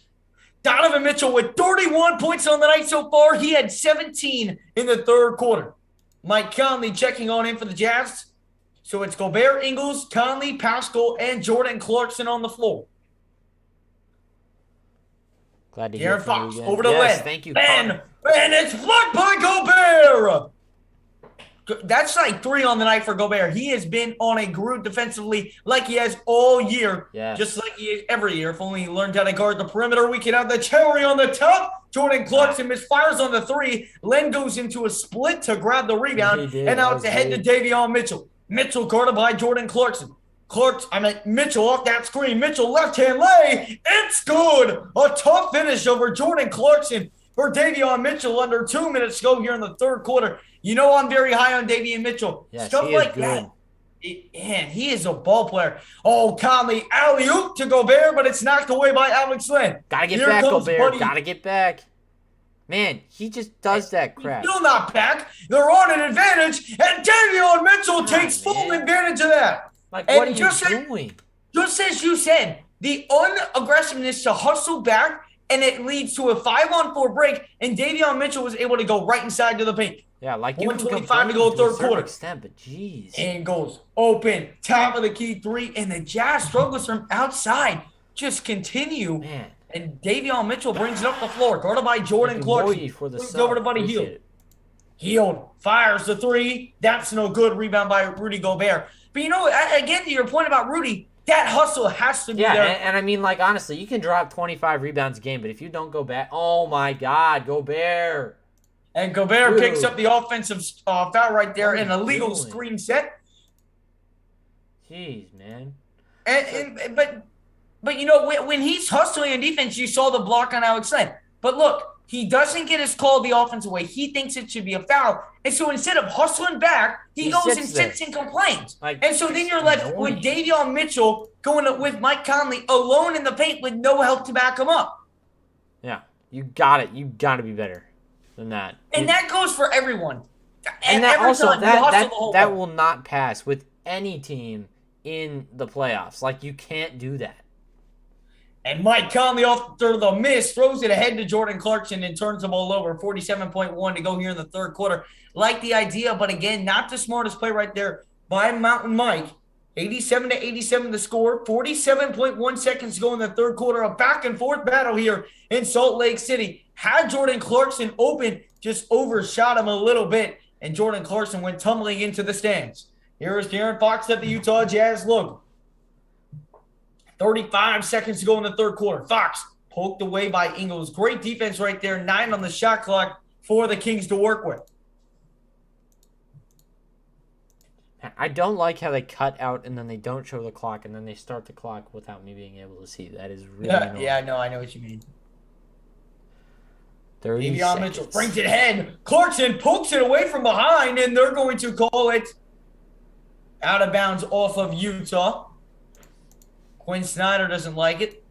Speaker 4: Donovan Mitchell with 31 points on the night so far. He had 17 in the third quarter. Mike Conley checking on in for the Jazz. So it's Gobert, Ingles, Conley, Paschall, and Jordan Clarkson on the floor.
Speaker 1: Glad to hear
Speaker 4: De'Aaron
Speaker 1: from
Speaker 4: Fox
Speaker 1: you again.
Speaker 4: over to
Speaker 1: Yes,
Speaker 4: Len.
Speaker 1: thank you.
Speaker 4: And it's blocked by Gobert. That's like 3 on the night for Gobert. He has been on a groove defensively like he has all year.
Speaker 1: Yes.
Speaker 4: Just like he is every year. If only he learned how to guard the perimeter, we can have the cherry on the top. Jordan Clarkson misfires on the 3. Len goes into a split to grab the rebound.
Speaker 1: He did.
Speaker 4: And now
Speaker 1: That
Speaker 4: it's
Speaker 1: was
Speaker 4: ahead to
Speaker 1: good.
Speaker 4: Davion Mitchell. Mitchell guarded by Jordan Clarkson. Mitchell off that screen. Mitchell left-hand lay. It's good. A tough finish over Jordan Clarkson for Davion Mitchell under 2 minutes to go here in the third quarter. You know I'm very high on Davion Mitchell.
Speaker 1: Yes,
Speaker 4: Stuff
Speaker 1: he is
Speaker 4: like
Speaker 1: good.
Speaker 4: that. Man, he is a ball player. Oh, Conley, alley-oop to Gobert, but it's knocked away by Alex Len.
Speaker 1: Gotta get
Speaker 4: Here
Speaker 1: back,
Speaker 4: comes
Speaker 1: Gobert.
Speaker 4: Buddy.
Speaker 1: Gotta get back. Man, he just does that crap.
Speaker 4: Still not back. They're on an advantage, and Davion Mitchell takes full
Speaker 1: man.
Speaker 4: advantage of that.
Speaker 1: Like,
Speaker 4: And
Speaker 1: what are you
Speaker 4: just
Speaker 1: doing?
Speaker 4: Just as you said, the unaggressiveness to hustle back, and it leads to a 5-on-4 break, and Davion Mitchell was able to go right inside to the paint.
Speaker 1: Yeah, like you can
Speaker 4: 1:25 to
Speaker 1: complain
Speaker 4: go
Speaker 1: to a
Speaker 4: third
Speaker 1: certain
Speaker 4: quarter.
Speaker 1: extent, but jeez.
Speaker 4: And goes open, top of the key 3, and the Jazz struggles from outside. Just continue.
Speaker 1: Man.
Speaker 4: And Davion Mitchell brings it up the floor, guarded by Jordan Clarkson.
Speaker 1: For the
Speaker 4: Brings it over to Buddy
Speaker 1: Appreciate
Speaker 4: Hield.
Speaker 1: it.
Speaker 4: Hield fires the 3. That's no good. Rebound by Rudy Gobert. But you know, again, to your point about Rudy, that hustle has to be
Speaker 1: Yeah,
Speaker 4: there.
Speaker 1: and I mean, like, honestly, you can drop 25 rebounds a game, but if you don't go back, oh my God, Gobert.
Speaker 4: And Gobert
Speaker 1: Dude.
Speaker 4: picks up the offensive foul right there,
Speaker 1: What are
Speaker 4: an
Speaker 1: you
Speaker 4: illegal
Speaker 1: doing?
Speaker 4: screen set.
Speaker 1: Jeez, man.
Speaker 4: But you know, when he's hustling in defense, you saw the block on Alex Len. But look, he doesn't get his call the offensive way. He thinks it should be a foul. And so instead of hustling back, he goes and sits and complains.
Speaker 1: Like,
Speaker 4: And so then you're left
Speaker 1: annoying.
Speaker 4: with Davion Mitchell going with Mike Conley alone in the paint with no help to back him up.
Speaker 1: Yeah, you got it. You got to be better than that.
Speaker 4: And that goes for everyone.
Speaker 1: And that
Speaker 4: every
Speaker 1: also
Speaker 4: time, you hustle the whole
Speaker 1: that
Speaker 4: way.
Speaker 1: will not pass with any team in the playoffs. Like, you can't do that.
Speaker 4: And Mike Conley after the miss throws it ahead to Jordan Clarkson and turns the ball over. 47.1 to go here in the third quarter. Like the idea, but again, not the smartest play right there by Mountain Mike. 87-87 the score. 47.1 seconds to go in the third quarter. A back and forth battle here in Salt Lake City. Had Jordan Clarkson open, just overshot him a little bit, and Jordan Clarkson went tumbling into the stands. Here is De'Aaron Fox at the Utah Jazz logo. 35 seconds to go in the third quarter. Fox poked away by Ingles. Great defense right there. 9 on the shot clock for the Kings to work with.
Speaker 1: I don't like how they cut out and then they don't show the clock and then they start the clock without me being able to see. That is really annoying.
Speaker 4: Yeah, no, I know what you mean.
Speaker 1: 30
Speaker 4: Davion
Speaker 1: seconds.
Speaker 4: Mitchell brings it ahead. Clarkson pokes it away from behind, and they're going to call it out of bounds off of Utah. Quinn Snyder doesn't like it.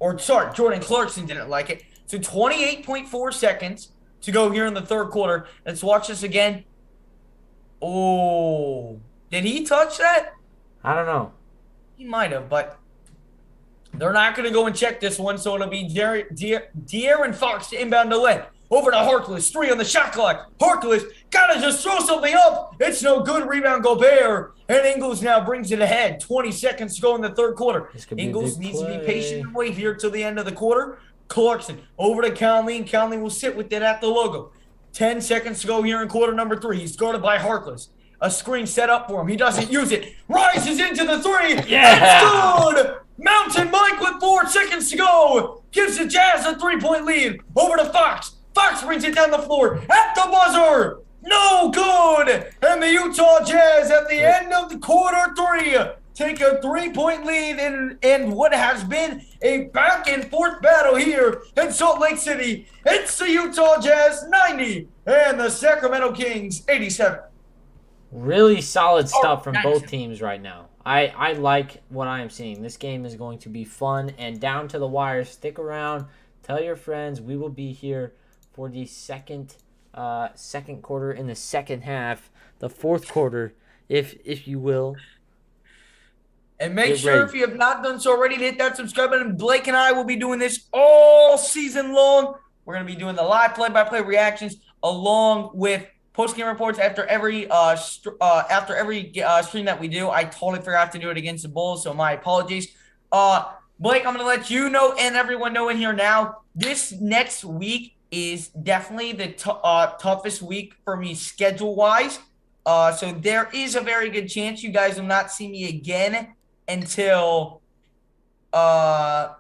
Speaker 4: Jordan Clarkson didn't like it. So 28.4 seconds to go here in the third quarter. Let's watch this again. Oh, did he touch that?
Speaker 1: I don't know.
Speaker 4: He might have, but They're not going to go and check this one, so it'll be De'Aaron Fox to inbound to Len. Over to Harkless, 3 on the shot clock. Harkless gotta just throw something up. It's no good. Rebound Gobert. And Ingles now brings it ahead. 20 seconds to go in the third quarter. Ingles needs to be patient and wait here till the end of the quarter. Clarkson over to Conley, and Conley will sit with it at the logo. 10 seconds to go here in quarter number 3. He's guarded by Harkless. A screen set up for him. He doesn't use it. Rises into the 3.
Speaker 1: Yeah.
Speaker 4: It's good. Mountain Mike with 4 seconds to go. Gives the Jazz a 3-point lead. Over to Fox. Fox brings it down the floor at the buzzer. No good. And the Utah Jazz at the end of the quarter 3 take a 3-point lead in what has been a back and forth battle here in Salt Lake City. It's the Utah Jazz 90 and the Sacramento Kings 87.
Speaker 1: Really solid stuff from both teams right now. I like what I am seeing. This game is going to be fun and down to the wire. Stick around. Tell your friends we will be here for the second quarter in the second half, the fourth quarter, if you will.
Speaker 4: And make sure, if you have not done so already, to hit that subscribe button. Blake and I will be doing this all season long. We're going to be doing the live play-by-play reactions along with post-game reports after every stream that we do. I totally forgot to do it against the Bulls, so my apologies. Blake, I'm going to let you know and everyone know in here now, this next week is definitely the toughest week for me schedule-wise. So there is a very good chance you guys will not see me again until I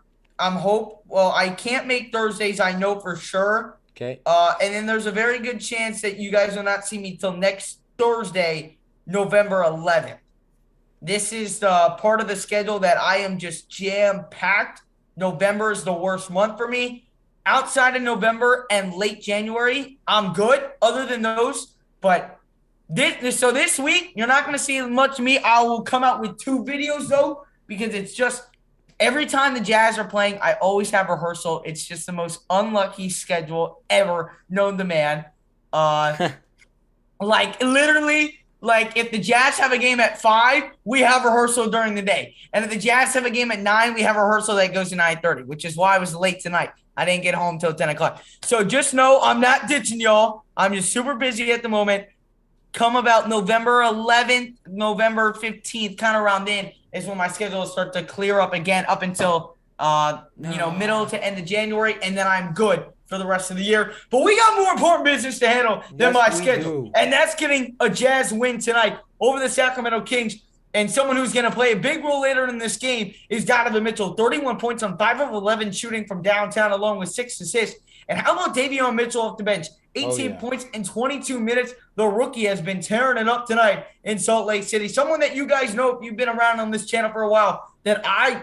Speaker 4: can't make Thursdays, I know for sure.
Speaker 1: Okay.
Speaker 4: And then there's a very good chance that you guys will not see me till next Thursday, November 11th. This is part of the schedule that I am just jam-packed. November is the worst month for me. Outside of November and late January, I'm good other than those. But this week, you're not going to see much of me. I will come out with 2 videos, though, because it's just every time the Jazz are playing, I always have rehearsal. It's just the most unlucky schedule ever known to man. Literally, if the Jazz have a game at 5, we have rehearsal during the day. And if the Jazz have a game at 9, we have rehearsal that goes to 9:30, which is why I was late tonight. I didn't get home till 10 o'clock. So just know I'm not ditching y'all. I'm just super busy at the moment. Come about November 11th, November 15th, kind of around then is when my schedule will start to clear up again up until, middle to end of January. And then I'm good for the rest of the year. But we got more important business to handle than my schedule. And that's getting a Jazz win tonight over the Sacramento Kings. And someone who's going to play a big role later in this game is Donovan Mitchell. 31 points on 5 of 11 shooting from downtown along with 6 assists. And how about Davion Mitchell off the bench? 18 points in 22 minutes. The rookie has been tearing it up tonight in Salt Lake City. Someone that you guys know if you've been around on this channel for a while, that I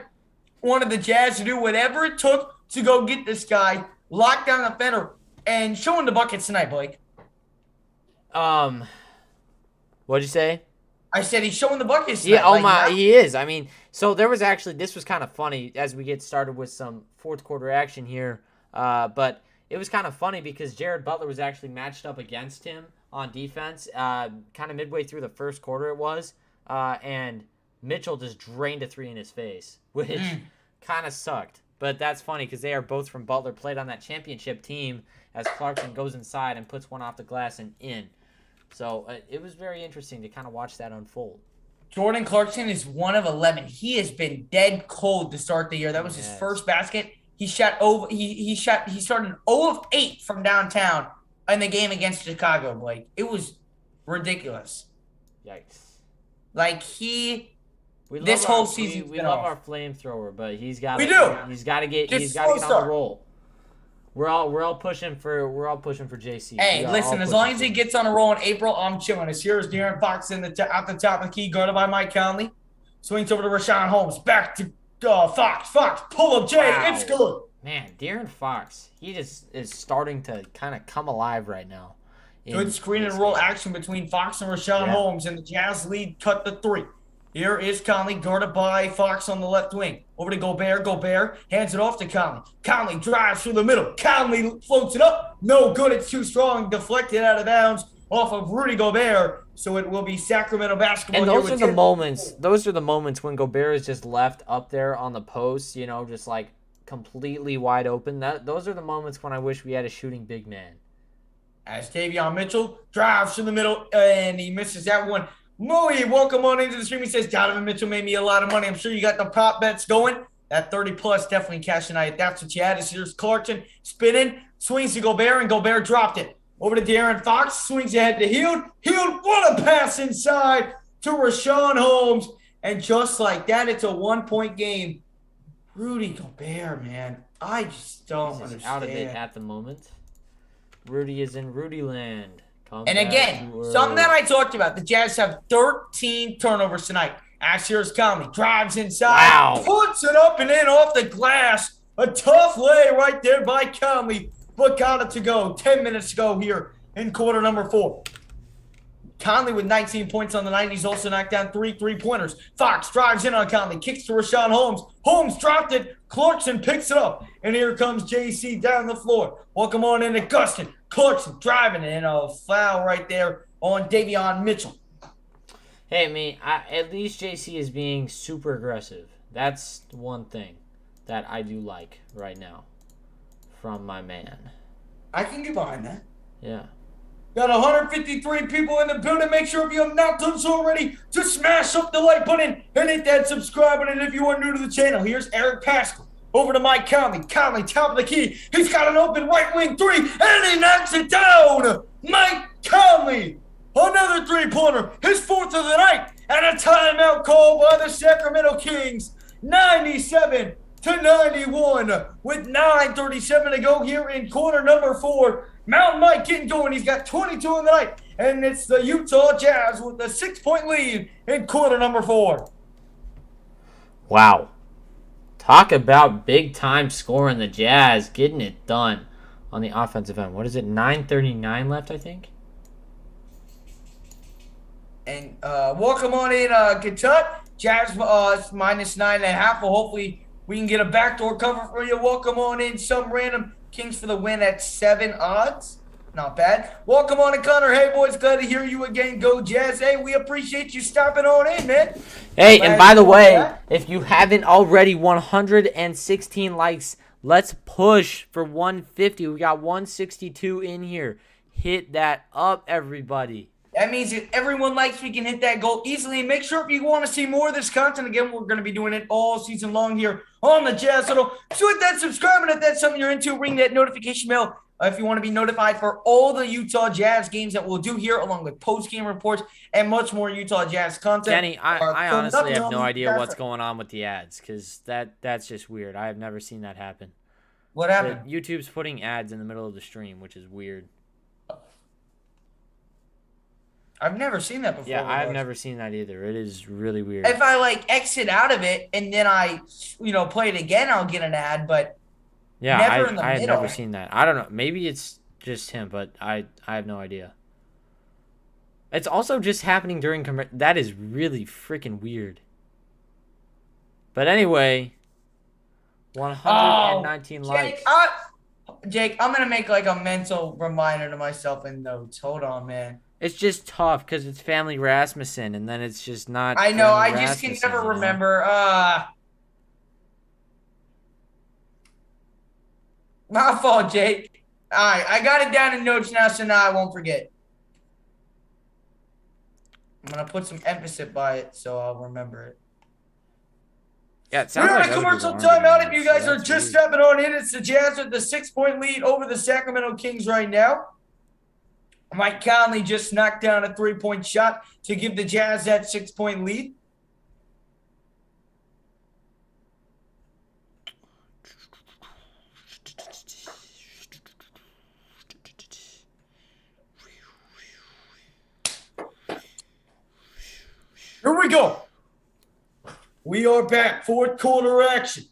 Speaker 4: wanted the Jazz to do whatever it took to go get this guy, lock down the fender, and show him the buckets tonight, Blake.
Speaker 1: What'd you say?
Speaker 4: I said he's showing the buckets tonight.
Speaker 1: Yeah, he is. I mean, so there was this was kind of funny as we get started with some fourth quarter action here. But it was kind of funny because Jared Butler was actually matched up against him on defense, kind of midway through the first quarter it was, and Mitchell just drained a 3 in his face, which kind of sucked. But that's funny because they are both from Butler, played on that championship team as Clarkson goes inside and puts one off the glass and in. So it was very interesting to kind of watch that unfold. Jordan
Speaker 4: Clarkson is 1 of 11. He has been dead cold to start the year. That was his first basket. He started 0 of 8 from downtown in the game against Chicago, Blake. It was ridiculous.
Speaker 1: Yikes.
Speaker 4: This whole season
Speaker 1: we love our flamethrower, but he's got to get on the roll. We're all pushing for JC.
Speaker 4: Hey, listen, as long as he gets on a roll in April, I'm chilling. As here's De'Aaron Fox at the top of the key, guarded by Mike Conley. Swings over to Rashawn Holmes. Back to Fox. Pull up, Jay. Wow. It's good.
Speaker 1: Man, De'Aaron Fox, he just is starting to kind of come alive right now.
Speaker 4: Good screen and roll action between Fox and Rashawn Holmes, and the Jazz lead cut the 3. Here is Conley, guarded by Fox on the left wing. Over to Gobert. Gobert hands it off to Conley. Conley drives through the middle. Conley floats it up. No good. It's too strong. Deflected out of bounds. off of Rudy Gobert. So it will be Sacramento basketball.
Speaker 1: And
Speaker 4: here
Speaker 1: those
Speaker 4: with
Speaker 1: are the
Speaker 4: 10.
Speaker 1: moments. Those are the moments when Gobert is just left up there on the post, just like completely wide open. Those are the moments when I wish we had a shooting big man.
Speaker 4: As Davion Mitchell drives to the middle, and he misses that one. Moe, welcome on into the stream. He says, Donovan Mitchell made me a lot of money. I'm sure you got the prop bets going. That 30-plus definitely cash tonight. That's what you had. Here's Clarkson spinning, swings to Gobert, and Gobert dropped it. Over to De'Aaron Fox, swings ahead to Hield. Hield, what a pass inside to Rashawn Holmes. And just like that, it's a 1-point game. Rudy Gobert, man. I just don't understand.
Speaker 1: Out of it at the moment. Rudy is in Rudy land.
Speaker 4: And again, something that I talked about, the Jazz have 13 turnovers tonight. Here's Conley, drives inside, puts it up and in off the glass. A tough lay right there by Conley, but got it to go. 10 minutes to go here in quarter number 4. Conley with 19 points on the night. He's also knocked down 3 3-pointers. Fox drives in on Conley, kicks to Rashawn Holmes. Holmes dropped it. Clarkson picks it up. And here comes JC down the floor. Welcome on in to Gustin. Clarkson driving in a foul right there on Davion Mitchell.
Speaker 1: Hey, at least JC is being super aggressive. That's one thing that I do like right now from my man.
Speaker 4: I can get behind that.
Speaker 1: Yeah.
Speaker 4: Got 153 people in the building. Make sure if you have not done so already to smash up the like button and hit that subscribe button if you are new to the channel. Here's Eric Pascal. Over to Mike Conley. Conley, top of the key. He's got an open right wing 3, and he knocks it down. Mike Conley. Another 3-pointer. His 4th of the night. And a timeout call by the Sacramento Kings. 97-91 with 9:37 to go here in quarter number 4. Mountain Mike getting going. He's got 22 in the night. And it's the Utah Jazz with a 6-point lead in quarter number 4.
Speaker 1: Wow. Talk about big-time scoring. The Jazz getting it done on the offensive end. What is it? 9:39 left, I think.
Speaker 4: And welcome on in, Gatut. Jazz minus 9.5. Well, hopefully we can get a backdoor cover for you. Welcome on in. Some random Kings for the win at 7 odds. Not bad. Welcome on in, Connor. Hey, boys. Glad to hear you again. Go Jazz. Hey, we appreciate you stopping on in, man.
Speaker 1: Hey, and by the way, if you haven't already, 116 likes. Let's push for 150. We got 162 in here. Hit that up, everybody.
Speaker 4: That means if everyone likes, we can hit that goal easily. Make sure if you want to see more of this content, again, we're going to be doing it all season long here on the Jazz Huddle. So hit that subscribe, and if that's something you're into, ring that notification bell if you want to be notified for all the Utah Jazz games that we'll do here, along with post-game reports and much more Utah Jazz content.
Speaker 1: Kenny, I honestly have no idea what's going on with the ads, because that's just weird. I have never seen that happen.
Speaker 4: What happened?
Speaker 1: But YouTube's putting ads in the middle of the stream, which is weird.
Speaker 4: I've never seen that before.
Speaker 1: Yeah, I've never seen that either. It is really weird.
Speaker 4: If I exit out of it and then I, play it again, I'll get an ad. But
Speaker 1: yeah,
Speaker 4: never in the
Speaker 1: I have
Speaker 4: middle.
Speaker 1: never seen that. I don't know. Maybe it's just him, but I have no idea. It's also just happening during that is really freaking weird. But anyway, 119 likes.
Speaker 4: Jake, I'm gonna make a mental reminder to myself in notes. Hold on, man.
Speaker 1: It's just tough because it's Family Rasmussen, and then it's just not.
Speaker 4: I know.
Speaker 1: Family
Speaker 4: I just can
Speaker 1: Rasmussen,
Speaker 4: never remember. My fault, Jake. All right, I got it down in notes now, so now I won't forget. I'm gonna put some emphasis by it, so I'll remember it.
Speaker 1: Yeah, it sounds
Speaker 4: We're
Speaker 1: like
Speaker 4: in a
Speaker 1: other
Speaker 4: commercial
Speaker 1: people aren't
Speaker 4: timeout.
Speaker 1: doing
Speaker 4: If you
Speaker 1: that,
Speaker 4: guys
Speaker 1: so
Speaker 4: are
Speaker 1: that's
Speaker 4: just
Speaker 1: weird.
Speaker 4: stepping on in, it's the Jazz with the 6-point lead over the Sacramento Kings right now. Mike Conley just knocked down a 3-point shot to give the Jazz that 6-point lead. Here we go. We are back. 4th quarter action.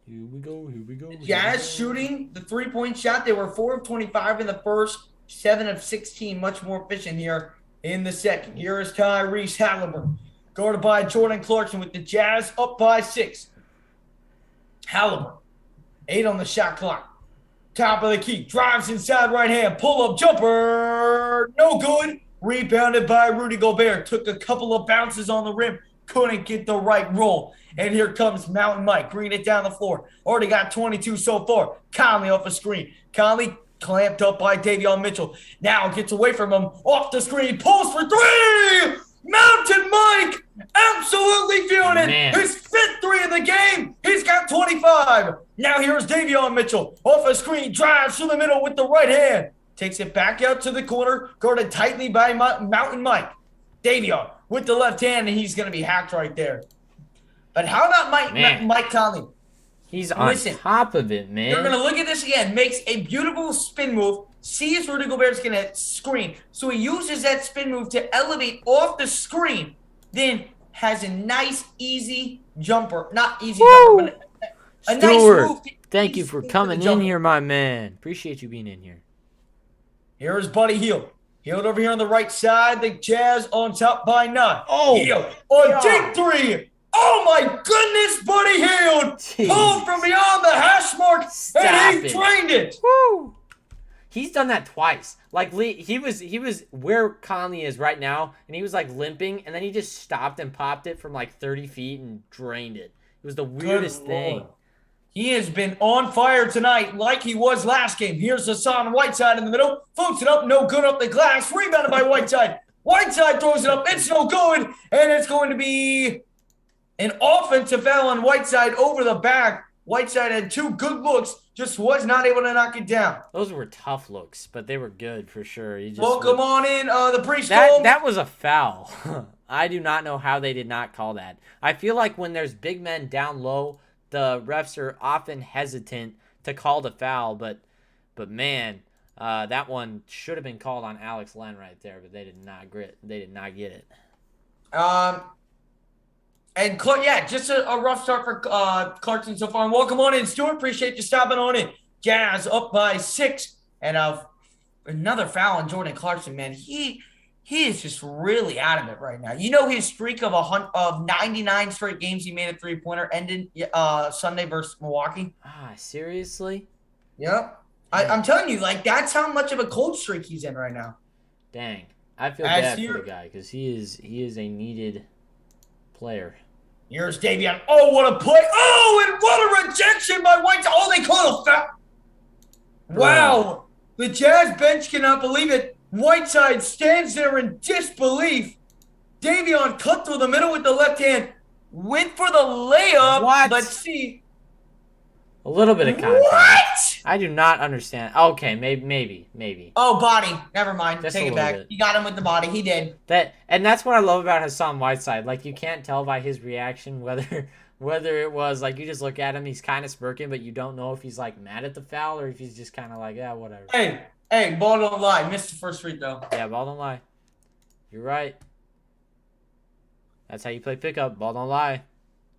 Speaker 1: Here we go.
Speaker 4: Jazz shooting the 3-point shot. They were 4 of 25 in the first, 7 of 16. Much more efficient here in the second. Here is Tyrese Halliburton, guarded by Jordan Clarkson with the Jazz up by 6. Halliburton, 8 on the shot clock. Top of the key. Drives inside right hand. Pull-up jumper. No good. Rebounded by Rudy Gobert. Took a couple of bounces on the rim. Couldn't get the right roll. And here comes Mountain Mike. Bringing it down the floor. Already got 22 so far. Conley off a screen. Conley clamped up by Davion Mitchell. Now gets away from him. Off the screen. Pulls for three. Mountain Mike absolutely feeling it.
Speaker 1: Man.
Speaker 4: His fifth three of the game. He's got 25. Now here's Davion Mitchell. Off a screen. Drives through the middle with the right hand. Takes it back out to the corner. Guarded tightly by Mountain Mike. Davion with the left hand, and he's going to be hacked right there. But how about Mike Conley?
Speaker 1: He's on top of it, man.
Speaker 4: You're going to look at this again. Makes a beautiful spin move. Sees Rudy Gobert's going to screen. So he uses that spin move to elevate off the screen. Then has a nice, easy jumper. Not easy jumper, but a nice move.
Speaker 1: Thank you for coming in here, my man. Appreciate you being in here.
Speaker 4: Here's Buddy Hield. Hield over here on the right side. The Jazz on top by 9.
Speaker 1: Oh,
Speaker 4: Hield on deep three. Oh, my goodness, Buddy Hield. Pulled from beyond the hash mark, and he drained it.
Speaker 1: Woo. He's done that twice. Like, he was where Conley is right now, and he was, like, limping, and then he just stopped and popped it from, like, 30 feet and drained it. It was the weirdest thing.
Speaker 4: He has been on fire tonight like he was last game. Here's Hassan Whiteside in the middle. Floats it up, no good up the glass. Rebounded by Whiteside. Whiteside throws it up. It's no good. And it's going to be an offensive foul on Whiteside over the back. Whiteside had two good looks, just was not able to knock it down.
Speaker 1: Those were tough looks, but they were good for sure.
Speaker 4: Welcome on in, the priest.
Speaker 1: That was a foul. I do not know how they did not call that. I feel like when there's big men down low, the refs are often hesitant to call the foul, but man, that one should have been called on Alex Len right there, but they did not get it.
Speaker 4: And just a rough start for Clarkson so far. And welcome on in, Stuart. Appreciate you stopping on in. Jazz up by 6, and another foul on Jordan Clarkson. Man, he is just really out of it right now. You know his streak of 99 straight games he made a three-pointer ended Sunday versus Milwaukee.
Speaker 1: Seriously?
Speaker 4: Yep. I'm telling you, like, that's how much of a cold streak he's in right now.
Speaker 1: Dang. I feel bad for the guy because he is a needed player.
Speaker 4: Here's Davion. Oh, what a play. Oh, and what a rejection by Whiteside. Oh, they called a foul. Wow. The Jazz bench cannot believe it. Whiteside stands there in disbelief. Davion cut through the middle with the left hand. Went for the layup.
Speaker 1: What?
Speaker 4: Let's see.
Speaker 1: A little bit of contact.
Speaker 4: What?
Speaker 1: I do not understand. Okay, maybe.
Speaker 4: Oh, body. Never mind.
Speaker 1: Just
Speaker 4: take it back. You got him with the body. He did.
Speaker 1: And that's what I love about Hassan Whiteside. Like, you can't tell by his reaction whether it was like you just look at him, he's kind of smirking, but you don't know if he's like mad at the foul or if he's just kind of like, yeah, whatever.
Speaker 4: Hey, ball don't lie. Missed the first free throw.
Speaker 1: Yeah, ball don't lie. You're right. That's how you play pickup. Ball don't lie.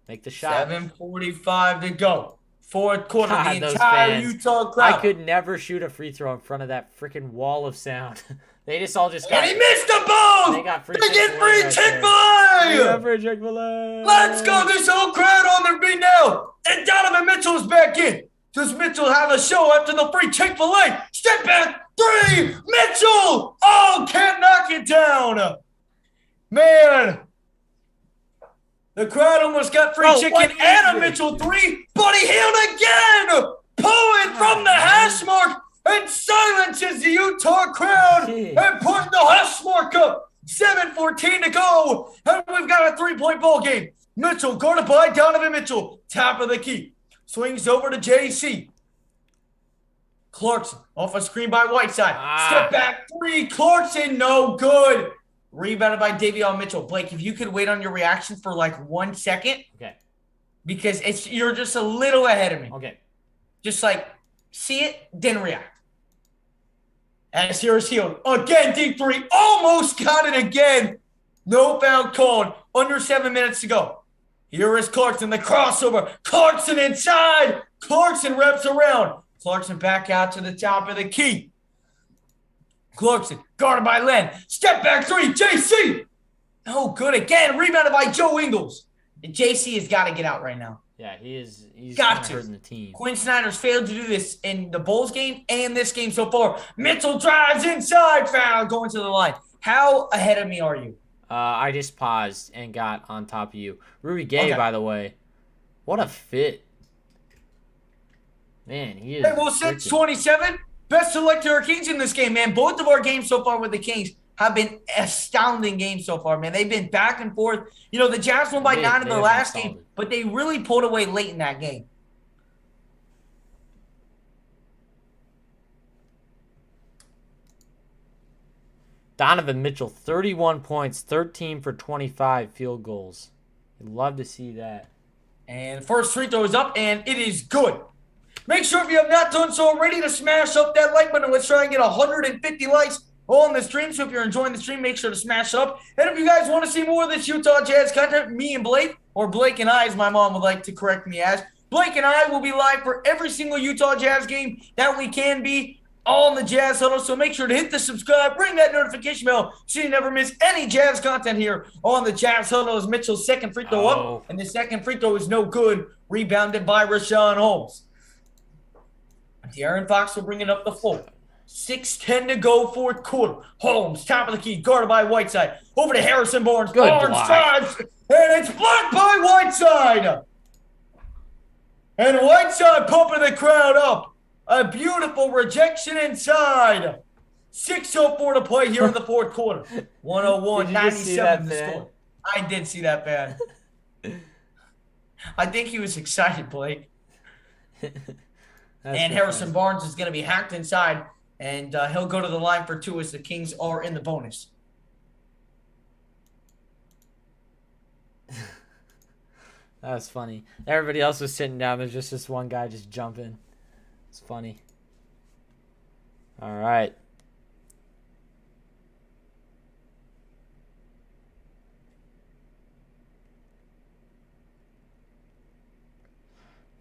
Speaker 1: Make the shot.
Speaker 4: 7:45 to go. Fourth quarter.
Speaker 1: God,
Speaker 4: the entire Utah crowd.
Speaker 1: I could never shoot a free throw in front of that freaking wall of sound. They just all got.
Speaker 4: And he missed the ball.
Speaker 1: They got free.
Speaker 4: They get free Chick-fil-A.
Speaker 1: They got free Chick-fil-A.
Speaker 4: Let's go. This whole crowd on their feet now. And Donovan Mitchell's back in. Does Mitchell have a show after the free Chick-fil-A? Step back. 3. Mitchell. Oh, can't knock it down. Man. The crowd almost got free chicken and a Mitchell 3. Buddy Hield again. Pulling from the hash mark and silences the Utah crowd and putting the hash mark up. 7:14 to go. And we've got a 3-point ball game. Mitchell guarded by Donovan Mitchell. Top of the key. Swings over to JC. Clarkson off a screen by Whiteside. Step back 3. Clarkson, no good. Rebounded by Davion Mitchell. Blake, if you could wait on your reaction for like 1 second.
Speaker 1: Okay.
Speaker 4: Because you're just a little ahead of me.
Speaker 1: Okay.
Speaker 4: Just like see it, then react. As here's Hield. Again, deep 3. Almost got it again. No foul called. Under 7 minutes to go. Here is Clarkson, the crossover. Clarkson inside. Clarkson wraps around. Clarkson back out to the top of the key. Clarkson, guarded by Len. Step back 3, JC. No good again. Rebounded by Joe Ingles. And JC has got to get out right now.
Speaker 1: Yeah, he's
Speaker 4: Got
Speaker 1: kind of
Speaker 4: to.
Speaker 1: hurting the team.
Speaker 4: Quinn Snyder's failed to do this in the Bulls game and this game so far. Mitchell drives inside, foul, going to the line. How ahead of me are you?
Speaker 1: I just paused and got on top of you. Rudy Gay,
Speaker 4: Okay.
Speaker 1: by the way. What a fit. Man, he is.
Speaker 4: Hey, well, since 27, best selector Kings in this game, man. Both of our games so far with the Kings have been astounding games so far, man. They've been back and forth. You know, the Jazz won by 9 in the last game, but they really pulled away late in that game.
Speaker 1: Donovan Mitchell, 31 points, 13 for 25 field goals. I'd love to see that.
Speaker 4: And first free throw is up, and it is good. Make sure if you have not done so already to smash up that like button. Let's try and get 150 likes on the stream. So if you're enjoying the stream, make sure to smash it up. And if you guys want to see more of this Utah Jazz content, me and Blake, or Blake and I, as my mom would like to correct me as, Blake and I will be live for every single Utah Jazz game that we can be on the Jazz Huddle. So make sure to hit the subscribe, ring that notification bell so you never miss any Jazz content here on the Jazz Huddle. As Mitchell's second free throw up, and the second free throw is no good, rebounded by Rashawn Holmes. De'Aaron Fox will bring it up the floor. 6:10 to go, fourth quarter. Holmes, top of the key, guarded by Whiteside. Over to Harrison Barnes.
Speaker 1: Good
Speaker 4: Barnes
Speaker 1: block.
Speaker 4: drives, and it's blocked by Whiteside. And Whiteside pumping the crowd up. A beautiful rejection inside. 6:04 to play here in the fourth quarter. 101-97 the score. I did see that, man. I think he was excited, Blake. And Harrison Barnes is going to be hacked inside, and he'll go to the line for 2 as the Kings are in the bonus.
Speaker 1: That was funny. Everybody else was sitting down. There's just this one guy just jumping. It's funny. All right.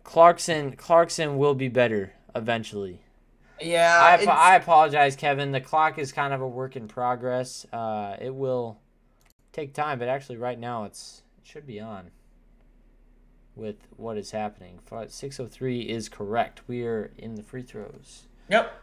Speaker 1: Clarkson will be better eventually.
Speaker 4: Yeah.
Speaker 1: I apologize, Kevin. The clock is kind of a work in progress. It will take time, but actually right now it should be on with what is happening. 6:03 is correct. We are in the free throws.
Speaker 4: Yep.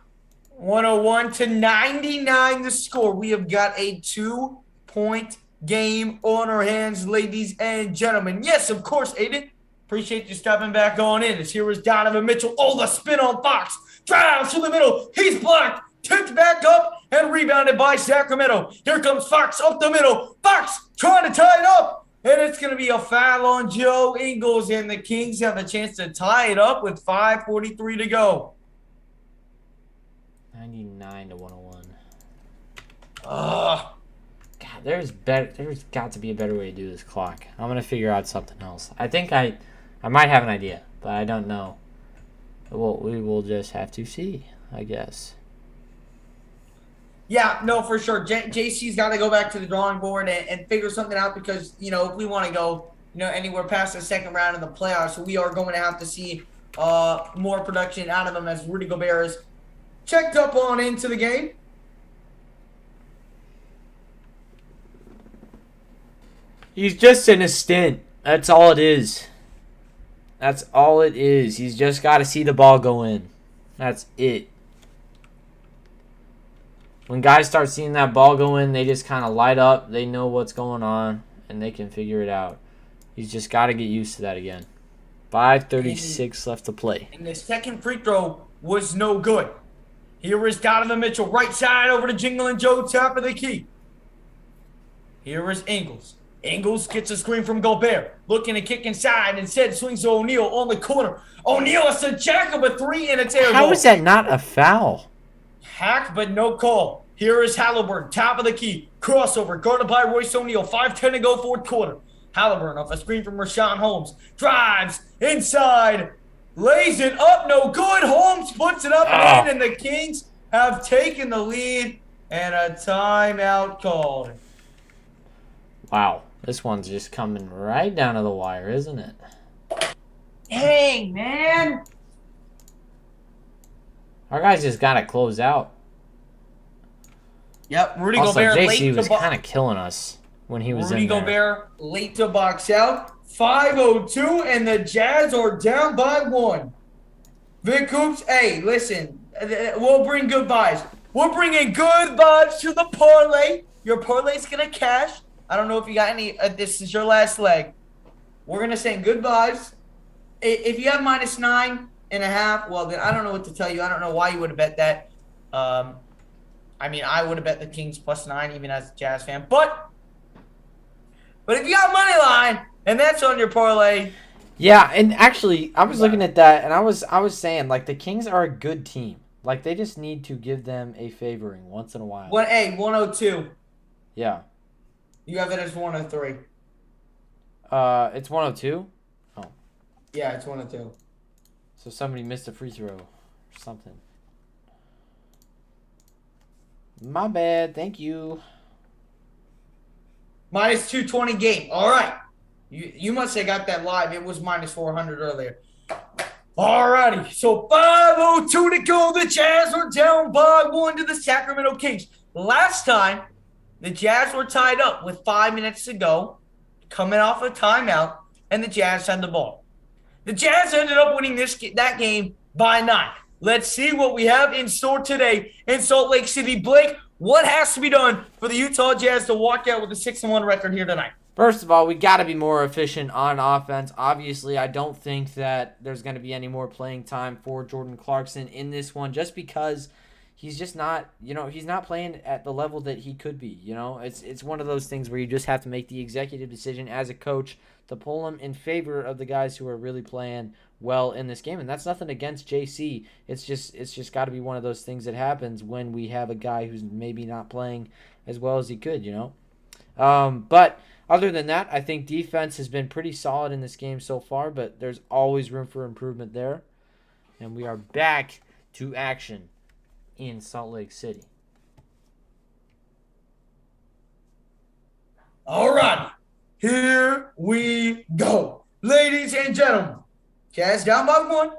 Speaker 4: 101-99 the score. We have got a 2-point game on our hands, ladies and gentlemen. Yes, of course, Aiden. Appreciate you stopping back on in. As here is Donovan Mitchell. Oh, the spin on Fox. Drives to the middle. He's blocked. Tipped back up and rebounded by Sacramento. Here comes Fox up the middle. Fox trying to tie it up. And it's going to be a foul on Joe Ingles. And the Kings have a chance to tie it up with 5:43 to go.
Speaker 1: 99-101.
Speaker 4: Ugh.
Speaker 1: God, there's got to be a better way to do this clock. I'm gonna figure out something else. I think I might have an idea, but I don't know. We will just have to see, I guess.
Speaker 4: Yeah, no, for sure. JC's got to go back to the drawing board and figure something out because, you know, if we want to go, you know, anywhere past the second round of the playoffs, we are going to have to see more production out of him as Rudy Gobert is checked up on into the game.
Speaker 1: He's just in a stint. That's all it is. That's all it is. He's just got to see the ball go in. That's it. When guys start seeing that ball go in, they just kind of light up. They know what's going on, and they can figure it out. He's just got to get used to that again. 5:36 left to play.
Speaker 4: And the second free throw was no good. Here is Donovan Mitchell, right side over to Jingling Joe, top of the key. Here is Ingles. Ingles gets a screen from Gobert. Looking to kick inside. Instead, swings to O'Neal on the corner. O'Neal has to jack up a three, and it's air ball.
Speaker 1: How is that not a foul?
Speaker 4: Hack, but no call. Here is Halliburton, top of the key. Crossover, guarded by Royce O'Neal. 5:10 to go, fourth quarter. Halliburton off a screen from Rashawn Holmes. Drives inside. Lays it up, no good. Holmes puts it up and in, and the Kings have taken the lead and a timeout called.
Speaker 1: Wow, this one's just coming right down to the wire, isn't it?
Speaker 4: Dang, man.
Speaker 1: Our guys just got to close out.
Speaker 4: Yep, Rudy
Speaker 1: Also,
Speaker 4: Gobert
Speaker 1: JC
Speaker 4: late
Speaker 1: was
Speaker 4: to
Speaker 1: kind of killing us when he was
Speaker 4: Rudy
Speaker 1: in there.
Speaker 4: Gobert late to box out. 5:02, and the Jazz are down by 1. Vic Hoops, hey, listen, we'll bring good vibes. We're bringing good vibes to the parlay. Your parlay's going to cash. I don't know if you got any. This is your last leg. We're going to send good vibes. If you have -9.5, well, then I don't know what to tell you. I don't know why you would have bet that. I mean, I would have bet the Kings +9, even as a Jazz fan. But if you got money line, and that's on your parlay.
Speaker 1: Yeah, and actually, I was looking at that, and I was saying, like, the Kings are a good team. Like, they just need to give them a favoring once in a while.
Speaker 4: 102.
Speaker 1: Yeah.
Speaker 4: You have it as 103.
Speaker 1: It's 102? Oh.
Speaker 4: Yeah, it's 102.
Speaker 1: So somebody missed a free throw or something. My bad. Thank you.
Speaker 4: -220 game. All right. You must have got that live. It was -400 earlier. All righty. So 5:02 to go. The Jazz are down by 1 to the Sacramento Kings. Last time, the Jazz were tied up with 5 minutes to go, coming off a timeout, and the Jazz had the ball. The Jazz ended up winning that game by 9. Let's see what we have in store today in Salt Lake City. Blake, what has to be done for the Utah Jazz to walk out with a 6-1 record here tonight?
Speaker 1: First of all, we got to be more efficient on offense. Obviously, I don't think that there's going to be any more playing time for Jordan Clarkson in this one, just because he's just not, he's not playing at the level that he could be. It's one of those things where you just have to make the executive decision as a coach to pull him in favor of the guys who are really playing well in this game. And that's nothing against JC. It's just got to be one of those things that happens when we have a guy who's maybe not playing as well as he could, But other than that, I think defense has been pretty solid in this game so far, but there's always room for improvement there. And we are back to action in Salt Lake City.
Speaker 4: All right, here we go. Ladies and gentlemen, Jazz down by 1.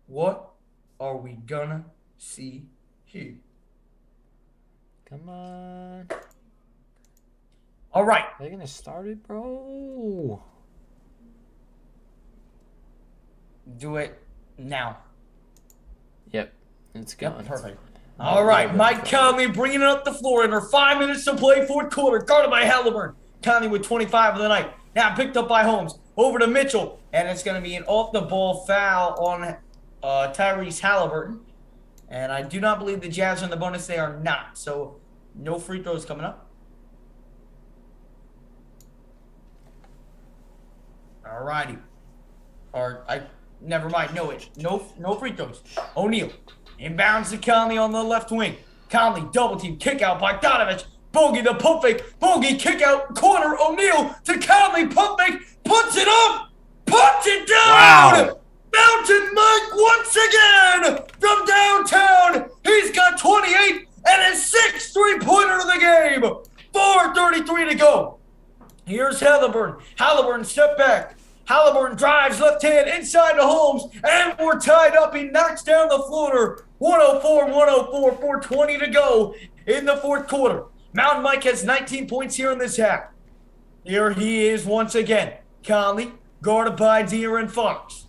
Speaker 4: What are we gonna see here?
Speaker 1: Come on.
Speaker 4: All right.
Speaker 1: They're going to start it, bro.
Speaker 4: Do it now.
Speaker 1: Yep. It's going.
Speaker 4: Yep, perfect. All right, Mike Conley bringing it up the floor under 5 minutes to play, fourth quarter, guarded by Halliburton. Conley with 25 of the night. Now picked up by Holmes. Over to Mitchell, and it's going to be an off-the-ball foul on Tyrese Halliburton. And I do not believe the Jazz are in the bonus. They are not. So no free throws coming up. All righty. Never mind. No free throws. O'Neal inbounds to Conley on the left wing. Conley double team kick out by Donovich. Bogey the pump fake. Bogey kick out corner. O'Neal to Conley pump fake. Puts it up. Puts it down.
Speaker 1: Wow.
Speaker 4: Mountain Mike once again from downtown. He's got 28 and his 6th three-pointer of the game. 4:33 to go. Here's Halliburton. Halliburton step back. Halliburton drives left hand inside to Holmes, and we're tied up. He knocks down the floater. 104, 4:20 to go in the fourth quarter. Mountain Mike has 19 points here in this half. Here he is once again. Conley, guarded by De'Aaron Fox.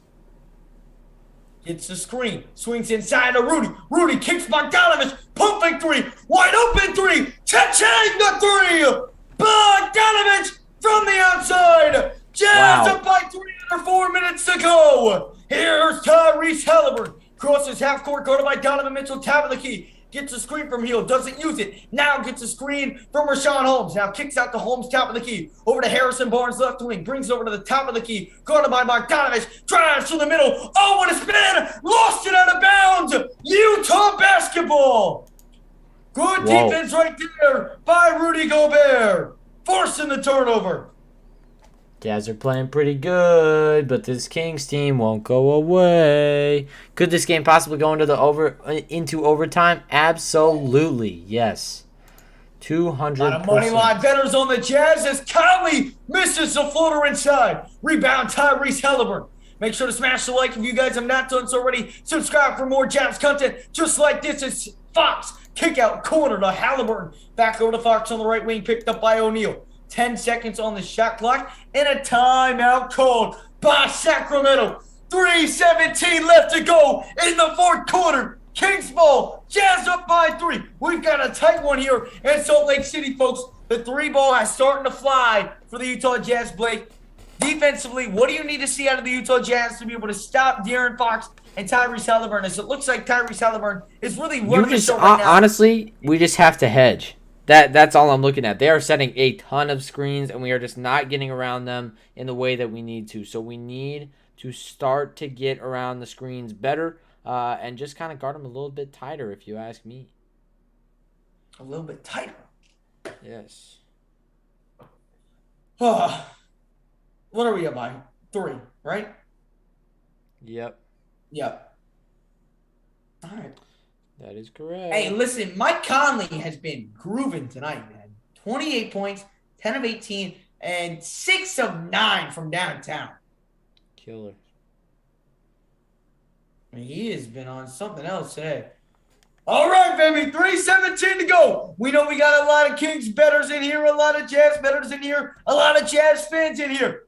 Speaker 4: Gets the screen, swings inside to Rudy. Rudy kicks Bogdanovich, pump fake 3, wide open 3, cha-chang the 3. Bogdanovich from the outside. Jazz up by 3 under 4 minutes to go. Here's Tyrese Halliburton. Crosses half court, guarded by Donovan Mitchell, top of the key. Gets a screen from Hill, doesn't use it. Now gets a screen from Rashawn Holmes. Now kicks out to Holmes, top of the key. Over to Harrison Barnes, left wing. Brings it over to the top of the key. Guarded by Bogdanovich. Drives to the middle. Oh, what a spin! Lost it out of bounds! Utah basketball! Good defense right there by Rudy Gobert. Forcing the turnover.
Speaker 1: Jazz are playing pretty good, but this Kings team won't go away. Could this game possibly go into overtime? Absolutely, yes. 200%.
Speaker 4: A lot of money line bettors on the Jazz as Conley misses the floater inside. Rebound Tyrese Halliburton. Make sure to smash the like if you guys have not done so already. Subscribe for more Jazz content just like this. It's Fox. Kick out corner to Halliburton. Back over to Fox on the right wing, picked up by O'Neal. 10 seconds on the shot clock, and a timeout called by Sacramento. 3:17 left to go in the fourth quarter. Kings ball, Jazz up by 3. We've got a tight one here in Salt Lake City, folks. The 3 ball has starting to fly for the Utah Jazz, Blake. Defensively, what do you need to see out of the Utah Jazz to be able to stop De'Aaron Fox and Tyrese Halliburton? As it looks like Tyrese Halliburton is really running the show right now.
Speaker 1: Honestly, we just have to hedge. That's all I'm looking at. They are setting a ton of screens, and we are just not getting around them in the way that we need to. So we need to start to get around the screens better and just kind of guard them a little bit tighter, if you ask me.
Speaker 4: A little bit tighter?
Speaker 1: Yes.
Speaker 4: What are we up by? 3, right?
Speaker 1: Yep.
Speaker 4: Yep. All right.
Speaker 1: That is correct.
Speaker 4: Hey, listen, Mike Conley has been grooving tonight, man. 28 points, 10 of 18, and 6 of 9 from downtown.
Speaker 1: Killer.
Speaker 4: I mean, he has been on something else today. All right, baby, 3:17 to go. We know we got a lot of Kings bettors in here, a lot of Jazz bettors in here, a lot of Jazz fans in here.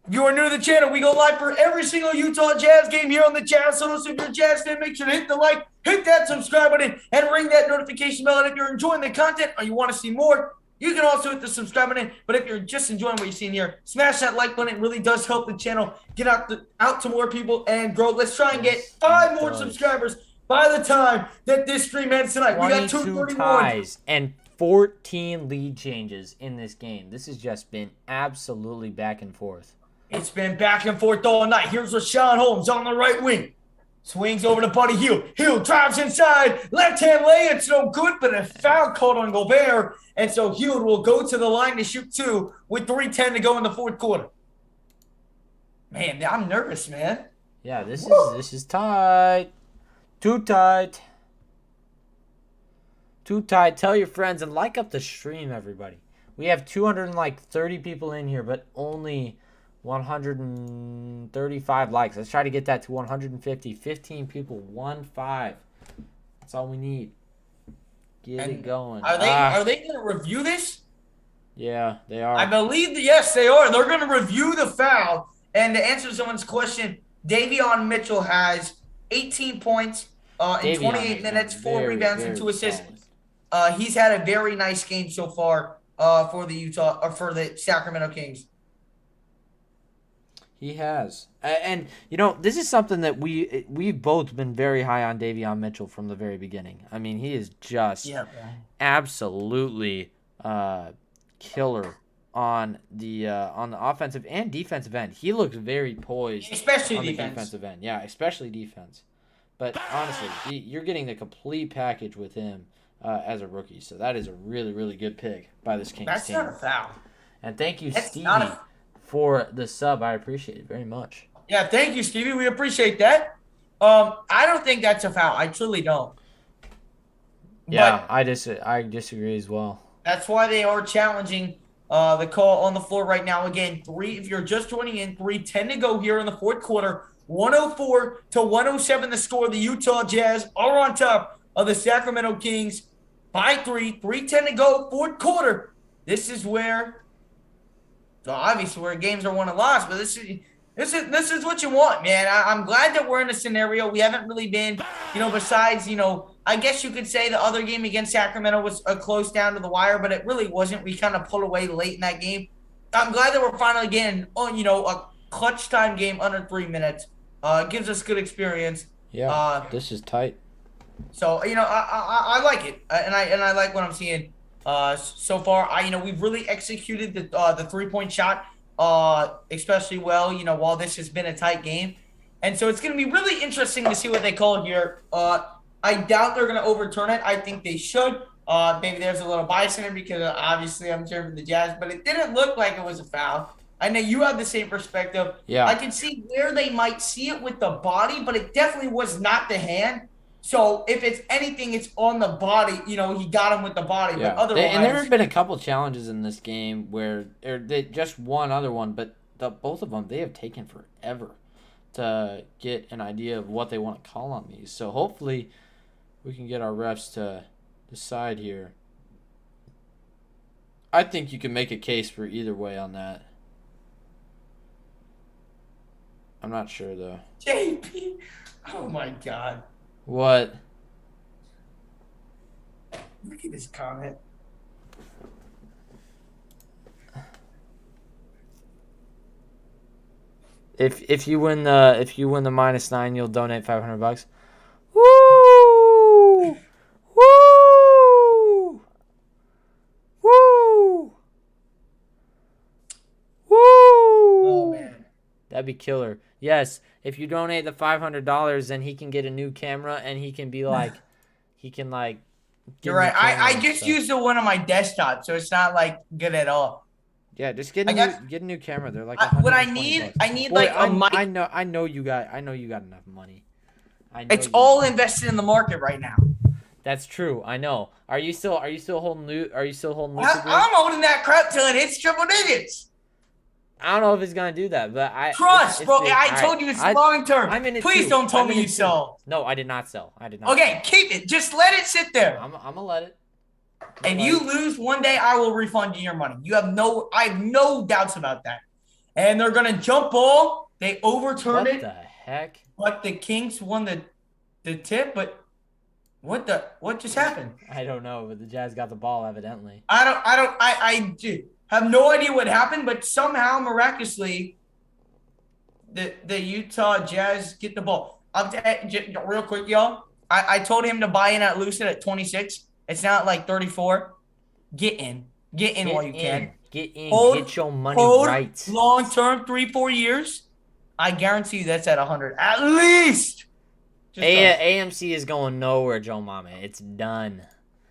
Speaker 4: If you are new to the channel, we go live for every single Utah Jazz game here on the Jazz Huddle. So if you're a Jazz fan, make sure to hit the like, hit that subscribe button, and ring that notification bell. And if you're enjoying the content or you want to see more, you can also hit the subscribe button. But if you're just enjoying what you're seeing here, smash that like button. It really does help the channel get out to more people and grow. Let's try and get 5 more subscribers by the time that this stream ends tonight. We got 231
Speaker 1: ties and 14 lead changes in this game. This has just been absolutely back and forth.
Speaker 4: It's been back and forth all night. Here's Rashawn Holmes on the right wing. Swings over to Buddy Hield. Hield drives inside. Left-hand lay. It's no good, but a foul called on Gobert. And so Hield will go to the line to shoot 2 with 3:10 to go in the fourth quarter. Man, I'm nervous, man.
Speaker 1: Yeah, this is tight. Too tight. Too tight. Tell your friends and like up the stream, everybody. We have 230 people in here, but only 135 likes. Let's try to get that to 150. 15 people. 1-5. That's all we need. Get it going.
Speaker 4: Are they going to review this?
Speaker 1: Yeah, they are.
Speaker 4: I believe that, yes, they are. They're going to review the foul. And to answer someone's question, Davion Mitchell has 18 points in 28 minutes, 4 rebounds, and 2 assists. He's had a very nice game so far for the Sacramento Kings.
Speaker 1: He has. And, this is something that we've both been very high on Davion Mitchell from the very beginning. I mean, he is just absolutely killer on the offensive and defensive end. He looks very poised.
Speaker 4: Especially
Speaker 1: on
Speaker 4: defense.
Speaker 1: The defensive end. Yeah, especially defense. But honestly, you're getting the complete package with him as a rookie. So that is a really, really good pick by this Kings team.
Speaker 4: That's not a foul.
Speaker 1: And thank you, Stevie, for the sub. I appreciate it very much.
Speaker 4: Yeah, thank you, Stevie. We appreciate that. I don't think that's a foul. I truly don't.
Speaker 1: Yeah, but I disagree as well.
Speaker 4: That's why they are challenging the call on the floor right now. Again, if you're just joining in, 3:10 to go here in the fourth quarter. 104-107 the score. The Utah Jazz are on top of the Sacramento Kings by 3. 3:10 to go, fourth quarter. This is where, obviously, where games are won and lost, but this is what you want, man. I'm glad that we're in a scenario. We haven't really been, besides, I guess you could say the other game against Sacramento was close down to the wire, but it really wasn't. We kind of pulled away late in that game. I'm glad that we're finally getting, a clutch time game under 3 minutes. It gives us good experience.
Speaker 1: Yeah, this is tight.
Speaker 4: So, I like it, and I like what I'm seeing so far. We've really executed the 3-point shot especially well, while this has been a tight game. And so it's going to be really interesting to see what they call here. I doubt they're going to overturn it. I think they should. Maybe there's a little bias in it because obviously I'm cheering for the Jazz, but it didn't look like it was a foul. I know you have the same perspective.
Speaker 1: Yeah.
Speaker 4: I can see where they might see it with the body, but it definitely was not the hand. So if it's anything, it's on the body. He got him with the body.
Speaker 1: Yeah.
Speaker 4: But otherwise,
Speaker 1: and there have been a couple challenges in this game where they just one other one, but both of them, they have taken forever to get an idea of what they want to call on these. So hopefully we can get our refs to decide here I think you can make a case for either way on that. I'm not sure though.
Speaker 4: JP. Oh my God.
Speaker 1: What?
Speaker 4: Look at this comment.
Speaker 1: If you win the -9, you'll donate $500. Woo! Woo! Woo! Woo!
Speaker 4: Oh man.
Speaker 1: That'd be killer. Yes, if you donate the $500, then he can get a new camera and he can be like, he can like.
Speaker 4: You're right. I just used the one on my desktop, so it's not like good at all.
Speaker 1: Yeah, just get a new camera. They're like
Speaker 4: what I
Speaker 1: 120
Speaker 4: need,
Speaker 1: bucks.
Speaker 4: I need
Speaker 1: Boy,
Speaker 4: like a mic.
Speaker 1: I know you got enough money.
Speaker 4: It's all invested in the market right now.
Speaker 1: That's true. I know. Are you still holding loot? Are you still holding loot?
Speaker 4: I'm holding that crap till it hits triple digits.
Speaker 1: I don't know if it's gonna do that, but
Speaker 4: Trust, bro. I told you it's long term.
Speaker 1: I'm in it
Speaker 4: Please
Speaker 1: too.
Speaker 4: don't tell
Speaker 1: I'm
Speaker 4: me
Speaker 1: in
Speaker 4: you
Speaker 1: it too.
Speaker 4: sell.
Speaker 1: No, I did not sell. I did not.
Speaker 4: Okay, keep it. Just let it sit there.
Speaker 1: I'm gonna let it.
Speaker 4: If you lose one day, I will refund you your money. I have no doubts about that. And they're gonna jump ball. They overturned it.
Speaker 1: What the heck?
Speaker 4: But the Kings won the tip. But what just happened?
Speaker 1: I don't know, but the Jazz got the ball evidently.
Speaker 4: I have no idea what happened, but somehow miraculously, the Utah Jazz get the ball. Real quick, y'all. I told him to buy in at Lucid at 26. It's not like 34. Get in while you can.
Speaker 1: Get in.
Speaker 4: Hold,
Speaker 1: get your money right.
Speaker 4: Long term, 3-4 years. I guarantee you that's at 100 at least.
Speaker 1: AMC is going nowhere, Joe Mama. It's done.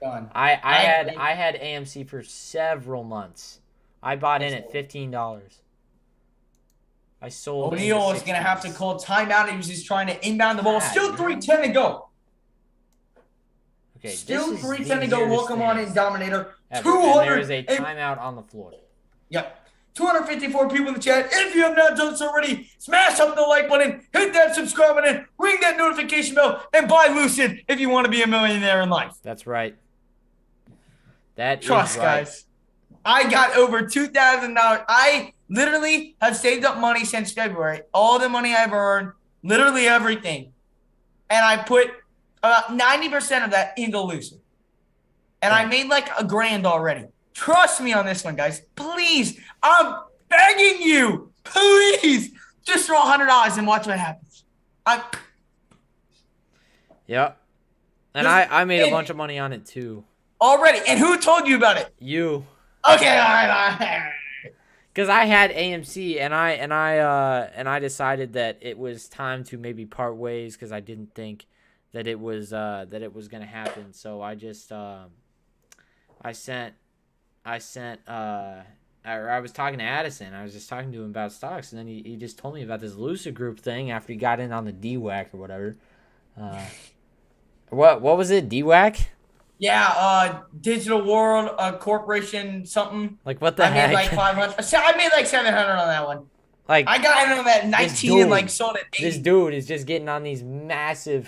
Speaker 4: Done.
Speaker 1: I had AMC for several months. I bought in at $15. I sold.
Speaker 4: O'Neal is gonna have to call timeout. He was just trying to inbound the ball. Still 3:10 to go.
Speaker 1: Okay,
Speaker 4: still 3:10 to go. Welcome on in, Dominator.
Speaker 1: And
Speaker 4: 200.
Speaker 1: there is a timeout on the floor.
Speaker 4: Yep. 254 people in the chat. If you have not done so already, smash up the like button, hit that subscribe button, ring that notification bell, and buy Lucid if you want to be a millionaire in life.
Speaker 1: That's right. That
Speaker 4: Trust,
Speaker 1: is right.
Speaker 4: guys. I got over $2,000. I literally have saved up money since February. All the money I've earned, literally everything. And I put about 90% of that into Lucid. And I made like $1,000 already. Trust me on this one, guys. Please, I'm begging you. Please, just throw $100 and watch what happens.
Speaker 1: Yep. And I made a bunch of money on it too.
Speaker 4: Already. And who told you about it?
Speaker 1: You.
Speaker 4: Okay, all right.
Speaker 1: Because I had AMC and I decided that it was time to maybe part ways because I didn't think that it was gonna happen. So I just I was talking to Addison. I was just talking to him about stocks, and then he just told me about this Lucid Group thing after he got in on the DWAC or whatever. What was it? DWAC?
Speaker 4: Yeah, Digital World Corporation something.
Speaker 1: Like what the heck?
Speaker 4: I made like 500. I made like 700 on that one.
Speaker 1: Like
Speaker 4: I got in on that 19 and like sold it 80.
Speaker 1: This dude is just getting on these massive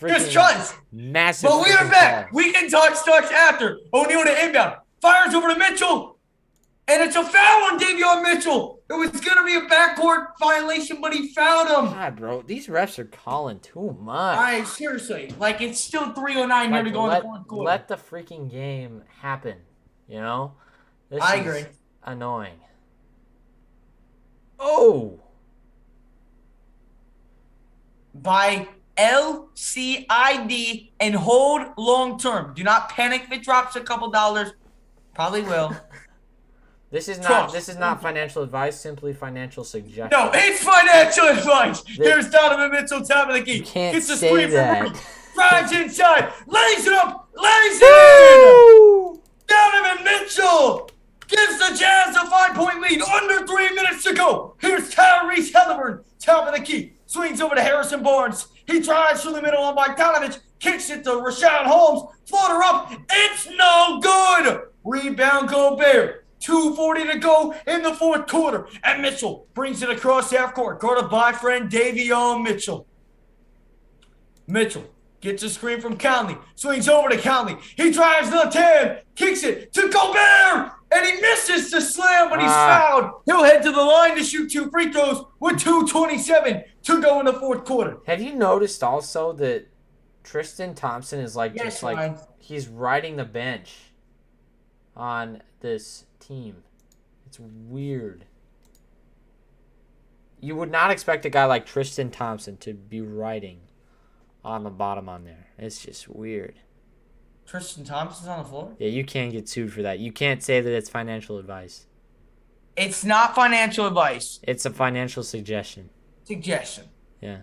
Speaker 4: Just trust.
Speaker 1: Massive.
Speaker 4: But we are back. We can talk stocks after. O'Neal to inbound. Fires over to Mitchell. And it's a foul on Davion Mitchell. It was going to be a backcourt violation, but he fouled him.
Speaker 1: God, bro. These refs are calling too much.
Speaker 4: All right, seriously. Like, it's still 3:09 here to go in the fourth quarter.
Speaker 1: Let the freaking game happen, you know?
Speaker 4: I agree.
Speaker 1: Annoying. Oh.
Speaker 4: By LCID and hold long term. Do not panic if it drops a couple dollars. Probably will.
Speaker 1: This is not financial advice, simply financial suggestion.
Speaker 4: No, it's financial advice. Here's Donovan Mitchell, top of the key.
Speaker 1: You can't
Speaker 4: Gets the
Speaker 1: say
Speaker 4: screen
Speaker 1: that.
Speaker 4: drives inside, lays it up, lays it in. Donovan Mitchell gives the Jazz a 5-point lead. Under 3 minutes to go. Here's Tyrese Halliburton, top of the key. Swings over to Harrison Barnes. He drives through the middle on Bogdanovich. Kicks it to Rashawn Holmes. Floater up. It's no good. Rebound Gobert. 2:40 to go in the fourth quarter. And Mitchell brings it across half court. Guarded by friend Davion Mitchell. Mitchell gets a screen from Conley. Swings over to Conley. He drives the 10. Kicks it to Gobert. And he misses the slam, but he's fouled. He'll head to the line to shoot 2 free throws with 2:27 to go in the fourth quarter.
Speaker 1: Have you noticed also that Tristan Thompson is like
Speaker 4: Yes, Ryan.
Speaker 1: he's riding the bench on this team? It's weird. You would not expect a guy like Tristan Thompson to be riding on the bottom on there. It's just weird.
Speaker 4: Tristan Thompson's on the floor?
Speaker 1: Yeah, you can't get sued for that. You can't say that it's financial advice.
Speaker 4: It's not financial advice.
Speaker 1: It's a financial suggestion.
Speaker 4: Suggestion.
Speaker 1: Yeah.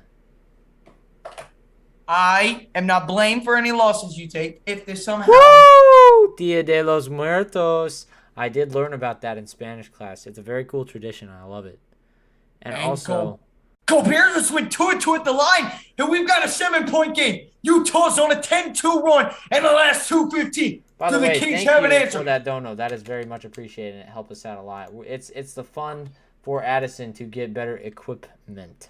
Speaker 4: I am not blamed for any losses you take if there's somehow...
Speaker 1: Woo! Dia de los Muertos. I did learn about that in Spanish class. It's a very cool tradition. I love it. And also...
Speaker 4: Gobert just went 2-2 at the line, and we've got a 7-point game. Utah's on a 10-2 run in the last 2:15.
Speaker 1: By the way,
Speaker 4: Kings
Speaker 1: thank
Speaker 4: have an
Speaker 1: you
Speaker 4: answer.
Speaker 1: for that dono. That is very much appreciated, and it helped us out a lot. It's the fun for Addison to get better equipment.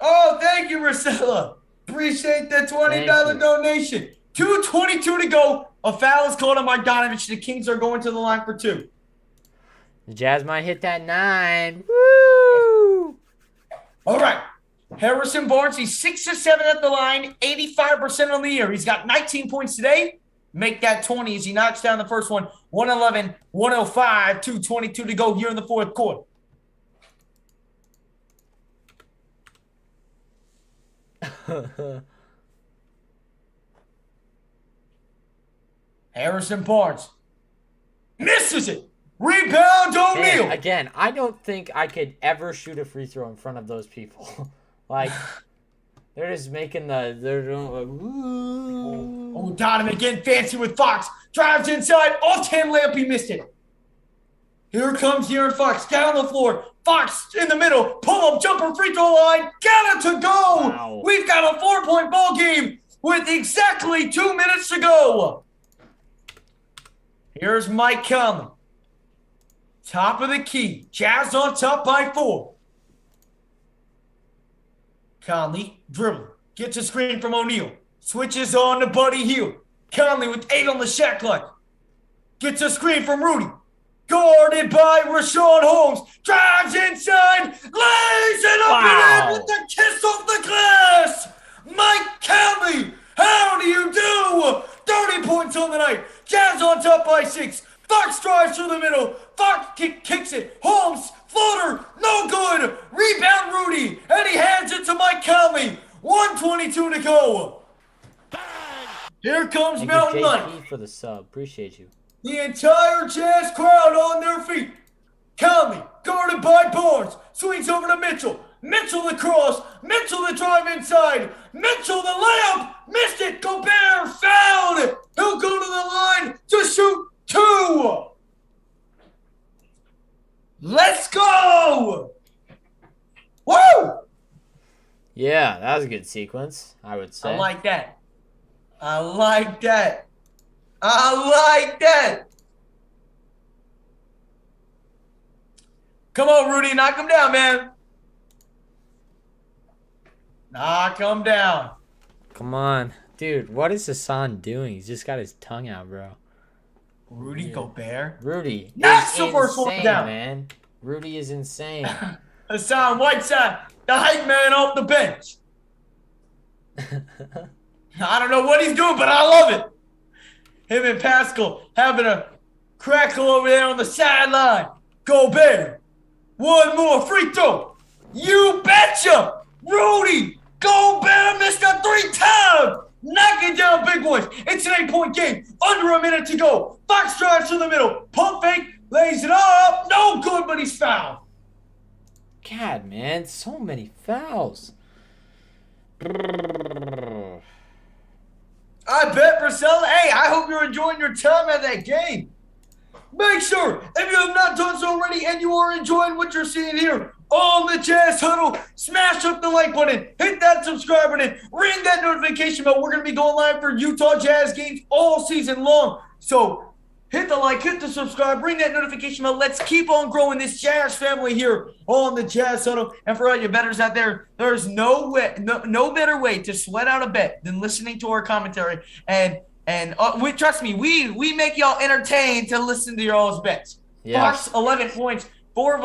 Speaker 4: Oh, thank you, Marcella. Appreciate that $20 donation. 2:22 to go. A foul is called on Bogdanovich. The Kings are going to the line for 2.
Speaker 1: The Jazz might hit that 9. Woo!
Speaker 4: All right. Harrison Barnes, he's 6 of 7 at the line, 85% on the year. He's got 19 points today. Make that 20 as he knocks down the first one. 111, 105, 2:22 to go here in the fourth quarter. Harrison Barnes misses it. Rebound, O'Neal.
Speaker 1: Man, again, I don't think I could ever shoot a free throw in front of those people. Like, they're just making they're doing like, woo.
Speaker 4: Oh, Donovan getting fancy with Fox. Drives inside. Off-hand layup. He missed it. Here comes De'Aaron Fox. Down the floor. Fox in the middle. Pull-up jumper free throw line. Got it to go.
Speaker 1: Wow.
Speaker 4: We've got a 4-point ball game with exactly 2 minutes to go. Here's Mike Conley. Top of the key. Jazz on top by 4. Conley dribbling. Gets a screen from O'Neal. Switches on to Buddy Hield. Conley with 8 on the shot clock. Gets a screen from Rudy. Guarded by Rashawn Holmes. Drives inside. Lays it up and in with the kiss off the glass. Mike Conley, how do you do? 30 points on the night. Jazz on top by 6. Fox drives through the middle. Fox kicks it. Holmes, floater, no good. Rebound Rudy, and he hands it to Mike Conley. 1:22 to go. Here comes
Speaker 1: Thank you,
Speaker 4: Mountain Mike.
Speaker 1: JP, for the sub. Appreciate you.
Speaker 4: The entire Jazz crowd on their feet. Conley, guarded by Barnes, swings over to Mitchell. Mitchell the cross. Mitchell the drive inside. Mitchell the layup. Missed it. Gobert fouled. He'll go to the line to shoot 2. Let's go. Woo!
Speaker 1: Yeah, that was a good sequence, I would say.
Speaker 4: I like that. I like that. I like that. Come on, Rudy. Knock him down, man. Knock him down.
Speaker 1: Come on. Dude, what is Hassan doing? He's just got his tongue out, bro.
Speaker 4: Rudy Gobert.
Speaker 1: Rudy
Speaker 4: Knocks
Speaker 1: is
Speaker 4: the first one
Speaker 1: insane,
Speaker 4: down.
Speaker 1: man. Rudy is insane.
Speaker 4: Hassan Whiteside, the hype man off the bench. I don't know what he's doing, but I love it. Him and Pascal having a crackle over there on the sideline. Gobert. One more free throw. You betcha. Rudy Gobert missed a 3-time. Knocking down big boys. It's an 8-point game. Under a minute to go. Fox drives to the middle. Pump fake. Lays it up. No good, but he's fouled.
Speaker 1: God, man. So many fouls.
Speaker 4: I bet, Priscilla. Hey, I hope you're enjoying your time at that game. Make sure, if you have not done so already and you are enjoying what you're seeing here on the Jazz Huddle, smash up the like button, hit that subscribe button, ring that notification bell. We're going to be going live for Utah Jazz games all season long. So hit the like, hit the subscribe, ring that notification bell. Let's keep on growing this Jazz family here on the Jazz Huddle. And for all you bettors out there, there's no better way to sweat out a bet than listening to our commentary. And trust me, we make y'all entertained to listen to your all's bets. Fox 11 points, 4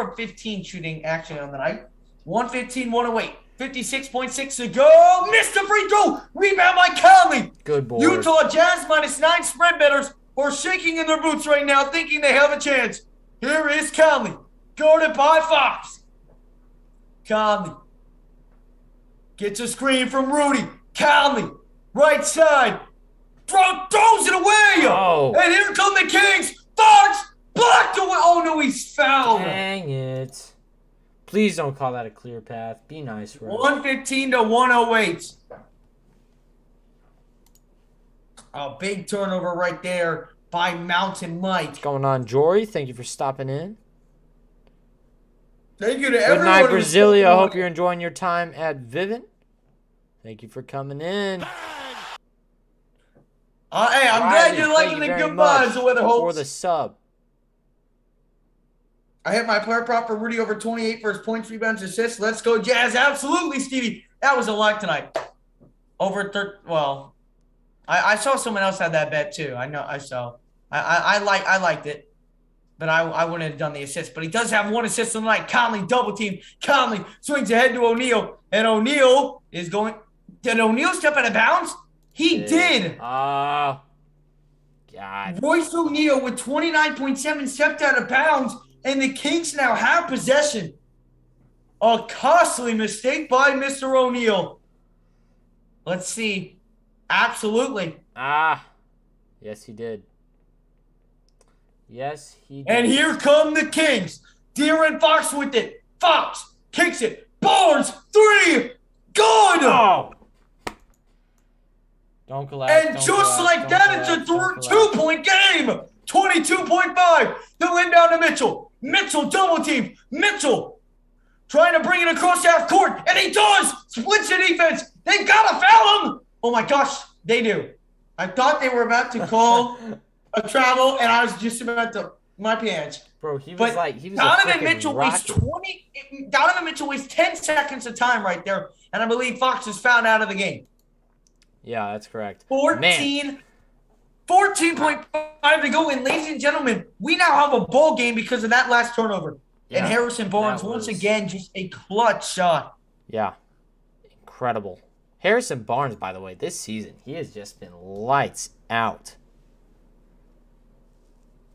Speaker 4: of 15 shooting actually on the night. 115, 108. 56.6 to go. Missed the free throw. Rebound by Conley.
Speaker 1: Good board.
Speaker 4: Utah Jazz -9 spread bettors are shaking in their boots right now, thinking they have a chance. Here is Conley, guarded by Fox. Conley gets a screen from Rudy. Conley, right side, throws it away.
Speaker 1: Oh.
Speaker 4: And here come the Kings. Fox blocked away. Oh no, he's fouled.
Speaker 1: Dang it. Please don't call that a clear path. Be nice, bro.
Speaker 4: 115 to 108. A big turnover right there by Mountain Mike.
Speaker 1: What's going on, Jory? Thank you for stopping in.
Speaker 4: Thank you to
Speaker 1: Good
Speaker 4: everyone.
Speaker 1: night,
Speaker 4: who's
Speaker 1: Brasilia.
Speaker 4: stopping
Speaker 1: Hope
Speaker 4: by.
Speaker 1: you're enjoying your time at Vivint. Thank you for coming in.
Speaker 4: Hey, I'm
Speaker 1: Riley,
Speaker 4: glad you're
Speaker 1: thank
Speaker 4: liking
Speaker 1: you
Speaker 4: the
Speaker 1: very
Speaker 4: good
Speaker 1: much
Speaker 4: vibes of Weather
Speaker 1: for
Speaker 4: Hopes.
Speaker 1: the sub.
Speaker 4: I hit my player prop for Rudy over 28 for his points, rebounds, assists. Let's go, Jazz. Absolutely, Stevie. That was a lock tonight. Over 30. Well, I saw someone else had that bet too. I know. I saw. I liked it, but I wouldn't have done the assist. But he does have one assist tonight. Conley double team. Conley swings ahead to O'Neal, and O'Neal is going. Did O'Neal step out of bounds? He did.
Speaker 1: God.
Speaker 4: Royce O'Neal with 29.7 stepped out of bounds, and the Kings now have possession. A costly mistake by Mr. O'Neal. Let's see. Absolutely.
Speaker 1: Yes, he did. Yes, he did.
Speaker 4: And here come the Kings. De'Aaron Fox with it. Fox kicks it. Barnes, 3. Good.
Speaker 1: Oh. Don't collapse.
Speaker 4: And just like that, it's a 2-point game. 22.5. They'll end down to Mitchell. Mitchell double team. Mitchell trying to bring it across half court. And he does. Splits the defense. They got to foul him. Oh my gosh, they do. I thought they were about to call a travel, and I was just about to my pants.
Speaker 1: Bro, he was
Speaker 4: But
Speaker 1: like, he was
Speaker 4: Donovan
Speaker 1: a
Speaker 4: Mitchell wastes
Speaker 1: rocket.
Speaker 4: Donovan Mitchell wastes 10 seconds of time right there, and I believe Fox is fouled out of the game.
Speaker 1: Yeah, that's correct.
Speaker 4: 14.5 to go, and ladies and gentlemen, we now have a ball game because of that last turnover.
Speaker 1: Yeah,
Speaker 4: and Harrison Barnes,
Speaker 1: that
Speaker 4: once
Speaker 1: was-
Speaker 4: again, just a clutch shot.
Speaker 1: Yeah. Incredible. Harrison Barnes, by the way, this season, he has just been lights out.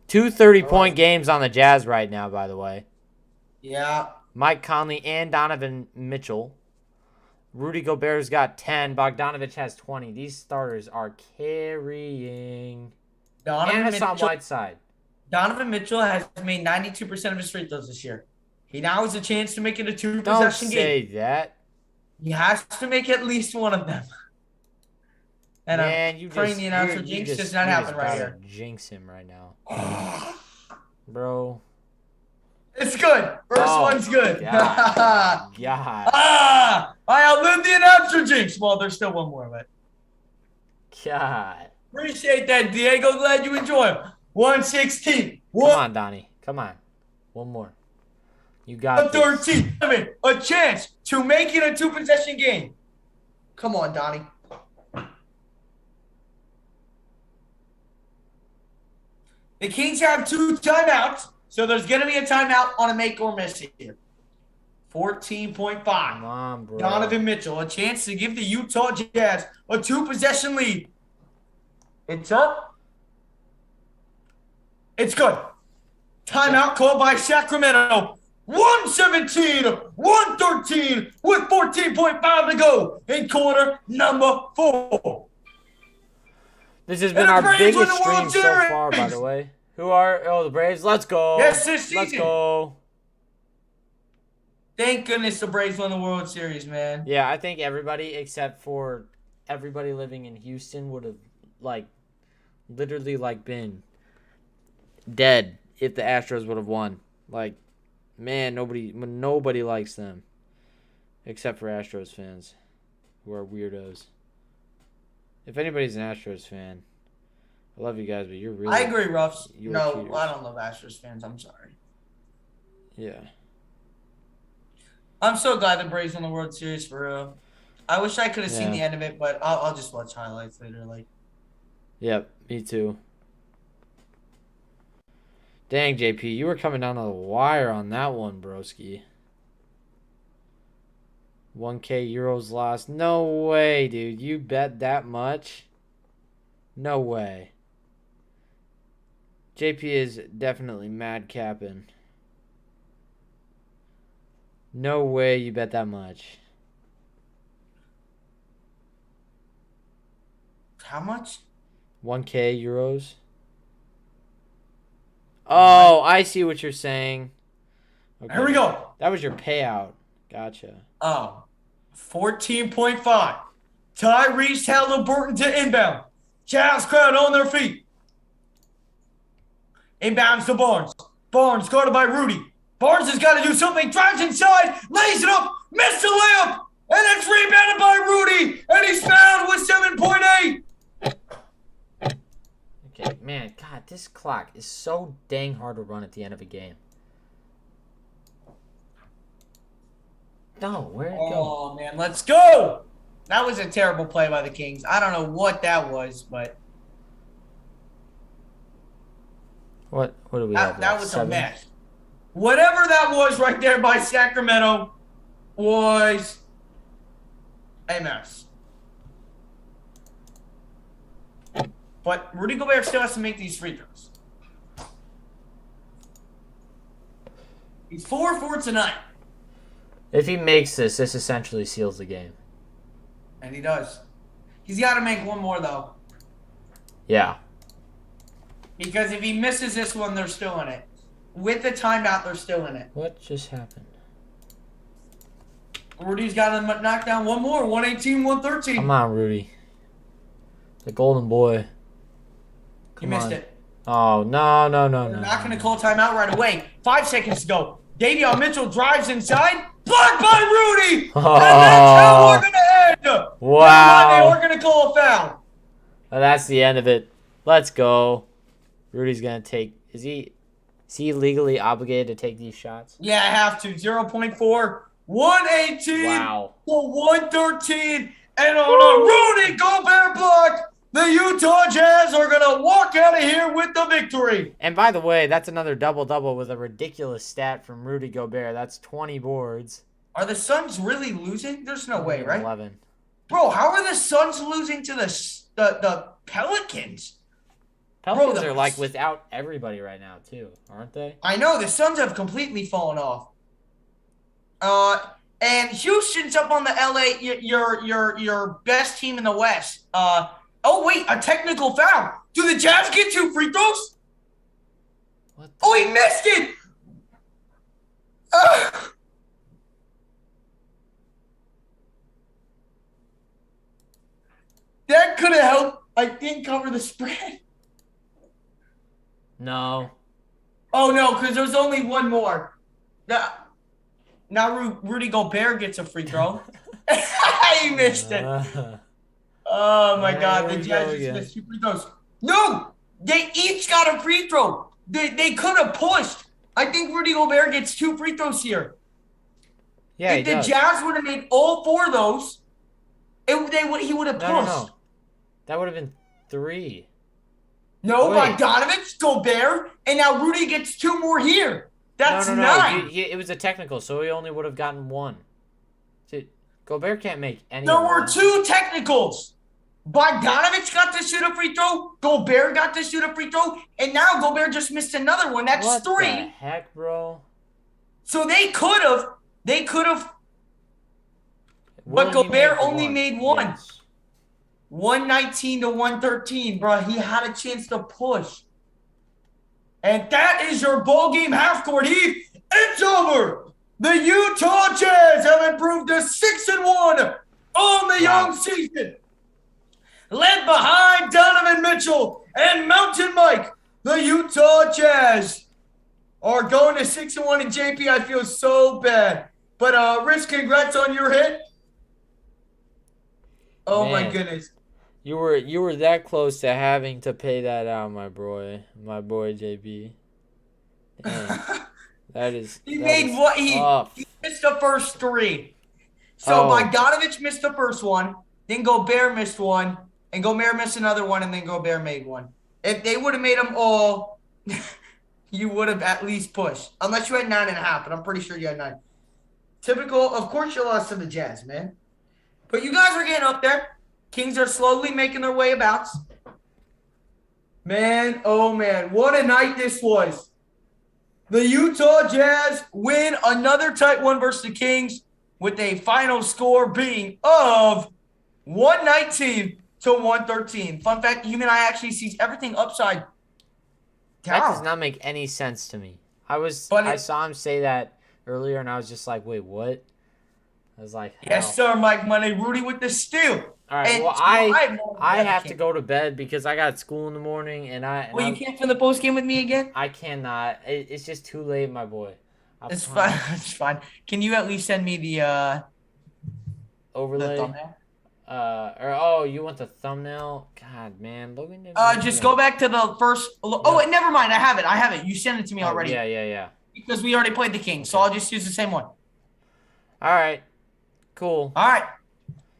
Speaker 1: 2 30-point games on the Jazz right now, by the way.
Speaker 4: Yeah.
Speaker 1: Mike Conley and Donovan Mitchell. Rudy Gobert's got 10. Bogdanovich has 20. These starters are carrying. And Hassan Whiteside.
Speaker 4: Donovan Mitchell has made 92% of his free throws this year. He now has a chance to make it a
Speaker 1: Don't
Speaker 4: two-possession
Speaker 1: say
Speaker 4: game.
Speaker 1: that.
Speaker 4: He has to make at least one of them. And
Speaker 1: Man,
Speaker 4: I'm
Speaker 1: you
Speaker 4: praying
Speaker 1: just,
Speaker 4: the announcer
Speaker 1: you're- you
Speaker 4: jinx
Speaker 1: just-
Speaker 4: does not
Speaker 1: you're
Speaker 4: happen
Speaker 1: just
Speaker 4: right
Speaker 1: about
Speaker 4: here.
Speaker 1: to jinx him right now. Bro.
Speaker 4: It's good. First
Speaker 1: Oh,
Speaker 4: one's good.
Speaker 1: God.
Speaker 4: I outlived the announcer jinx. Well, there's still one more, but
Speaker 1: God.
Speaker 4: appreciate that, Diego. Glad you enjoy it. 116.
Speaker 1: Come on, Donnie. Come on. One more. You got this.
Speaker 4: 113. A chance to make it a two-possession game. Come on, Donnie. The Kings have 2 timeouts, so there's going to be a timeout on a make or miss here. 14.5.
Speaker 1: Come on, bro.
Speaker 4: Donovan Mitchell, a chance to give the Utah Jazz a 2-possession lead. It's up. It's good. Timeout called by Sacramento. 117, 113 with 14.5 to go in quarter number 4.
Speaker 1: This has been
Speaker 4: And the
Speaker 1: our
Speaker 4: Braves
Speaker 1: biggest
Speaker 4: win the
Speaker 1: stream
Speaker 4: World
Speaker 1: so far, by
Speaker 4: Series.
Speaker 1: the way. Who are... Oh, the Braves. Let's go.
Speaker 4: Yes, this
Speaker 1: Let's
Speaker 4: season.
Speaker 1: go.
Speaker 4: Thank goodness the Braves won the World Series, man.
Speaker 1: Yeah, I think everybody except for everybody living in Houston would have, like, literally, like, been dead if the Astros would have won. Like, man, nobody likes them except for Astros fans who are weirdos. If anybody's an Astros fan, I love you guys, but you're really...
Speaker 4: I agree, Ruffs.
Speaker 1: You're
Speaker 4: No,
Speaker 1: cheaters.
Speaker 4: I don't love Astros fans. I'm sorry.
Speaker 1: Yeah.
Speaker 4: I'm so glad the Braves won the World Series for real. I wish I could have seen
Speaker 1: Yeah.
Speaker 4: the end of it, but I'll just watch highlights later. Like,
Speaker 1: Yep, me too. Dang, JP, you were coming down to the wire on that one, broski. 1K euros lost. No way, dude. You bet that much? No way. JP is definitely mad capping. No way you bet that much.
Speaker 4: How much?
Speaker 1: 1K euros. Oh, I see what you're saying. Okay.
Speaker 4: Here we go.
Speaker 1: That was your payout. Gotcha.
Speaker 4: Oh, 14.5. Tyrese Halliburton to inbound. Jazz crowd on their feet. Inbounds to Barnes. Barnes guarded by Rudy. Barnes has got to do something. Drives inside. Lays it up. Missed the layup. And it's rebounded by Rudy. And he's fouled with 7.8.
Speaker 1: Okay, man, God, this clock is so dang hard to run at the end of a game. No, where'd it go?
Speaker 4: Oh, man, let's go. That was a terrible play by the Kings. I don't know what that was, but
Speaker 1: What do we have?
Speaker 4: that was
Speaker 1: 7?
Speaker 4: a mess. Whatever that was right there by Sacramento was a mess. But Rudy Gobert still has to make these free throws. He's 4 for tonight.
Speaker 1: If he makes this essentially seals the game.
Speaker 4: And he does. He's got to make one more, though.
Speaker 1: Yeah.
Speaker 4: Because if he misses this one, they're still in it. With the timeout, they're still in it.
Speaker 1: What just happened?
Speaker 4: Rudy's got to knock down one more. 118-113.
Speaker 1: Come on, Rudy. The golden boy.
Speaker 4: You
Speaker 1: Come
Speaker 4: missed
Speaker 1: on.
Speaker 4: it.
Speaker 1: Oh, no.
Speaker 4: They're not going to call timeout right away. 5 seconds to go. Davion Mitchell drives inside. Blocked by Rudy. And that's how we're going to end.
Speaker 1: Wow.
Speaker 4: They are going to call a foul.
Speaker 1: Well, that's the end of it. Let's go. Rudy's going to take... Is he legally obligated to take these shots?
Speaker 4: Yeah, I have to. 0.4. 118
Speaker 1: Wow.
Speaker 4: to 113. And on a Rudy Gobert block, the Utah Jazz are going to walk out of here with the victory.
Speaker 1: And by the way, that's another double-double with a ridiculous stat from Rudy Gobert. That's 20 boards.
Speaker 4: Are the Suns really losing? There's no way, right?
Speaker 1: 11.
Speaker 4: Bro, how are the Suns losing to the Pelicans?
Speaker 1: Pelicans
Speaker 4: Bro,
Speaker 1: are like without everybody right now too, aren't they?
Speaker 4: I know the Suns have completely fallen off. And Houston's up on the LA, your best team in the West. Oh wait, a technical foul. Do the Jazz get 2 free throws?
Speaker 1: What?
Speaker 4: Oh, he missed it. That could have helped, I think, cover the spread.
Speaker 1: No.
Speaker 4: Oh no, because there's only one more. Now Rudy Gobert gets a free throw. He missed it. Oh my God, the Jazz just missed 2 free throws. No, they each got a free throw. They could have pushed. I think Rudy Gobert gets 2 free throws here.
Speaker 1: Yeah,
Speaker 4: if the Jazz would have made all 4 of those, he would have pushed.
Speaker 1: No. That would have been 3.
Speaker 4: No,
Speaker 1: Wait.
Speaker 4: Bogdanovich, Gobert, and now Rudy gets 2 more here. That's
Speaker 1: No.
Speaker 4: 9.
Speaker 1: It was a technical, so he only would have gotten 1. See, Gobert can't make any.
Speaker 4: There
Speaker 1: of
Speaker 4: were
Speaker 1: them.
Speaker 4: 2 technicals. Bogdanovich got to shoot a free throw. Gobert got to shoot a free throw. And now Gobert just missed another one. That's
Speaker 1: What
Speaker 4: 3.
Speaker 1: the heck, bro?
Speaker 4: So they could have.
Speaker 1: What
Speaker 4: But
Speaker 1: did he
Speaker 4: Gobert
Speaker 1: make for
Speaker 4: only
Speaker 1: one?
Speaker 4: made 1.
Speaker 1: Yes.
Speaker 4: 119 to 113, bro. He had a chance to push. And that is your ball game half court, Heath. It's over. The Utah Jazz have improved to 6-1 on the young season. Led behind Donovan Mitchell and Mountain Mike, the Utah Jazz are going to 6-1. And JP, I feel so bad. But Rich, congrats on your hit. Oh my
Speaker 1: Man.
Speaker 4: goodness.
Speaker 1: You were that close to having to pay that out, my boy JB. Dang. That is.
Speaker 4: He
Speaker 1: that
Speaker 4: made
Speaker 1: is
Speaker 4: what he
Speaker 1: tough.
Speaker 4: missed the first 3. So
Speaker 1: Oh.
Speaker 4: Bogdanovich missed the first one, then Gobert missed one, and Gobert missed another one, and then Gobert made one. If they would have made them all you would have at least pushed. Unless you had 9.5, but I'm pretty sure you had 9. Typical. Of course you lost to the Jazz, man. But you guys are getting up there. Kings are slowly making their way about. Man, oh man, what a night this was. The Utah Jazz win another tight one versus the Kings with a final score being of 119-113. Fun fact, Human Eye actually sees everything upside down.
Speaker 1: That does not make any sense to me. I saw him say that earlier, and I was just like, wait, what? I was like, hell.
Speaker 4: Yes, sir, Mike Money. Rudy with the steal.
Speaker 1: All right,
Speaker 4: And
Speaker 1: well,
Speaker 4: so
Speaker 1: I have to go to bed because I got school in the morning, and
Speaker 4: you can't film the post game with me again?
Speaker 1: I cannot. It's just too late, my boy.
Speaker 4: It's fine. It's fine. Can you at least send me the
Speaker 1: overlay?
Speaker 4: the thumbnail?
Speaker 1: You want the thumbnail? God, man, Logan.
Speaker 4: Just go back to the first. Oh, wait, never mind. I have it. You sent it to me already.
Speaker 1: Yeah.
Speaker 4: Because we already played the Kings, so I'll just use the same one.
Speaker 1: All right, cool.
Speaker 4: All right.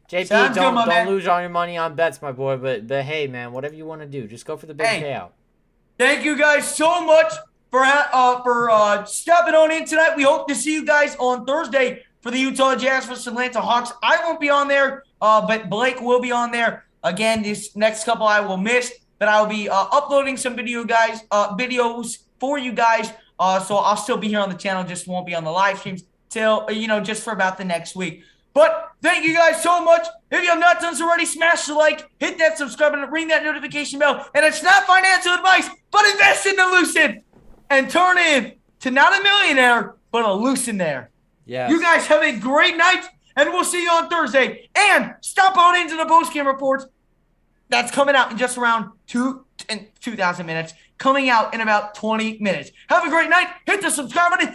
Speaker 1: JP,
Speaker 4: Sounds good, my man.
Speaker 1: don't lose all your money on bets, my boy. But hey, man, whatever you want to do, just go for the big payout.
Speaker 4: Thank you guys so much for stepping on in tonight. We hope to see you guys on Thursday for the Utah Jazz versus Atlanta Hawks. I won't be on there, but Blake will be on there. Again, this next couple I will miss, but I'll be uploading some videos for you guys. So I'll still be here on the channel, just won't be on the live streams till just for about the next week. But thank you guys so much. If you have not done so already, smash the like, hit that subscribe button, ring that notification bell. And it's not financial advice, but invest in the Lucid and turn in to not a millionaire, but a Lucinaire.
Speaker 1: Yeah.
Speaker 4: You guys have a great night, and we'll see you on Thursday. And stop on into the post-game reports. That's coming out in just around 2,000 minutes. Coming out in about 20 minutes. Have a great night. Hit the subscribe button.